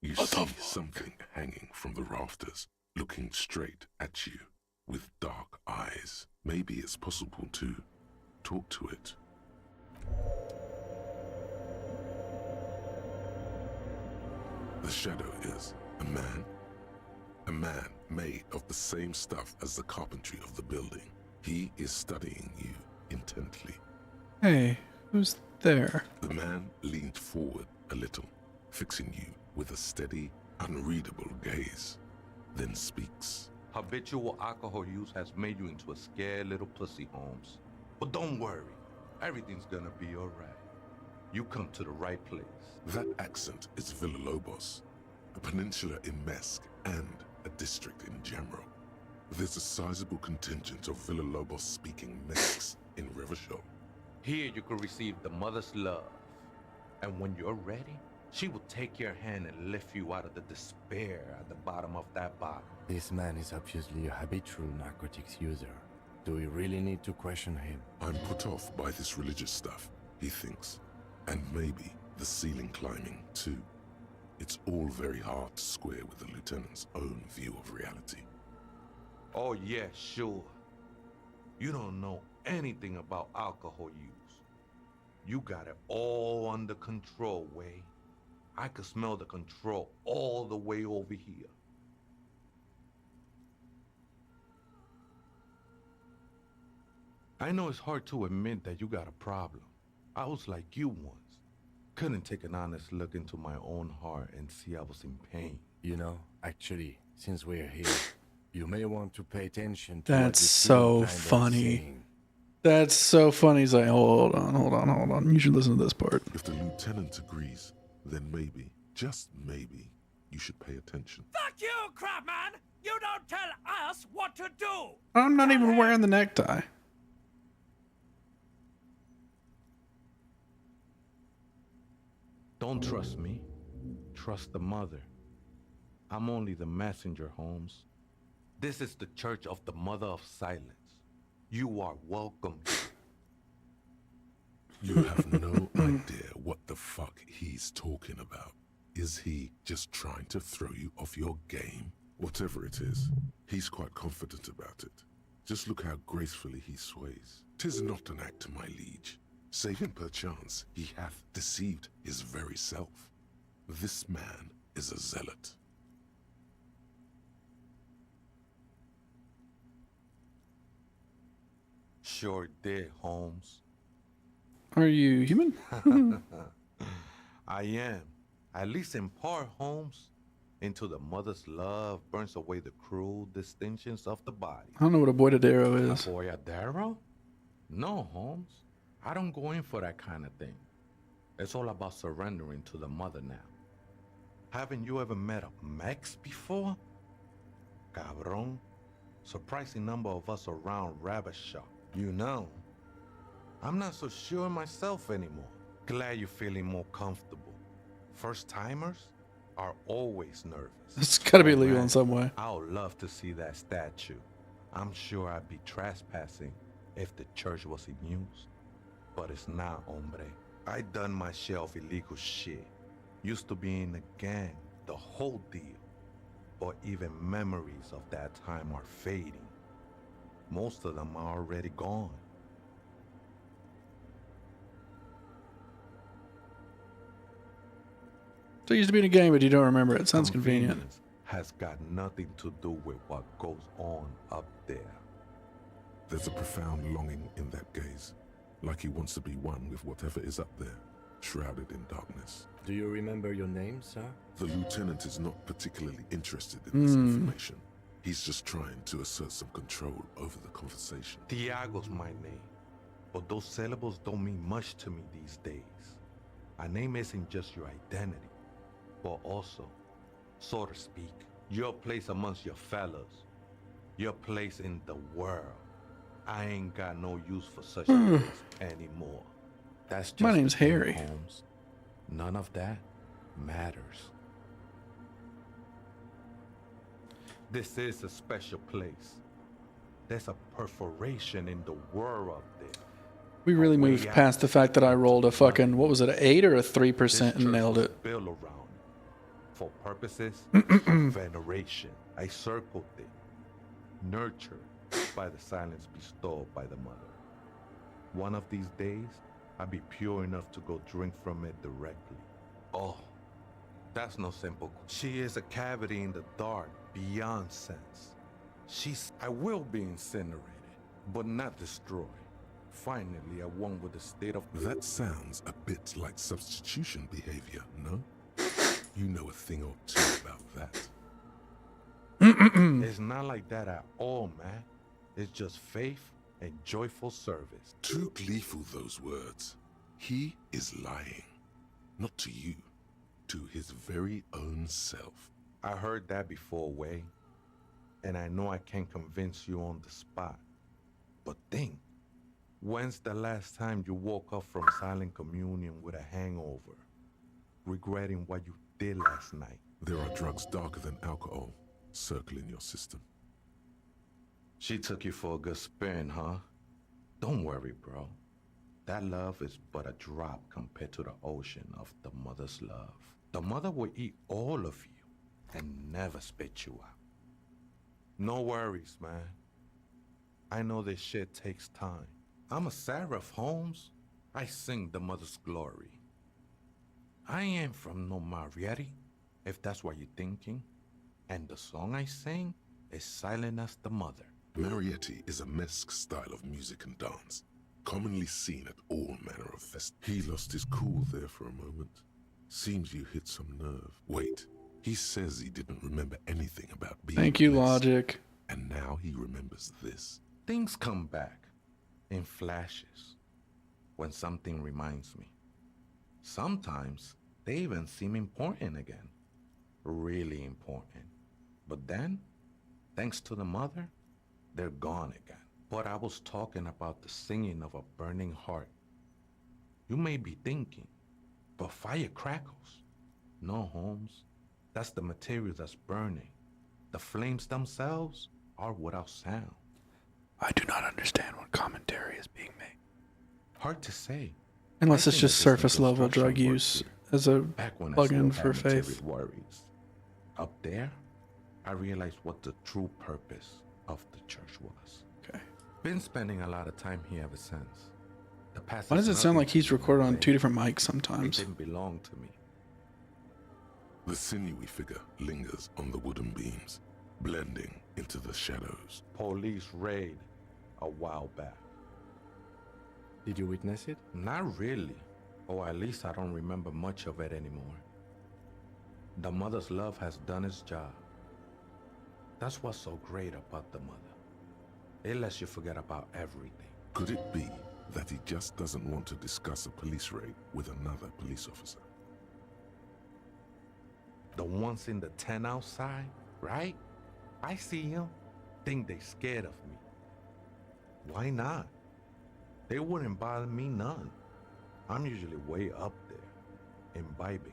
S9: You see something hanging from the rafters, looking straight at you with dark eyes. Maybe it's possible to talk to it. The shadow is a man made of the same stuff as the carpentry of the building. He is studying you intently.
S1: Hey, who's there?
S9: The man leaned forward a little, fixing you with a steady, unreadable gaze, then speaks.
S16: Habitual alcohol use has made you into a scared little pussy, Holmes. But don't worry, everything's gonna be alright. You come to the right place.
S9: That accent is Villalobos. a peninsula in Mesk, and a district in Jamro. There's a sizable contingent of Villalobos-speaking Mesks in Revachol.
S16: Here you can receive the mother's love. And when you're ready, she will take your hand and lift you out of the despair at the bottom of that bottle.
S10: This man is obviously a habitual narcotics user. Do we really need to question him?
S9: I'm put off by this religious stuff, he thinks. And maybe the ceiling climbing, too. It's all very hard to square with the lieutenant's own view of reality.
S16: Oh yeah, sure. You don't know anything about alcohol use. You got it all under control, Way. I could smell the control all the way over here. I know it's hard to admit that you got a problem. I was like you once. Couldn't take an honest look into my own heart and see I was in pain.
S10: You know, actually, since we're here, you may want to pay attention to
S1: That's so funny. That's so funny. He's like, hold on. You should listen to this part.
S9: If the lieutenant agrees, then maybe, just maybe, you should pay attention.
S12: Fuck you, Crabman! You don't tell us what to do!
S1: I'm not even wearing the necktie.
S16: Don't trust me. Trust the mother. I'm only the messenger, Holmes. This is the Church of the Mother of Silence. You are welcome.
S9: You have no idea what the fuck he's talking about. Is he just trying to throw you off your game? Whatever it is, he's quite confident about it. Just look how gracefully he sways. 'Tis not an act, my liege. Save him perchance, he hath deceived his very self. This man is a zealot.
S16: Sure did, Holmes.
S1: Are you human?
S16: I am. At least in part, Holmes. Into the mother's love burns away the cruel distinctions of the body.
S1: I don't know what a boyadero is.
S16: A boyadero? No, Holmes. I don't go in for that kind of thing. It's all about surrendering to the mother now. Haven't you ever met a Mex before? Cabron. Surprising number of us around Revachol. You know, I'm not so sure myself anymore. Glad you're feeling more comfortable. First-timers are always nervous.
S1: It's gotta be legal in some way.
S16: I would love to see that statue. I'm sure I'd be trespassing if the church was in use. But it's not, hombre. I done my share of illegal shit. Used to be in a gang, the whole deal. But even memories of that time are fading. Most of them are already gone.
S1: So you used to be in a game, but you don't remember it. Sounds convenient.
S16: Has got nothing to do with what goes on up there.
S9: There's a profound longing in that gaze, like he wants to be one with whatever is up there, shrouded in darkness.
S10: Do you remember your name, sir?
S9: The lieutenant is not particularly interested in this information. He's just trying to assert some control over the conversation.
S16: Tiago's my name, but those syllables don't mean much to me these days. A name isn't just your identity, but also, so to speak, your place amongst your fellows, your place in the world. I ain't got no use for such things anymore. That's just
S1: my name's Harry.
S16: Holmes. None of that matters. This is a special place. There's a perforation in the world up there.
S1: We really moved past the fact that I rolled a fucking, what was it, an 8 or a 3% and nailed it.
S16: Built around it. For purposes of veneration, I circled it, nurtured by the silence bestowed by the mother. One of these days, I'll be pure enough to go drink from it directly. Oh, that's no simple. She is a cavity in the dark, beyond sense. I will be incinerated, but not destroyed. Finally, I won with the state of...
S9: That sounds a bit like substitution behavior, no? You know a thing or two about that.
S16: It's not like that at all, man. It's just faith and joyful service.
S9: Too gleeful, those words. He is lying. Not to you, to his very own self.
S16: I heard that before, Way. And I know I can't convince you on the spot. But think, when's the last time you woke up from silent communion with a hangover, regretting what you did last night?
S9: There are drugs darker than alcohol circling your system.
S16: She took you for a good spin, huh? Don't worry, bro. That love is but a drop compared to the ocean of the mother's love. The mother will eat all of you and never spit you out. No worries, man. I know this shit takes time. I'm a seraph, Holmes. I sing the mother's glory. I ain't from no Marietti, if that's what you're thinking. And the song I sing is silent as the mother.
S9: Marietti is a mesque style of music and dance, commonly seen at all manner of fest. He lost his cool there for a moment. Seems you hit some nerve. Wait, he says he didn't remember anything about being
S1: Thank you,
S9: blessed.
S1: Logic.
S9: And now he remembers this.
S16: Things come back in flashes when something reminds me. Sometimes they even seem important again. Really important. But then, thanks to the mother, they're gone again. But I was talking about the singing of a burning heart. You may be thinking, but fire crackles. No, Holmes. That's the material that's burning. The flames themselves are without sound.
S1: I do not understand what commentary is being made.
S16: Hard to say.
S1: Unless
S16: I
S1: it's
S16: think
S1: just
S16: that this
S1: surface level
S16: construction
S1: drug
S16: work
S1: use
S16: here,
S1: as a
S16: back when I
S1: plug-in
S16: still
S1: for
S16: had material
S1: faith.
S16: worries. Up there, I realized what the true purpose of the church was.
S1: Okay.
S16: Been spending a lot of time here ever since. The past
S1: Why
S16: is
S1: does it sound
S16: nothing
S1: like he's
S16: to me,
S1: recorded on
S16: Way.
S1: 2 different mics
S16: It
S1: sometimes?
S16: didn't belong to me.
S9: The sinewy figure lingers on the wooden beams, blending into the shadows.
S16: Police raid a while back.
S10: Did you witness it?
S16: Not really. Or at least I don't remember much of it anymore. The mother's love has done its job. That's what's so great about the mother. It lets you forget about everything.
S9: Could it be that he just doesn't want to discuss a police raid with another police officer?
S16: The ones in the tent outside, right? I see him, think they scared of me. Why not? They wouldn't bother me none. I'm usually way up there, imbibing.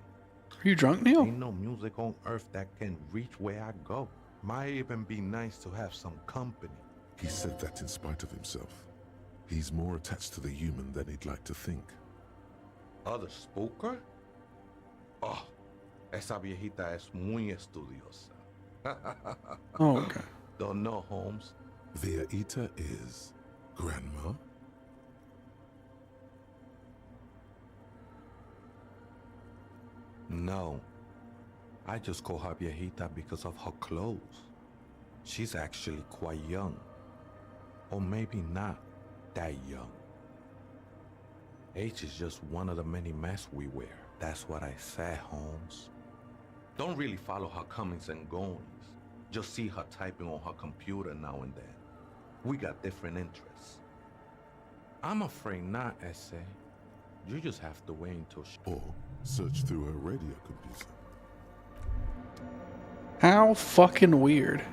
S1: Are you drunk, Neil?
S16: Ain't no music on earth that can reach where I go. Might even be nice to have some company.
S9: He said that in spite of himself. He's more attached to the human than he'd like to think.
S16: Other spooker? Oh, esa viejita es muy estudiosa.
S1: Oh, okay.
S16: Don't know, Holmes.
S9: Viejita is grandma?
S16: No. I just call her viejita because of her clothes. She's actually quite young. Or maybe not that young. Age is just one of the many masks we wear. That's what I said, Holmes. Don't really follow her comings and goings. Just see her typing on her computer now and then. We got different interests. I'm afraid not, S.A. You just have to wait until she...
S9: Or search through her radio computer.
S1: How fucking weird.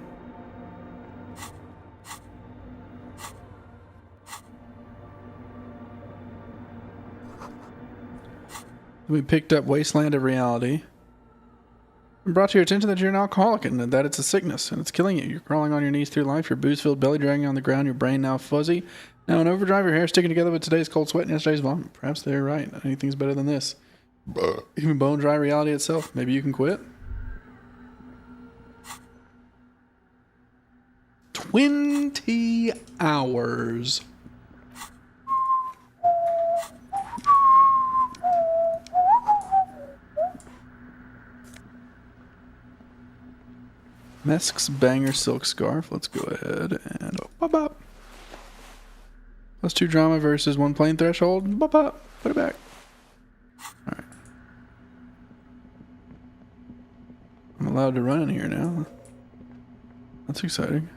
S1: We picked up Wasteland of Reality. And brought to your attention that you're an alcoholic and that it's a sickness and it's killing you. You're crawling on your knees through life, your booze-filled belly dragging on the ground, your brain now fuzzy. Now in overdrive, your hair sticking together with today's cold sweat and yesterday's vomit. Perhaps they're right. Anything's better than this. Even bone dry reality itself. Maybe you can quit. 20 hours. Mesque's Banger Silk Scarf. Let's go ahead and bop bop. Plus 2 drama versus 1 plain threshold. Bop bop. Put it back. Alright. I'm allowed to run in here now. That's exciting.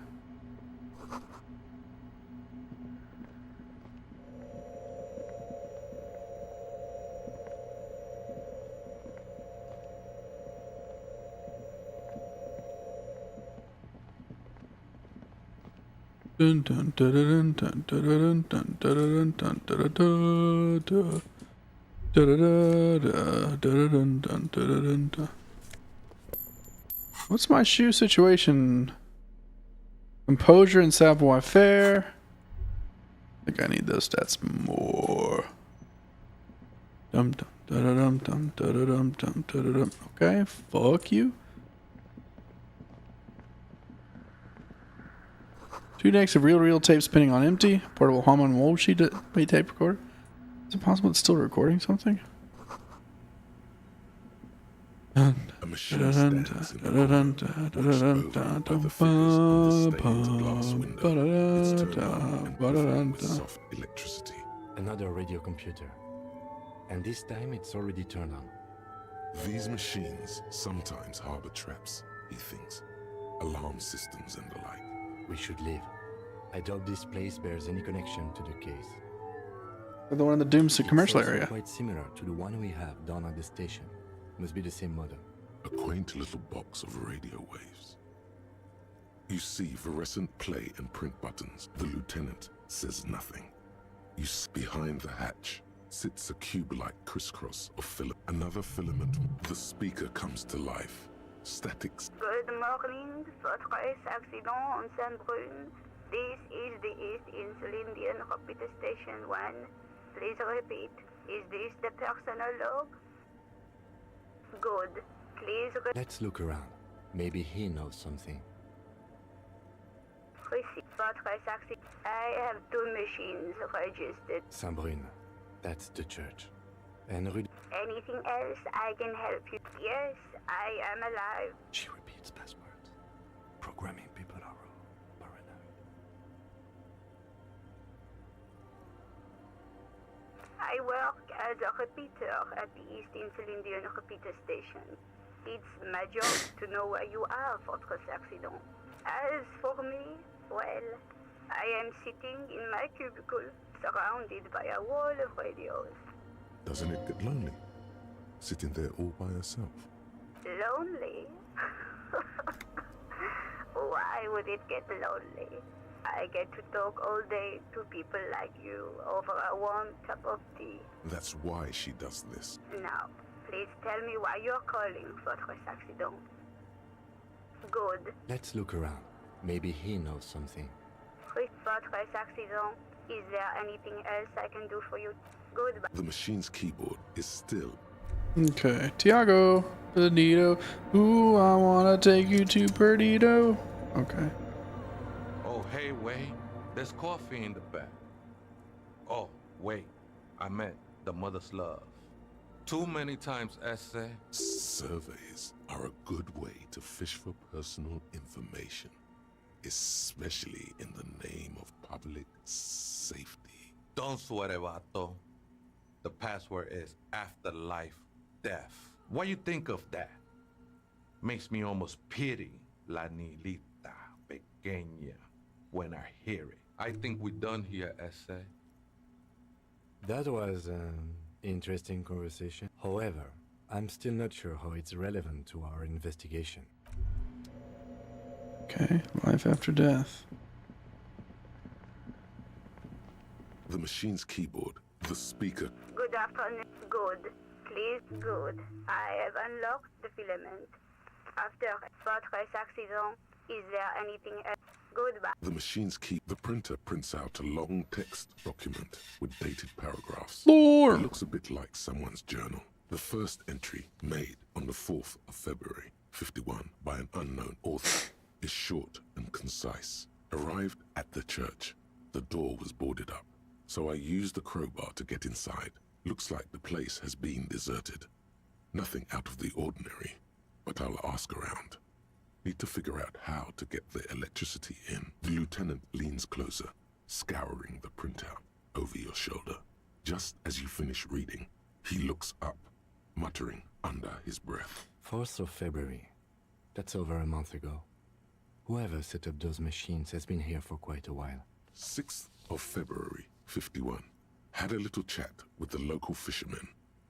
S1: Dun, dun, dun, dun, dun, dun, dun, dun, dun, dun, dun, dun. What's my shoe situation? Composure and savoir-faire. I think I need those stats more. Dum dum dum dum dum dum dum. Okay, fuck you. 2 decks of reel tape spinning on empty. Portable Harman Wool sheet tape recorder. Is it possible it's still recording something?
S9: A machine stands in the corner, watched over by the figures on the stained glass window. It's turned on and quivered with soft electricity.
S10: Another radio computer. And this time it's already turned on.
S9: These machines sometimes harbor traps, he thinks. Alarm systems and the like.
S10: We should leave. I doubt this place bears any connection to the case.
S1: The one in the Doomsday commercial
S10: It's also
S1: area.
S10: quite similar to the one we have down at the station. Must be the same model.
S9: A quaint little box of radio waves. You see fluorescent play and print buttons. The lieutenant says nothing. Behind the hatch sits a cube-like crisscross of another filament. The speaker comes to life. Statics.
S4: Good morning, Fortress accident on Saint-Brune. This is the East Insulindian Repeater Station 1. Please repeat. Is this the personal log? Good. Please
S10: Let's look around. Maybe he knows something.
S4: receive Fortress accident. I have 2 machines registered.
S10: Saint-Brune. That's the church. And Rue...
S4: Anything else I can help you? Yes, I am alive.
S10: She repeats passwords. Programming people are paranoid.
S4: I work as a repeater at the East Insulindian Repeater Station. It's my job to know where you are, Fortress Accident. As for me, well, I am sitting in my cubicle, surrounded by a wall of radios.
S9: Doesn't it get lonely? Sitting there all by herself?
S4: Lonely? Why would it get lonely? I get to talk all day to people like you over a warm cup of tea.
S9: That's why she does this.
S4: Now, please tell me why you're calling Fortress Accident. Good.
S10: Let's look around. Maybe he knows something.
S4: Fortress Accident, is there anything else I can do for you? Goodbye.
S9: The machine's keyboard is still.
S1: Okay, Tiago, Perdido. Ooh, I wanna take you to Perdido. Okay.
S16: Oh, hey, wait. There's coffee in the back. Oh, wait. I meant the mother's love. Too many times essay.
S9: Surveys are a good way to fish for personal information, especially in the name of public safety.
S16: Don't sweat it, vato. The password is afterlife death. What you think of that? Makes me almost pity La Nilita Pequeña when I hear it. I think we're done here, essay.
S10: That was an interesting conversation. However, I'm still not sure how it's relevant to our investigation.
S1: Okay, life after death.
S9: The machine's keyboard, the speaker.
S4: Good afternoon. Good. Please, good. I have unlocked the filament. After Fortress Accident, is there anything else? Goodbye.
S9: The machine's key. The printer prints out a long text document with dated paragraphs.
S1: Lord.
S9: It looks a bit like someone's journal. The first entry, made on the 4th of February, 51, by an unknown author, is short and concise. Arrived at the church. The door was boarded up, so I used the crowbar to get inside. Looks like the place has been deserted. Nothing out of the ordinary, but I'll ask around. Need to figure out how to get the electricity in. The lieutenant leans closer, scouring the printout over your shoulder. Just as you finish reading, he looks up, muttering under his breath.
S10: 4th of February. That's over a month ago. Whoever set up those machines has been here for quite a while.
S9: 6th of February, 51. Had a little chat with the local fishermen.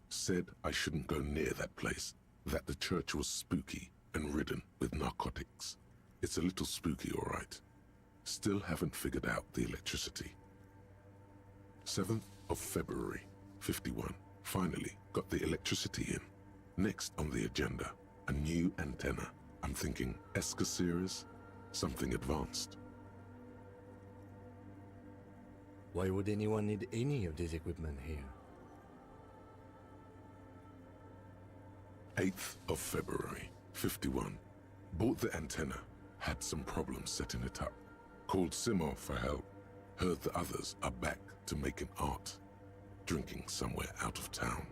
S9: Said I shouldn't go near that place, that the church was spooky and ridden with narcotics. It's a little spooky, all right. Still haven't figured out the electricity. 7th of February, 51. Finally got the electricity in. Next on the agenda, a new antenna. I'm thinking ESCA series, something advanced.
S10: Why would anyone need any of this equipment here?
S9: 8th of February, 51. Bought the antenna, had some problems setting it up. Called Simon for help. Heard the others are back to making art. Drinking somewhere out of town.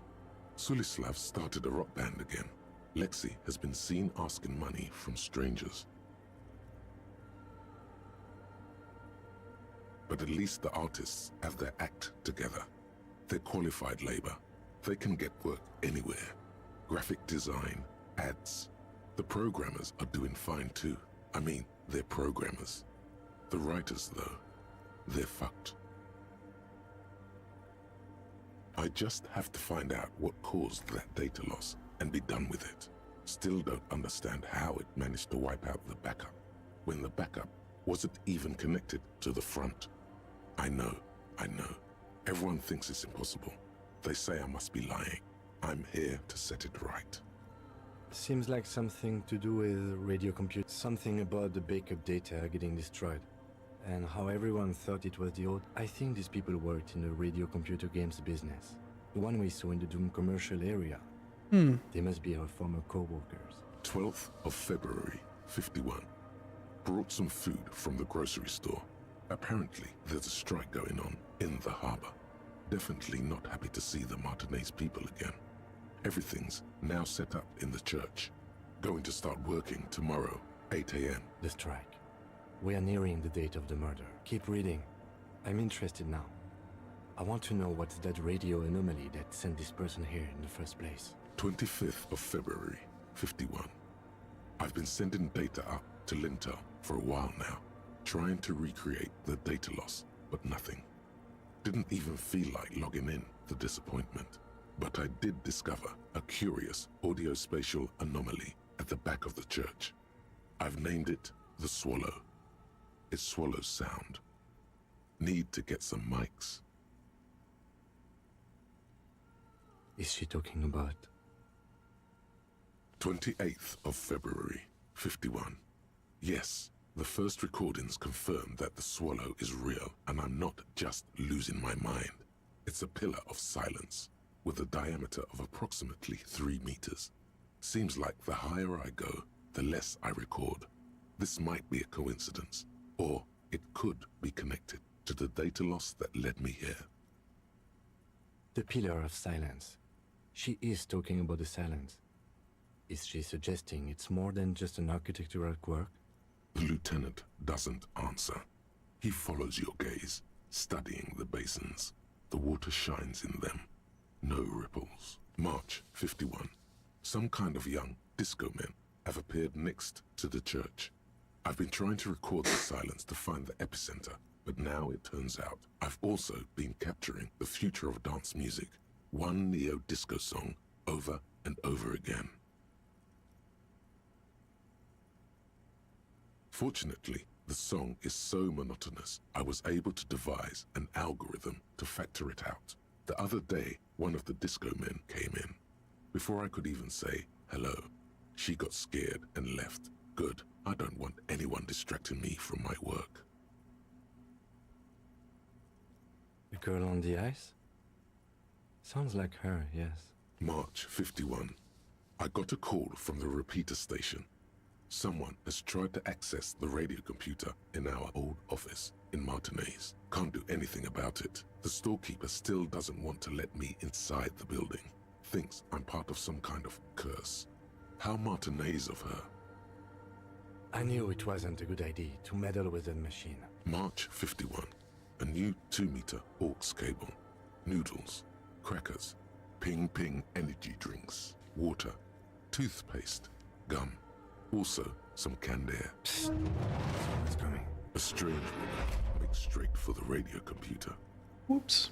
S9: Sulislav started a rock band again. Lexi has been seen asking money from strangers. But at least the artists have their act together. They're qualified labor. They can get work anywhere. Graphic design, ads. The programmers are doing fine too. I mean, they're programmers. The writers, though, they're fucked. I just have to find out what caused that data loss and be done with it. Still don't understand how it managed to wipe out the backup, when the backup wasn't even connected to the front. I know. Everyone thinks it's impossible. They say I must be lying. I'm here to set it right.
S10: Seems like something to do with radio compute. Something about the backup data getting destroyed. And how everyone thought it was the old. I think these people worked in the radio computer games business. The one we saw in the Doom commercial area. They must be our former co-workers.
S9: 12th of February, 51. Brought some food from the grocery store. Apparently, there's a strike going on in the harbor. Definitely not happy to see the Martinez people again. Everything's now set up in the church. Going to start working tomorrow, 8 a.m.
S10: The strike. We are nearing the date of the murder. Keep reading. I'm interested now. I want to know what's that radio anomaly that sent this person here in the first place.
S9: 25th of February, 51. I've been sending data up to Lintel for a while now, trying to recreate the data loss, but nothing. Didn't even feel like logging in, the disappointment. But I did discover a curious audio-spatial anomaly at the back of the church. I've named it the Swallow. It swallows sound. Need to get some mics.
S10: Is she talking about?
S9: 28th of February, 51. Yes, the first recordings confirm that the swallow is real and I'm not just losing my mind. It's a pillar of silence with a diameter of approximately 3 meters. Seems like the higher I go, the less I record. This might be a coincidence, or it could be connected to the data loss that led me here.
S10: The pillar of silence. She is talking about the silence. Is she suggesting it's more than just an architectural quirk?
S9: The lieutenant doesn't answer. He follows your gaze, studying the basins. The water shines in them. No ripples. March 51. Some kind of young disco men have appeared next to the church. I've been trying to record the silence to find the epicenter, but now it turns out I've also been capturing the future of dance music, one neo-disco song over and over again. Fortunately, the song is so monotonous, I was able to devise an algorithm to factor it out. The other day, one of the disco men came in. Before I could even say hello, she got scared and left. Good, I don't want anyone distracting me from my work.
S10: The girl on the ice? Sounds like her, yes.
S9: March 51. I got a call from the repeater station. Someone has tried to access the radio computer in our old office in Martinez. Can't do anything about it. The storekeeper still doesn't want to let me inside the building. Thinks I'm part of some kind of curse. How Martinez of her.
S10: I knew it wasn't a good idea to meddle with that machine.
S9: March 51. A new 2-meter aux cable. Noodles, crackers, ping-ping energy drinks, water, toothpaste, gum. Also, some canned air.
S10: Someone's coming.
S9: A strange woman makes straight for the radio computer.
S1: Whoops.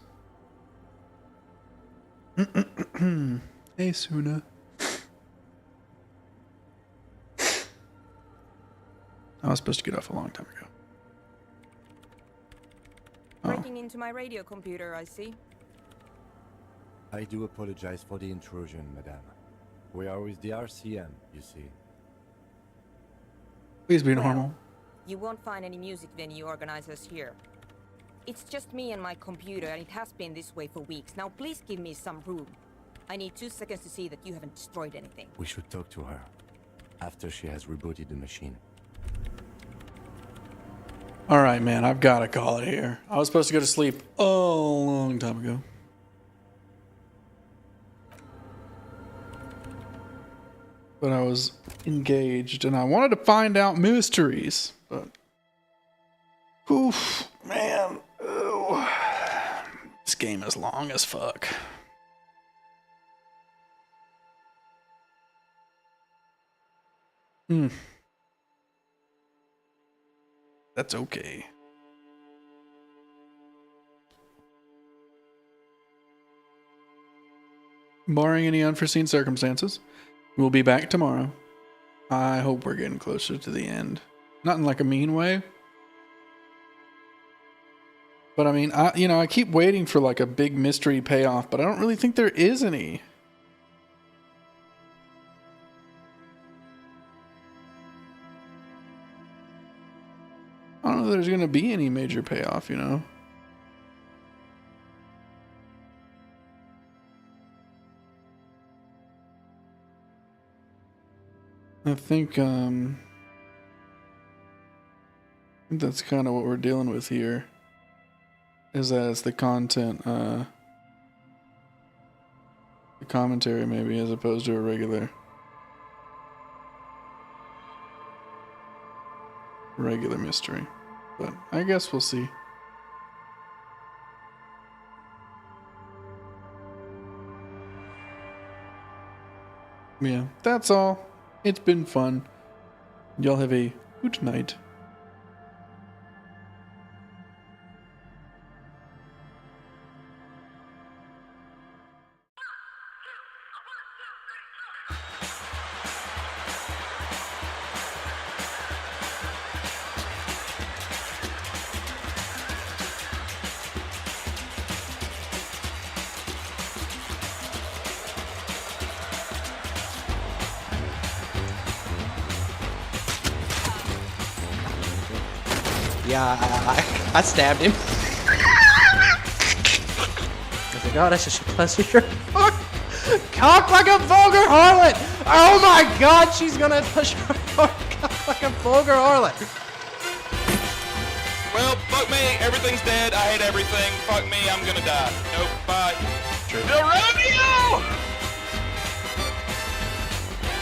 S1: Hey, Suna. I was supposed to get off a long time ago.
S23: Hacking into my radio computer, I see.
S10: I do apologize for the intrusion, madame. We are with the RCM, you see.
S1: Please be normal.
S23: You won't find any music venue organizers here. It's just me and my computer, and it has been this way for weeks. Now please give me some room. I need 2 seconds to see that you haven't destroyed anything.
S10: We should talk to her after she has rebooted the machine.
S1: Alright, man, I've got to call it here. I was supposed to go to sleep a long time ago. But I was engaged and I wanted to find out mysteries. But oof, man. Ooh. This game is long as fuck. That's okay. Barring any unforeseen circumstances, we'll be back tomorrow. I hope we're getting closer to the end. Not in like a mean way. But I mean, I keep waiting for like a big mystery payoff, but I don't really think there is any. I don't know if there's going to be any major payoff, you know? I think that's kind of what we're dealing with here. Is that it's the content, the commentary maybe, as opposed to a regular mystery. But I guess we'll see. Yeah, that's all. It's been fun. Y'all have a good night.
S3: Yeah, I stabbed him. I was like, oh, that's a shirt. Cock like a vulgar harlot! Oh my god, she's gonna push her cock like a vulgar harlot.
S21: Well, fuck me, everything's dead, I hate everything, fuck me, I'm gonna die. Nope, bye.
S3: True.
S21: The rodeo!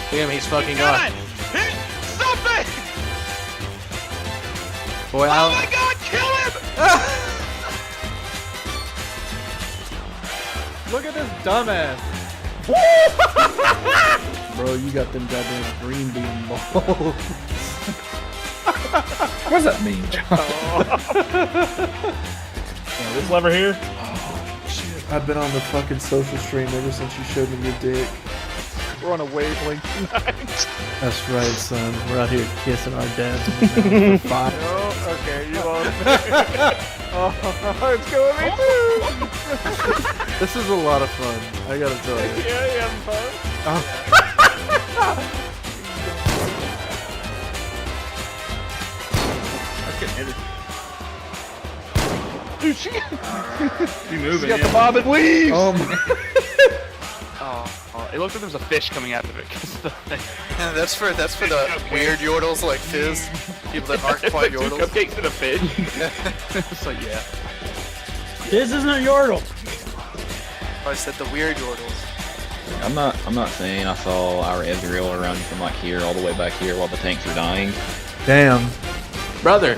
S3: Damn, he's fucking gone.
S21: Hit something!
S3: Boy,
S21: oh my god, kill him!
S22: Look at this dumbass.
S1: Bro, you got them goddamn green bean balls.
S22: What does that mean, John? This lever here?
S1: Oh, shit. I've been on the fucking social stream ever since you showed me your dick.
S22: We're on a wavelength tonight.
S1: That's right, son. We're out here kissing our dads in the mouth for fun.
S22: Oh, okay, you lost me. Oh, it's killing me too.
S1: This is a lot of fun, I gotta tell you.
S22: Yeah, you having fun? I couldn't hit it. Dude, she moving. She got the bob and weave.
S1: Oh my.
S22: It looks like there's a fish coming out of it.
S3: Yeah, that's for the weird yordles like Fizz. People that aren't quite yordles.
S22: Cupcakes and a fish. It's like, yeah.
S24: This isn't a yordle.
S3: I said the weird yordles.
S25: I'm not saying I saw our Ezreal run from like here all the way back here while the tanks were dying.
S1: Damn.
S3: Brother.